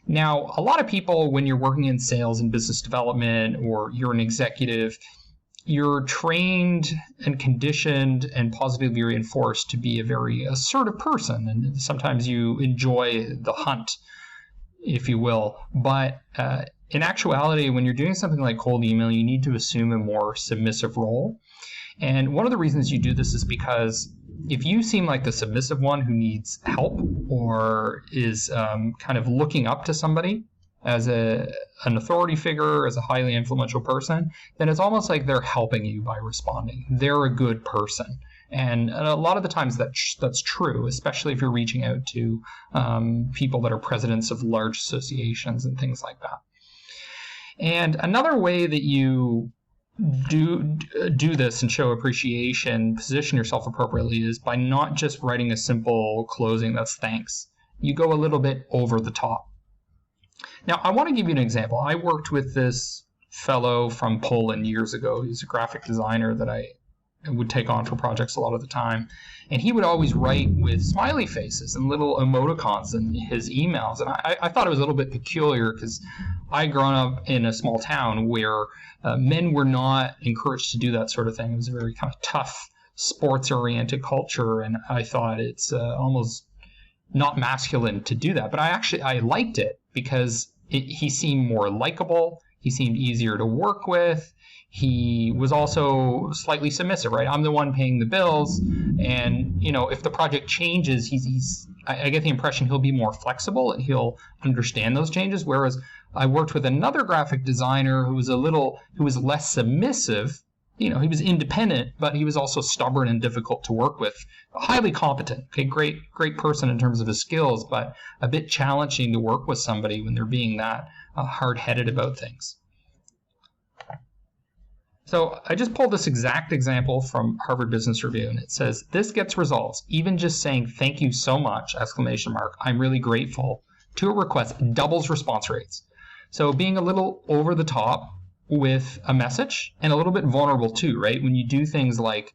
Now, a lot of people, when you're working in sales and business development, or you're an executive, you're trained and conditioned and positively reinforced to be a very assertive person. And sometimes you enjoy the hunt, if you will. But in actuality, when you're doing something like cold email, you need to assume a more submissive role. And one of the reasons you do this is because if you seem like the submissive one who needs help or is kind of looking up to somebody as an authority figure, as a highly influential person, then it's almost like they're helping you by responding. They're a good person. And a lot of the times that's true, especially if you're reaching out to people that are presidents of large associations and things like that. And another way that you do this and show appreciation, position yourself appropriately, is by not just writing a simple closing that's thanks. You go a little bit over the top. Now, I want to give you an example. I worked with this fellow from Poland years ago. He's a graphic designer that I would take on for projects a lot of the time. And he would always write with smiley faces and little emoticons in his emails. And I thought it was a little bit peculiar because I'd grown up in a small town where men were not encouraged to do that sort of thing. It was a very kind of tough, sports-oriented culture. And I thought it's almost not masculine to do that. But I liked it because he seemed more likable. He seemed easier to work with. He was also slightly submissive, right? I'm the one paying the bills. And, if the project changes, I get the impression he'll be more flexible and he'll understand those changes. Whereas I worked with another graphic designer who was less submissive. He was independent, but he was also stubborn and difficult to work with. Highly competent, okay, great person in terms of his skills, but a bit challenging to work with somebody when they're being that hard-headed about things. So I just pulled this exact example from Harvard Business Review, and it says, this gets results. Even just saying thank you so much, ! I'm really grateful, to a request doubles response rates. So being a little over the top with a message and a little bit vulnerable too, right? When you do things like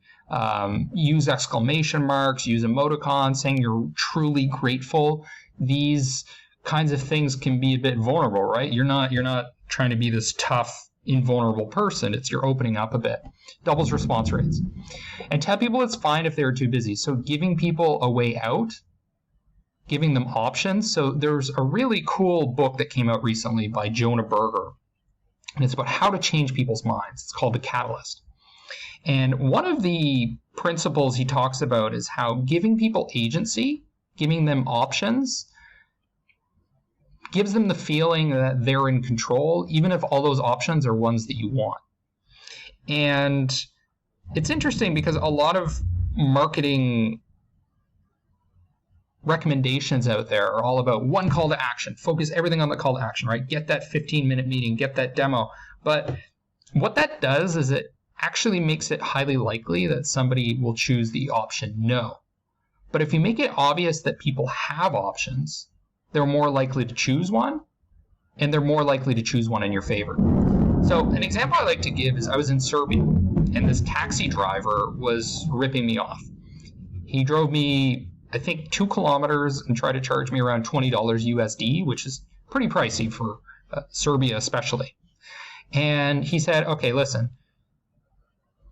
use exclamation marks, use emoticons, saying you're truly grateful, these kinds of things can be a bit vulnerable, right? You're not trying to be this tough, invulnerable person. You're opening up a bit. Doubles response rates. And tell people it's fine if they're too busy. So giving people a way out, giving them options. So there's a really cool book that came out recently by Jonah Berger, and it's about how to change people's minds. It's called The Catalyst. And one of the principles he talks about is how giving people agency, giving them options, gives them the feeling that they're in control, even if all those options are ones that you want. And it's interesting because a lot of marketing recommendations out there are all about one call to action. Focus everything on the call to action, right? Get that 15-minute meeting, get that demo. But what that does is it actually makes it highly likely that somebody will choose the option no. But if you make it obvious that people have options, they're more likely to choose one, and they're more likely to choose one in your favor. So an example I like to give is I was in Serbia, and this taxi driver was ripping me off. He drove me, I think, 2 kilometers and tried to charge me around $20 USD, which is pretty pricey for Serbia especially. And he said, okay, listen,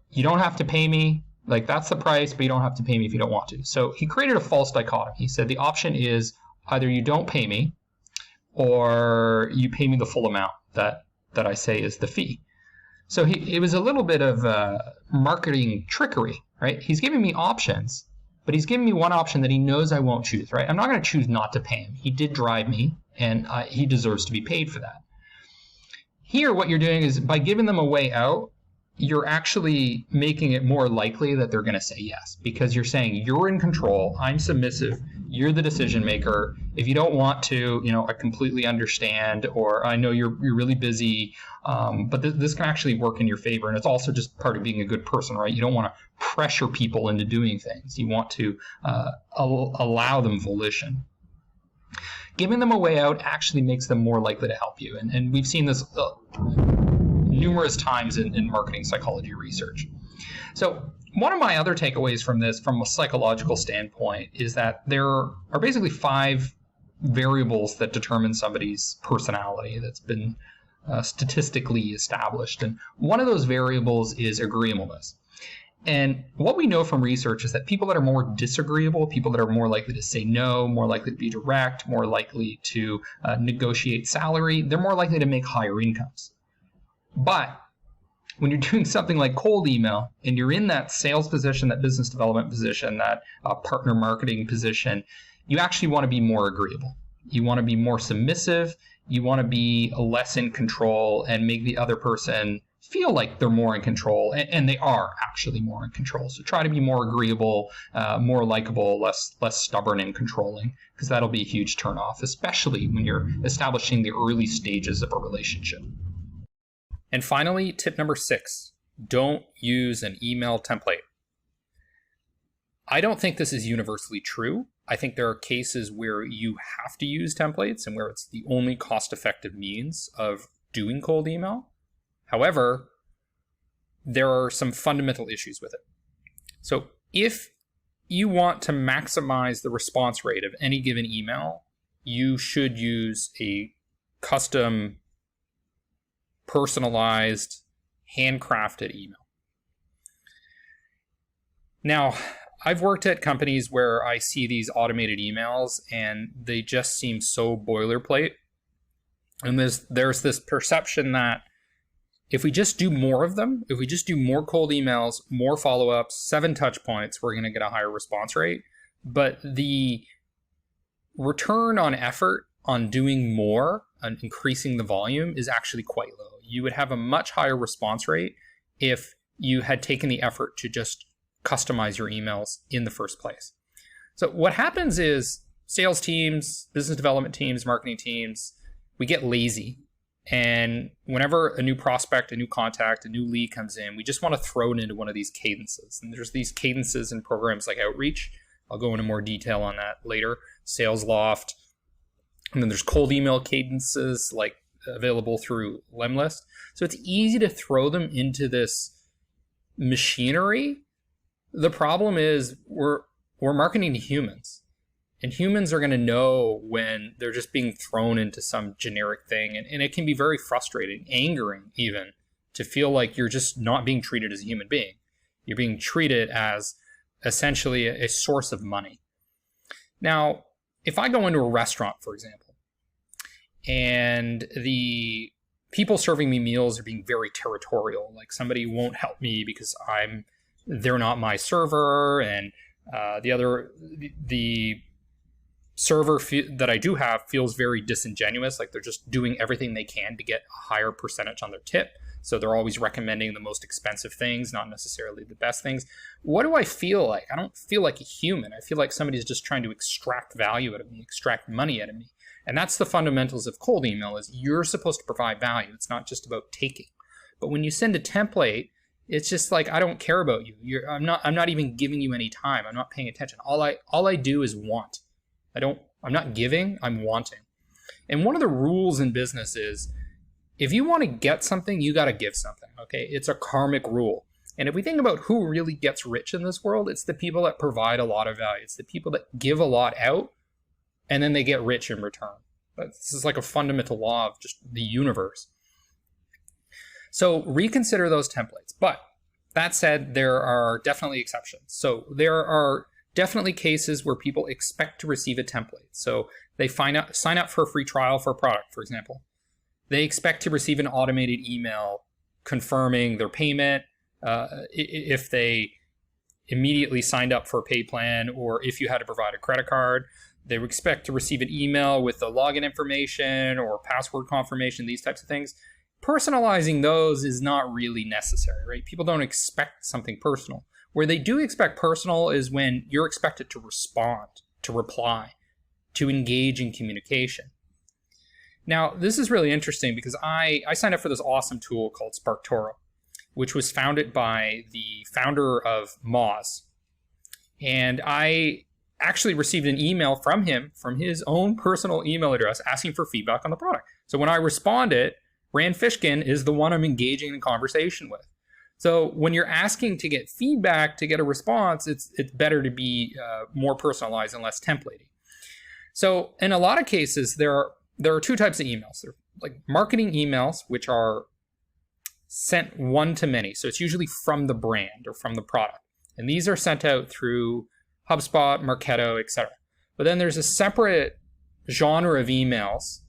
you don't have to pay me. Like, that's the price, but you don't have to pay me if you don't want to. So he created a false dichotomy. He said the option is either you don't pay me or you pay me the full amount that I say is the fee. So it was a little bit of marketing trickery, right? He's giving me options, but he's giving me one option that he knows I won't choose, right? I'm not going to choose not to pay him. He did drive me, and he deserves to be paid for that. Here, what you're doing is by giving them a way out, you're actually making it more likely that they're going to say yes, because you're saying you're in control, I'm submissive, you're the decision maker. If you don't want to, I completely understand, or I know you're really busy, but this can actually work in your favor. And it's also just part of being a good person, right? You don't want to pressure people into doing things. You want to allow them volition. Giving them a way out actually makes them more likely to help you. And we've seen this numerous times in marketing psychology research. So one of my other takeaways from this, from a psychological standpoint, is that there are basically 5 variables that determine somebody's personality that's been statistically established. And one of those variables is agreeableness. And what we know from research is that people that are more disagreeable, people that are more likely to say no, more likely to be direct, more likely to negotiate salary, they're more likely to make higher incomes. But when you're doing something like cold email and you're in that sales position, that business development position, that partner marketing position, you actually want to be more agreeable. You want to be more submissive. You want to be less in control and make the other person feel like they're more in control, and they are actually more in control. So try to be more agreeable, more likable, less stubborn and controlling, because that'll be a huge turnoff, especially when you're establishing the early stages of a relationship. And finally, tip number 6, don't use an email template. I don't think this is universally true. I think there are cases where you have to use templates and where it's the only cost-effective means of doing cold email. However, there are some fundamental issues with it. So if you want to maximize the response rate of any given email, you should use a custom, personalized, handcrafted email. Now, I've worked at companies where I see these automated emails and they just seem so boilerplate. And there's this perception that if we just do more of them, if we just do more cold emails, more follow-ups, 7 touch points, we're going to get a higher response rate. But the return on effort on doing more and increasing the volume is actually quite low. You would have a much higher response rate if you had taken the effort to just customize your emails in the first place. So what happens is sales teams, business development teams, marketing teams, we get lazy. And whenever a new prospect, a new contact, a new lead comes in, we just want to throw it into one of these cadences. And there's these cadences in programs like Outreach. I'll go into more detail on that later. Sales Loft. And then there's cold email cadences like available through Lemlist. So it's easy to throw them into this machinery. The problem is we're marketing to humans. And humans are going to know when they're just being thrown into some generic thing. And it can be very frustrating, angering even, to feel like you're just not being treated as a human being. You're being treated as essentially a source of money. Now, if I go into a restaurant, for example, and the people serving me meals are being very territorial, like somebody won't help me because they're not my server, and the server that I do have feels very disingenuous, like they're just doing everything they can to get a higher percentage on their tip. So they're always recommending the most expensive things, not necessarily the best things. What do I feel like? I don't feel like a human. I feel like somebody's just trying to extract value out of me, extract money out of me. And that's the fundamentals of cold email, is you're supposed to provide value. It's not just about taking. But when you send a template, it's just like, I don't care about you. I'm not even giving you any time. I'm not paying attention. All I do is want. I'm not giving, I'm wanting. And one of the rules in business is, if you want to get something, you got to give something, okay? It's a karmic rule. And if we think about who really gets rich in this world, it's the people that provide a lot of value. It's the people that give a lot out, and then they get rich in return. This is like a fundamental law of just the universe. So reconsider those templates. But that said, there are definitely exceptions. So there are definitely cases where people expect to receive a template. So they sign up for a free trial for a product, for example. They expect to receive an automated email confirming their payment if they immediately signed up for a pay plan, or if you had to provide a credit card. They expect to receive an email with the login information or password confirmation, these types of things. personalizing those is not really necessary, right? People don't expect something personal. Where they do expect personal is when you're expected to respond, to reply, to engage in communication. Now, this is really interesting because I signed up for this awesome tool called SparkToro, which was founded by the founder of Moz. And I actually received an email from him, from his own personal email address, asking for feedback on the product. So when I responded, Rand Fishkin is the one I'm engaging in conversation with. So when you're asking to get feedback, to get a response, it's better to be more personalized and less templating. So in a lot of cases, there are two types of emails. There are like marketing emails, which are sent one to many. So it's usually from the brand or from the product. And these are sent out through HubSpot, Marketo, etc. But then there's a separate genre of emails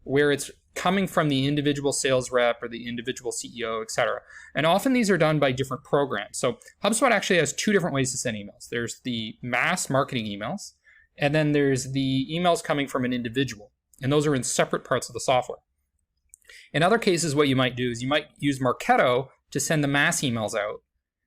where it's coming from the individual sales rep or the individual CEO, etc. And often these are done by different programs. So HubSpot actually has two different ways to send emails. There's the mass marketing emails, and then there's the emails coming from an individual. And those are in separate parts of the software. In other cases, what you might do is you might use Marketo to send the mass emails out,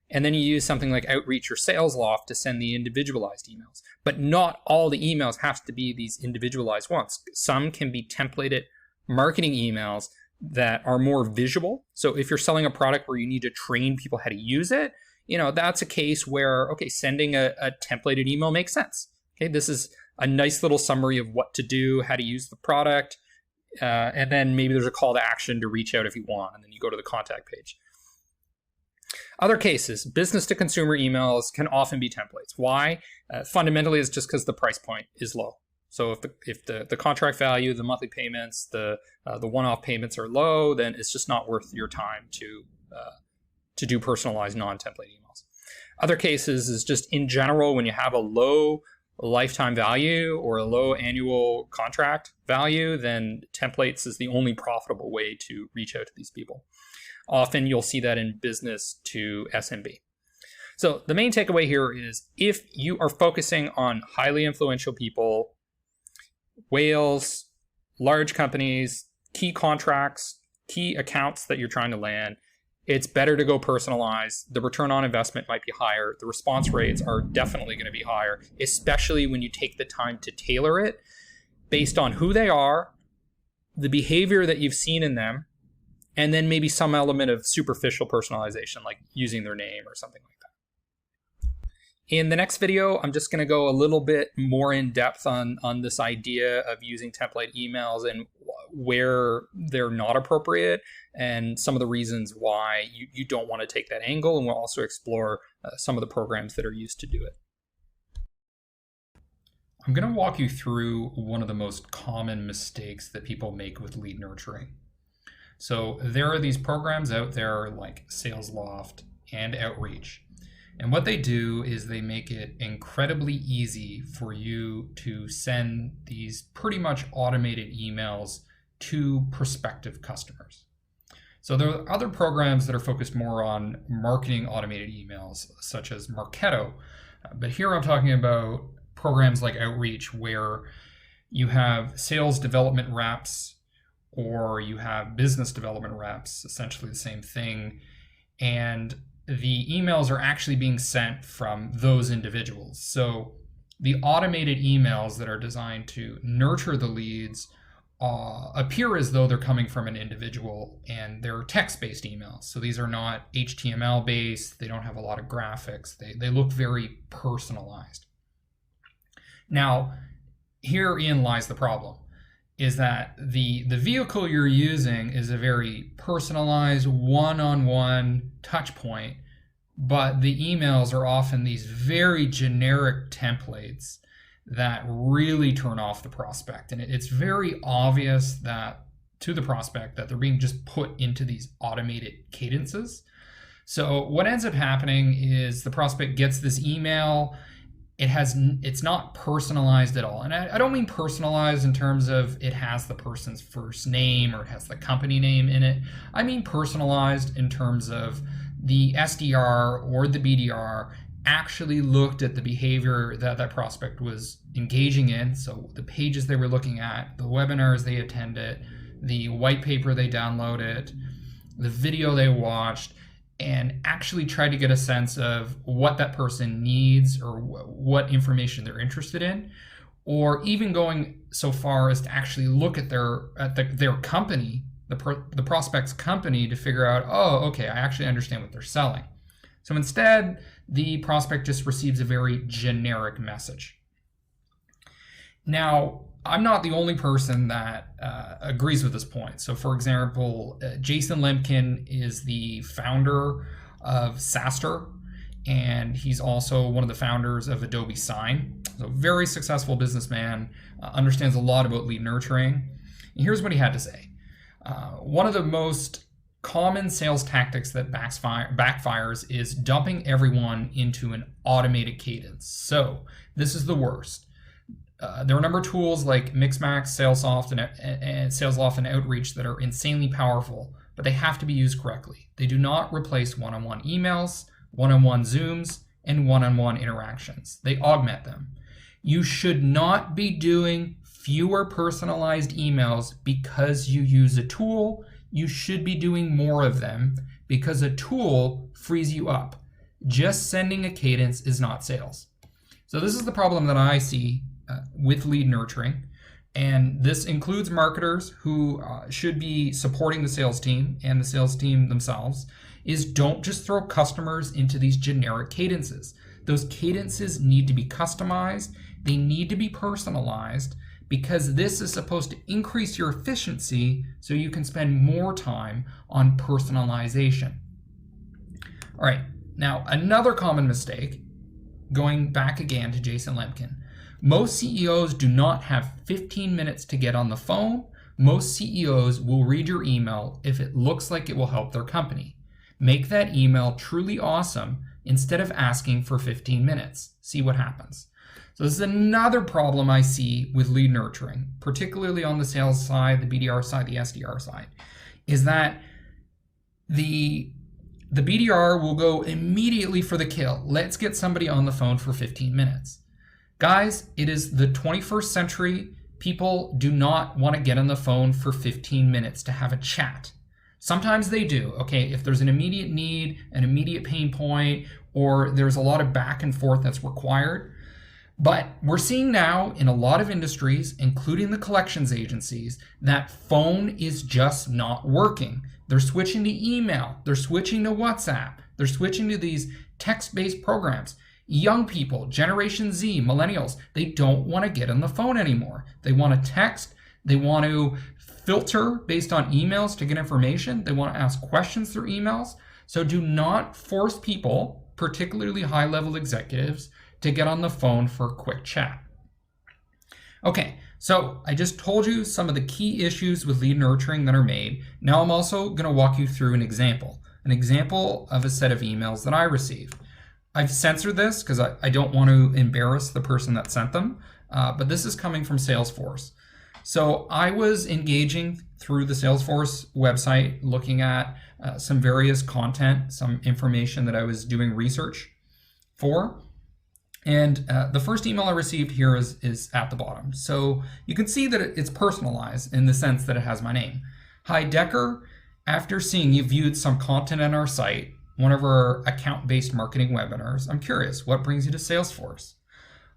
and then you use something like Outreach or SalesLoft to send the individualized emails. But not all the emails have to be these individualized ones. Some can be templated marketing emails that are more visual. So if you're selling a product where you need to train people how to use it, that's a case where, okay, sending a templated email makes sense. Okay, this is a nice little summary of what to do, how to use the product, and then maybe there's a call to action to reach out if you want, and then you go to the contact page. Other cases, business to consumer emails can often be templates. Why? Fundamentally, it's just because the price point is low. So if the contract value, the monthly payments, the one-off payments are low, then it's just not worth your time to do personalized non-template emails. Other cases is just in general, when you have a low lifetime value or a low annual contract value, then templates is the only profitable way to reach out to these people. Often you'll see that in business to SMB. So the main takeaway here is if you are focusing on highly influential people, whales, large companies, key contracts, key accounts that you're trying to land, it's better to go personalized. The return on investment might be higher. The response rates are definitely going to be higher, especially when you take the time to tailor it based on who they are, the behavior that you've seen in them, and then maybe some element of superficial personalization, like using their name or something like that. In the next video, I'm just going to go a little bit more in depth on this idea of using template emails and where they're not appropriate and some of the reasons why you don't want to take that angle. And we'll also explore some of the programs that are used to do it. I'm going to walk you through one of the most common mistakes that people make with lead nurturing. So there are these programs out there like SalesLoft and Outreach. And what they do is they make it incredibly easy for you to send these pretty much automated emails to prospective customers. So there are other programs that are focused more on marketing automated emails, such as Marketo. But here I'm talking about programs like Outreach, where you have sales development reps or you have business development reps, essentially the same thing. And the emails are actually being sent from those individuals. So the automated emails that are designed to nurture the leads appear as though they're coming from an individual, and they're text-based emails. So these are not HTML-based. They don't have a lot of graphics. They look very personalized. Now, herein lies the problem, is that the vehicle you're using is a very personalized one-on-one touch point, but the emails are often these very generic templates that really turn off the prospect. And it's very obvious that to the prospect that they're being just put into these automated cadences. So what ends up happening is the prospect gets this email. It's not personalized at all. And I don't mean personalized in terms of it has the person's first name or it has the company name in it. I mean personalized in terms of the SDR or the BDR actually looked at the behavior that that prospect was engaging in. So the pages they were looking at, the webinars they attended, the white paper they downloaded, the video they watched, and actually try to get a sense of what that person needs or what information they're interested in, or even going so far as to actually look at their company, the prospect's company, to figure out, oh, okay, I actually understand what they're selling. So instead, the prospect just receives a very generic message. Now, I'm not the only person that agrees with this point. So for example, Jason Lemkin is the founder of SaaStr, and he's also one of the founders of Adobe Sign. So very successful businessman, understands a lot about lead nurturing. And here's what he had to say. One of the most common sales tactics that backfires is dumping everyone into an automated cadence. So this is the worst. There are a number of tools like Mixmax, SalesLoft, and SalesLoft and Outreach that are insanely powerful, but they have to be used correctly. They do not replace one-on-one emails, one-on-one Zooms, and one-on-one interactions. They augment them. You should not be doing fewer personalized emails because you use a tool. You should be doing more of them because a tool frees you up. Just sending a cadence is not sales. So this is the problem that I see with lead nurturing, and this includes marketers who should be supporting the sales team and the sales team themselves, is don't just throw customers into these generic cadences. Those cadences need to be customized, they need to be personalized, because this is supposed to increase your efficiency so you can spend more time on personalization. All right, now another common mistake, going back again to Jason Lemkin. Most CEOs do not have 15 minutes to get on the phone. Most CEOs will read your email if it looks like it will help their company. Make that email truly awesome instead of asking for 15 minutes. See what happens. So this is another problem I see with lead nurturing, particularly on the sales side, the BDR side, the SDR side, is that the BDR will go immediately for the kill. Let's get somebody on the phone for 15 minutes. Guys, it is the 21st century. People do not want to get on the phone for 15 minutes to have a chat. Sometimes they do, okay, if there's an immediate need, an immediate pain point, or there's a lot of back and forth that's required. But we're seeing now in a lot of industries, including the collections agencies, that phone is just not working. They're switching to email, they're switching to WhatsApp, they're switching to these text-based programs. Young people, Generation Z, millennials, they don't want to get on the phone anymore. They want to text, they want to filter based on emails to get information, they want to ask questions through emails. So do not force people, particularly high-level executives, to get on the phone for a quick chat. Okay, so I just told you some of the key issues with lead nurturing that are made. Now I'm also going to walk you through an example of a set of emails that I received. I've censored this because I don't want to embarrass the person that sent them, but this is coming from Salesforce. So I was engaging through the Salesforce website, looking at some various content, some information that I was doing research for. And the first email I received here is at the bottom. So you can see that it's personalized in the sense that it has my name. Hi, Dekker. After seeing you viewed some content on our site, one of our account-based marketing webinars, I'm curious, what brings you to Salesforce?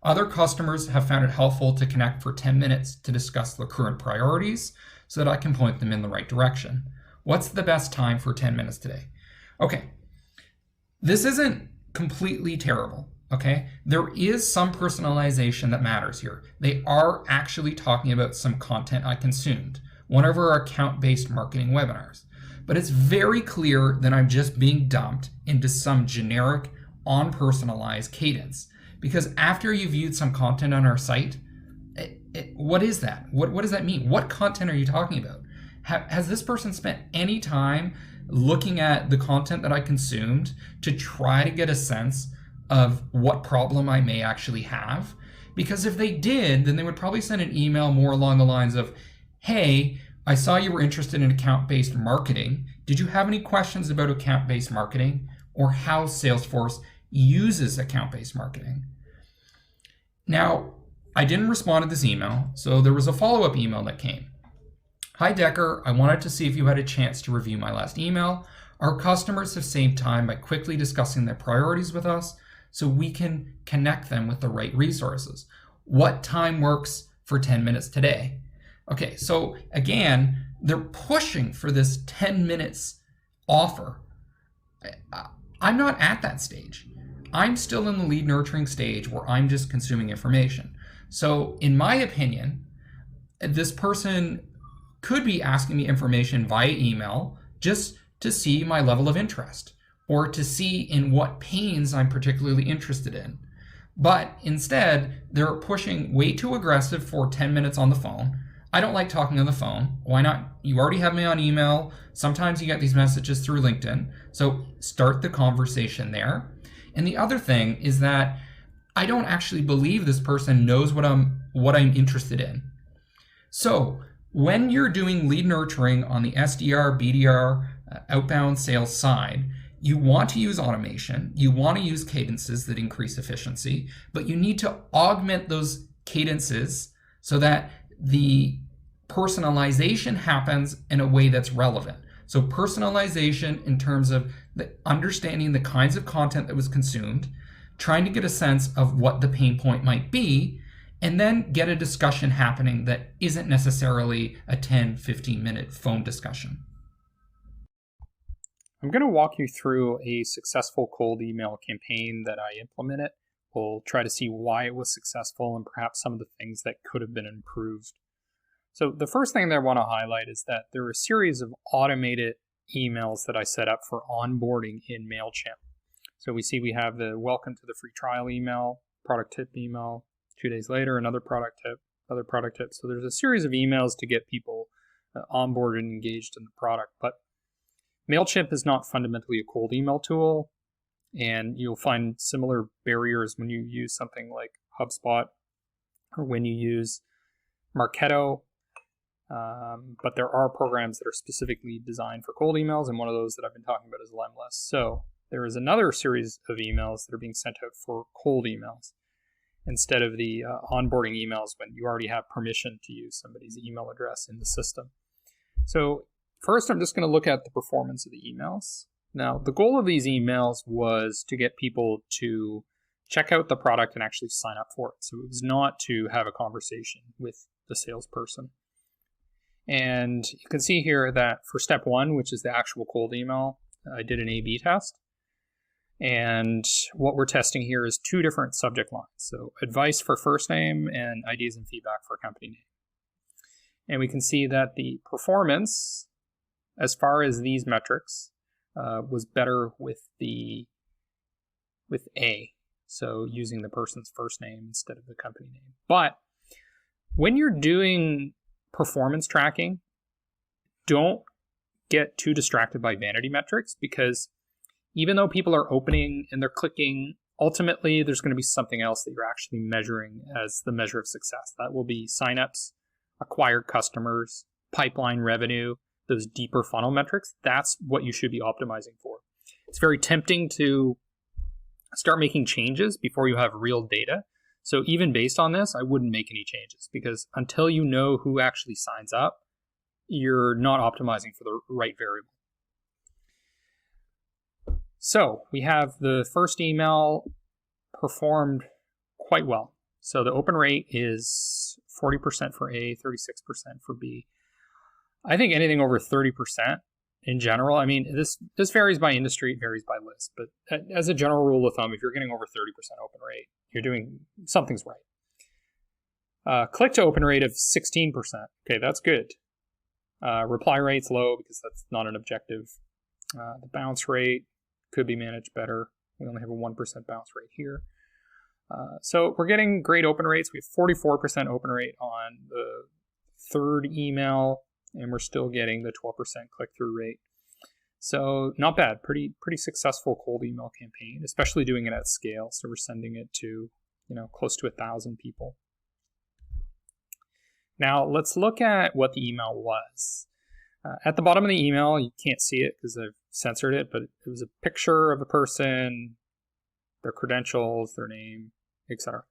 Other customers have found it helpful to connect for 10 minutes to discuss their current priorities so that I can point them in the right direction. What's the best time for 10 minutes today? Okay, this isn't completely terrible, okay? There is some personalization that matters here. They are actually talking about some content I consumed, one of our account-based marketing webinars. But it's very clear that I'm just being dumped into some generic, unpersonalized cadence. Because after you viewed some content on our site, what is that? What does that mean? What content are you talking about? Has this person spent any time looking at the content that I consumed to try to get a sense of what problem I may actually have? Because if they did, then they would probably send an email more along the lines of, hey, I saw you were interested in account-based marketing. Did you have any questions about account-based marketing or how Salesforce uses account-based marketing? Now, I didn't respond to this email, so there was a follow-up email that came. Hi Dekker, I wanted to see if you had a chance to review my last email. Our customers have saved time by quickly discussing their priorities with us so we can connect them with the right resources. What time works for 10 minutes today? Okay, so again, they're pushing for this 10 minutes offer. I'm not at that stage. I'm still in the lead nurturing stage where I'm just consuming information. So in my opinion, this person could be asking me information via email just to see my level of interest or to see in what pains I'm particularly interested in. But instead, they're pushing way too aggressive for 10 minutes on the phone. I don't like talking on the phone. Why not? You already have me on email. Sometimes you get these messages through LinkedIn. So start the conversation there. And the other thing is that I don't actually believe this person knows what I'm interested in. So when you're doing lead nurturing on the SDR, BDR, outbound sales side, you want to use automation, you want to use cadences that increase efficiency, but you need to augment those cadences so that the personalization happens in a way that's relevant. So personalization in terms of understanding the kinds of content that was consumed, trying to get a sense of what the pain point might be, and then get a discussion happening that isn't necessarily a 10, 15-minute phone discussion. I'm going to walk you through a successful cold email campaign that I implemented. We'll try to see why it was successful and perhaps some of the things that could have been improved. So the first thing that I want to highlight is that there are a series of automated emails that I set up for onboarding in MailChimp. So we see we have the welcome to the free trial email, product tip email, 2 days later, another product tip, other product tip. So there's a series of emails to get people onboarded and engaged in the product. But MailChimp is not fundamentally a cold email tool, and you'll find similar barriers when you use something like HubSpot or when you use Marketo. But there are programs that are specifically designed for cold emails, and one of those that I've been talking about is Lemless. So there is another series of emails that are being sent out for cold emails instead of the onboarding emails when you already have permission to use somebody's email address in the system. So first, I'm just going to look at the performance of the emails. Now, the goal of these emails was to get people to check out the product and actually sign up for it. So it was not to have a conversation with the salesperson. And you can see here that for step one, which is the actual cold email, I did an A/B test. And what we're testing here is two different subject lines. So advice for first name and ideas and feedback for company name. And we can see that the performance, as far as these metrics, was better with A. So using the person's first name instead of the company name. But when you're doing performance tracking, don't get too distracted by vanity metrics, because even though people are opening and they're clicking, ultimately there's going to be something else that you're actually measuring as the measure of success. That will be signups, acquired customers, pipeline revenue, those deeper funnel metrics. That's what you should be optimizing for. It's very tempting to start making changes before you have real data. So even based on this, I wouldn't make any changes, because until you know who actually signs up, you're not optimizing for the right variable. So we have the first email performed quite well. So the open rate is 40% for A, 36% for B. I think anything over 30% in general, I mean, this varies by industry, it varies by list, but as a general rule of thumb, if you're getting over 30% open rate, you're doing something's right. Click to open rate of 16%. Okay, that's good. Reply rate's low because that's not an objective. The bounce rate could be managed better. We only have a 1% bounce rate here. So we're getting great open rates. We have 44% open rate on the third email, and we're still getting the 12% click-through rate. So not bad, pretty successful cold email campaign, especially doing it at scale. So we're sending it to, close to 1,000 people. Now let's look at what the email was. At the bottom of the email, you can't see it because I've censored it, but it was a picture of a person, their credentials, their name, etc.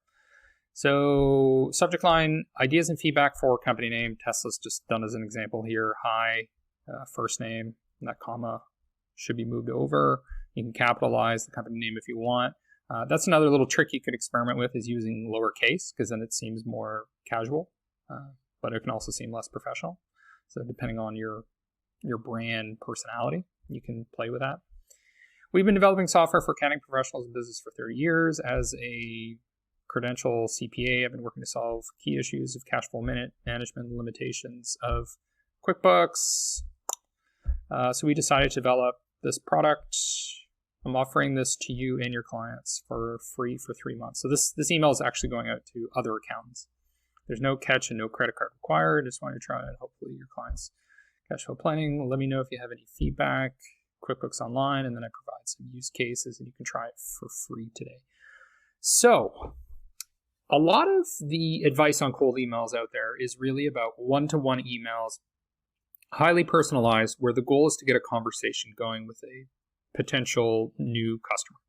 So subject line, ideas and feedback for company name. Tesla's just done as an example here. Hi, first name, and that comma should be moved over. You can capitalize the company name if you want. That's another little trick you could experiment with, is using lowercase, because then it seems more casual, but it can also seem less professional. So depending on your brand personality, you can play with that. We've been developing software for accounting professionals in business for 30 years. As a credential CPA, I've been working to solve key issues of cash flow management and limitations of QuickBooks. So we decided to develop this product. I'm offering this to you and your clients for free for 3 months. So this email is actually going out to other accountants. There's no catch and no credit card required. Just want to try it. Hopefully your clients cash flow planning. Let me know if you have any feedback. QuickBooks Online, and then I provide some use cases, and you can try it for free today. So a lot of the advice on cold emails out there is really about one-to-one emails, highly personalized, where the goal is to get a conversation going with a potential new customer.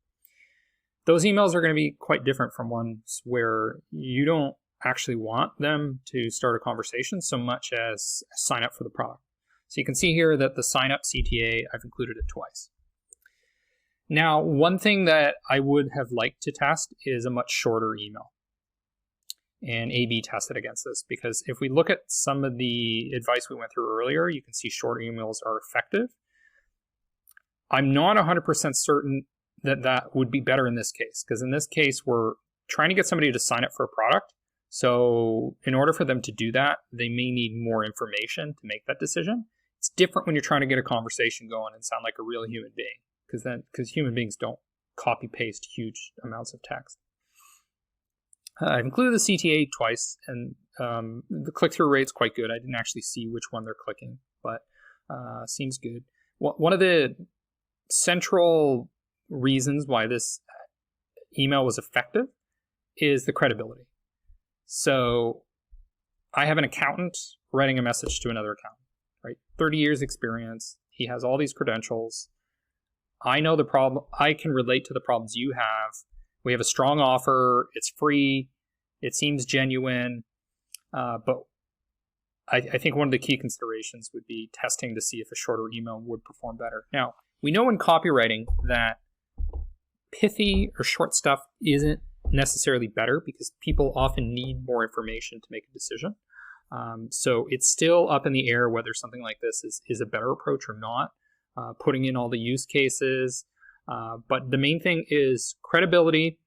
Those emails are going to be quite different from ones where you don't actually want them to start a conversation so much as sign up for the product. So you can see here that the sign up CTA, I've included it twice. Now, one thing that I would have liked to test is a much shorter email and A/B test it against this, because if we look at some of the advice we went through earlier, you can see shorter emails are effective. I'm not 100% certain that that would be better in this case, because in this case, we're trying to get somebody to sign up for a product. So in order for them to do that, they may need more information to make that decision. It's different when you're trying to get a conversation going and sound like a real human being, because human beings don't copy paste huge amounts of text. I've included the CTA twice, and the click-through rate's quite good. I didn't actually see which one they're clicking, but seems good. One of the central reasons why this email was effective is the credibility. So I have an accountant writing a message to another accountant, right? 30 years experience. He has all these credentials. I know the problem. I can relate to the problems you have. We have a strong offer. It's free. It seems genuine. But I think one of the key considerations would be testing to see if a shorter email would perform better. Now, we know in copywriting that pithy or short stuff isn't necessarily better, because people often need more information to make a decision. So it's still up in the air whether something like this is a better approach or not, putting in all the use cases. But the main thing is credibility,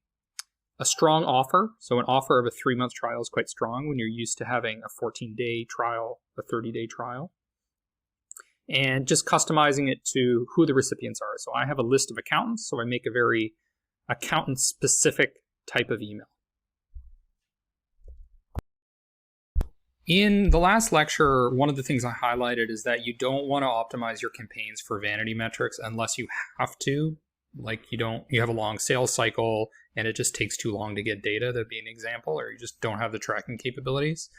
a strong offer. So an offer of a 3-month trial is quite strong when you're used to having a 14-day trial, a 30-day trial. And just customizing it to who the recipients are. So I have a list of accountants, so I make a very accountant-specific type of email. In the last lecture, one of the things I highlighted is that you don't want to optimize your campaigns for vanity metrics unless you have to. Like you have a long sales cycle and it just takes too long to get data. That'd be an example, or you just don't have the tracking capabilities.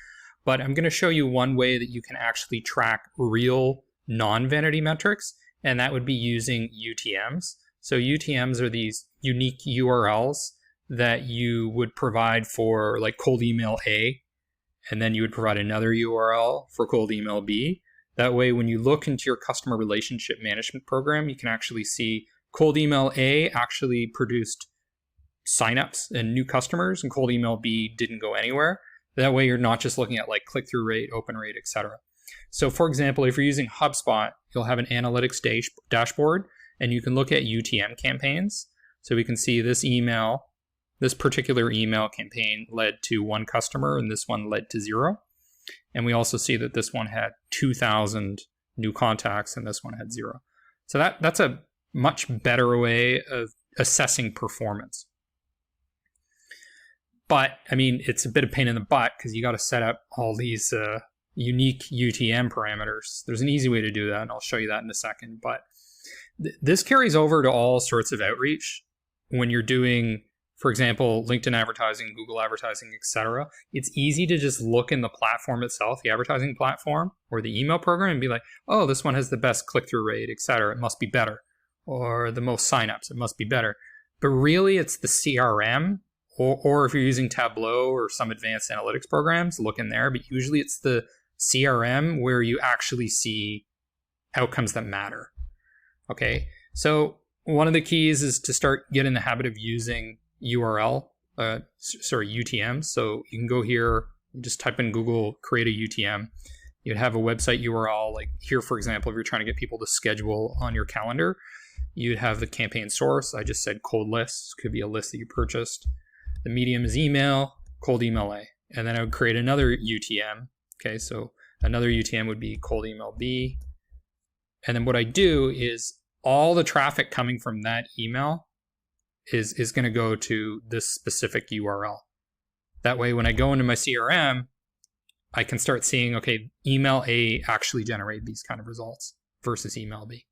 But I'm going to show you one way that you can actually track real non-vanity metrics, and that would be using UTMs. So UTMs are these unique URLs that you would provide for like cold email A, and then you would provide another URL for cold email B. That way, when you look into your customer relationship management program, you can actually see cold email A actually produced signups and new customers, and cold email B didn't go anywhere. That way, you're not just looking at like click-through rate, open rate, etc. So for example, if you're using HubSpot, you'll have an analytics dashboard, and you can look at UTM campaigns. So we can see this particular email campaign led to 1 customer, and this one led to 0. And we also see that this one had 2,000 new contacts, and this one had 0. So that's a much better way of assessing performance. But I mean, it's a bit of pain in the butt because you got to set up all these unique UTM parameters. There's an easy way to do that, and I'll show you that in a second. But this carries over to all sorts of outreach when you're doing, for example, LinkedIn advertising, Google advertising, etc. It's easy to just look in the platform itself, the advertising platform or the email program, and be like, oh, this one has the best click-through rate, etc. It must be better. Or the most signups, it must be better. But really, it's the CRM or if you're using Tableau or some advanced analytics programs, look in there. But usually it's the CRM where you actually see outcomes that matter. Okay, so one of the keys is to start get in the habit of using UTMs. So you can go here, just type in Google, create a UTM. You'd have a website URL, like here, for example, if you're trying to get people to schedule on your calendar, you'd have the campaign source. I just said cold lists, could be a list that you purchased. The medium is email, cold email A. And then I would create another UTM. Okay, so another UTM would be cold email B. And then what I do is all the traffic coming from that email is going to go to this specific URL. That way, when I go into my CRM, I can start seeing, okay, email A actually generate these kind of results versus email B.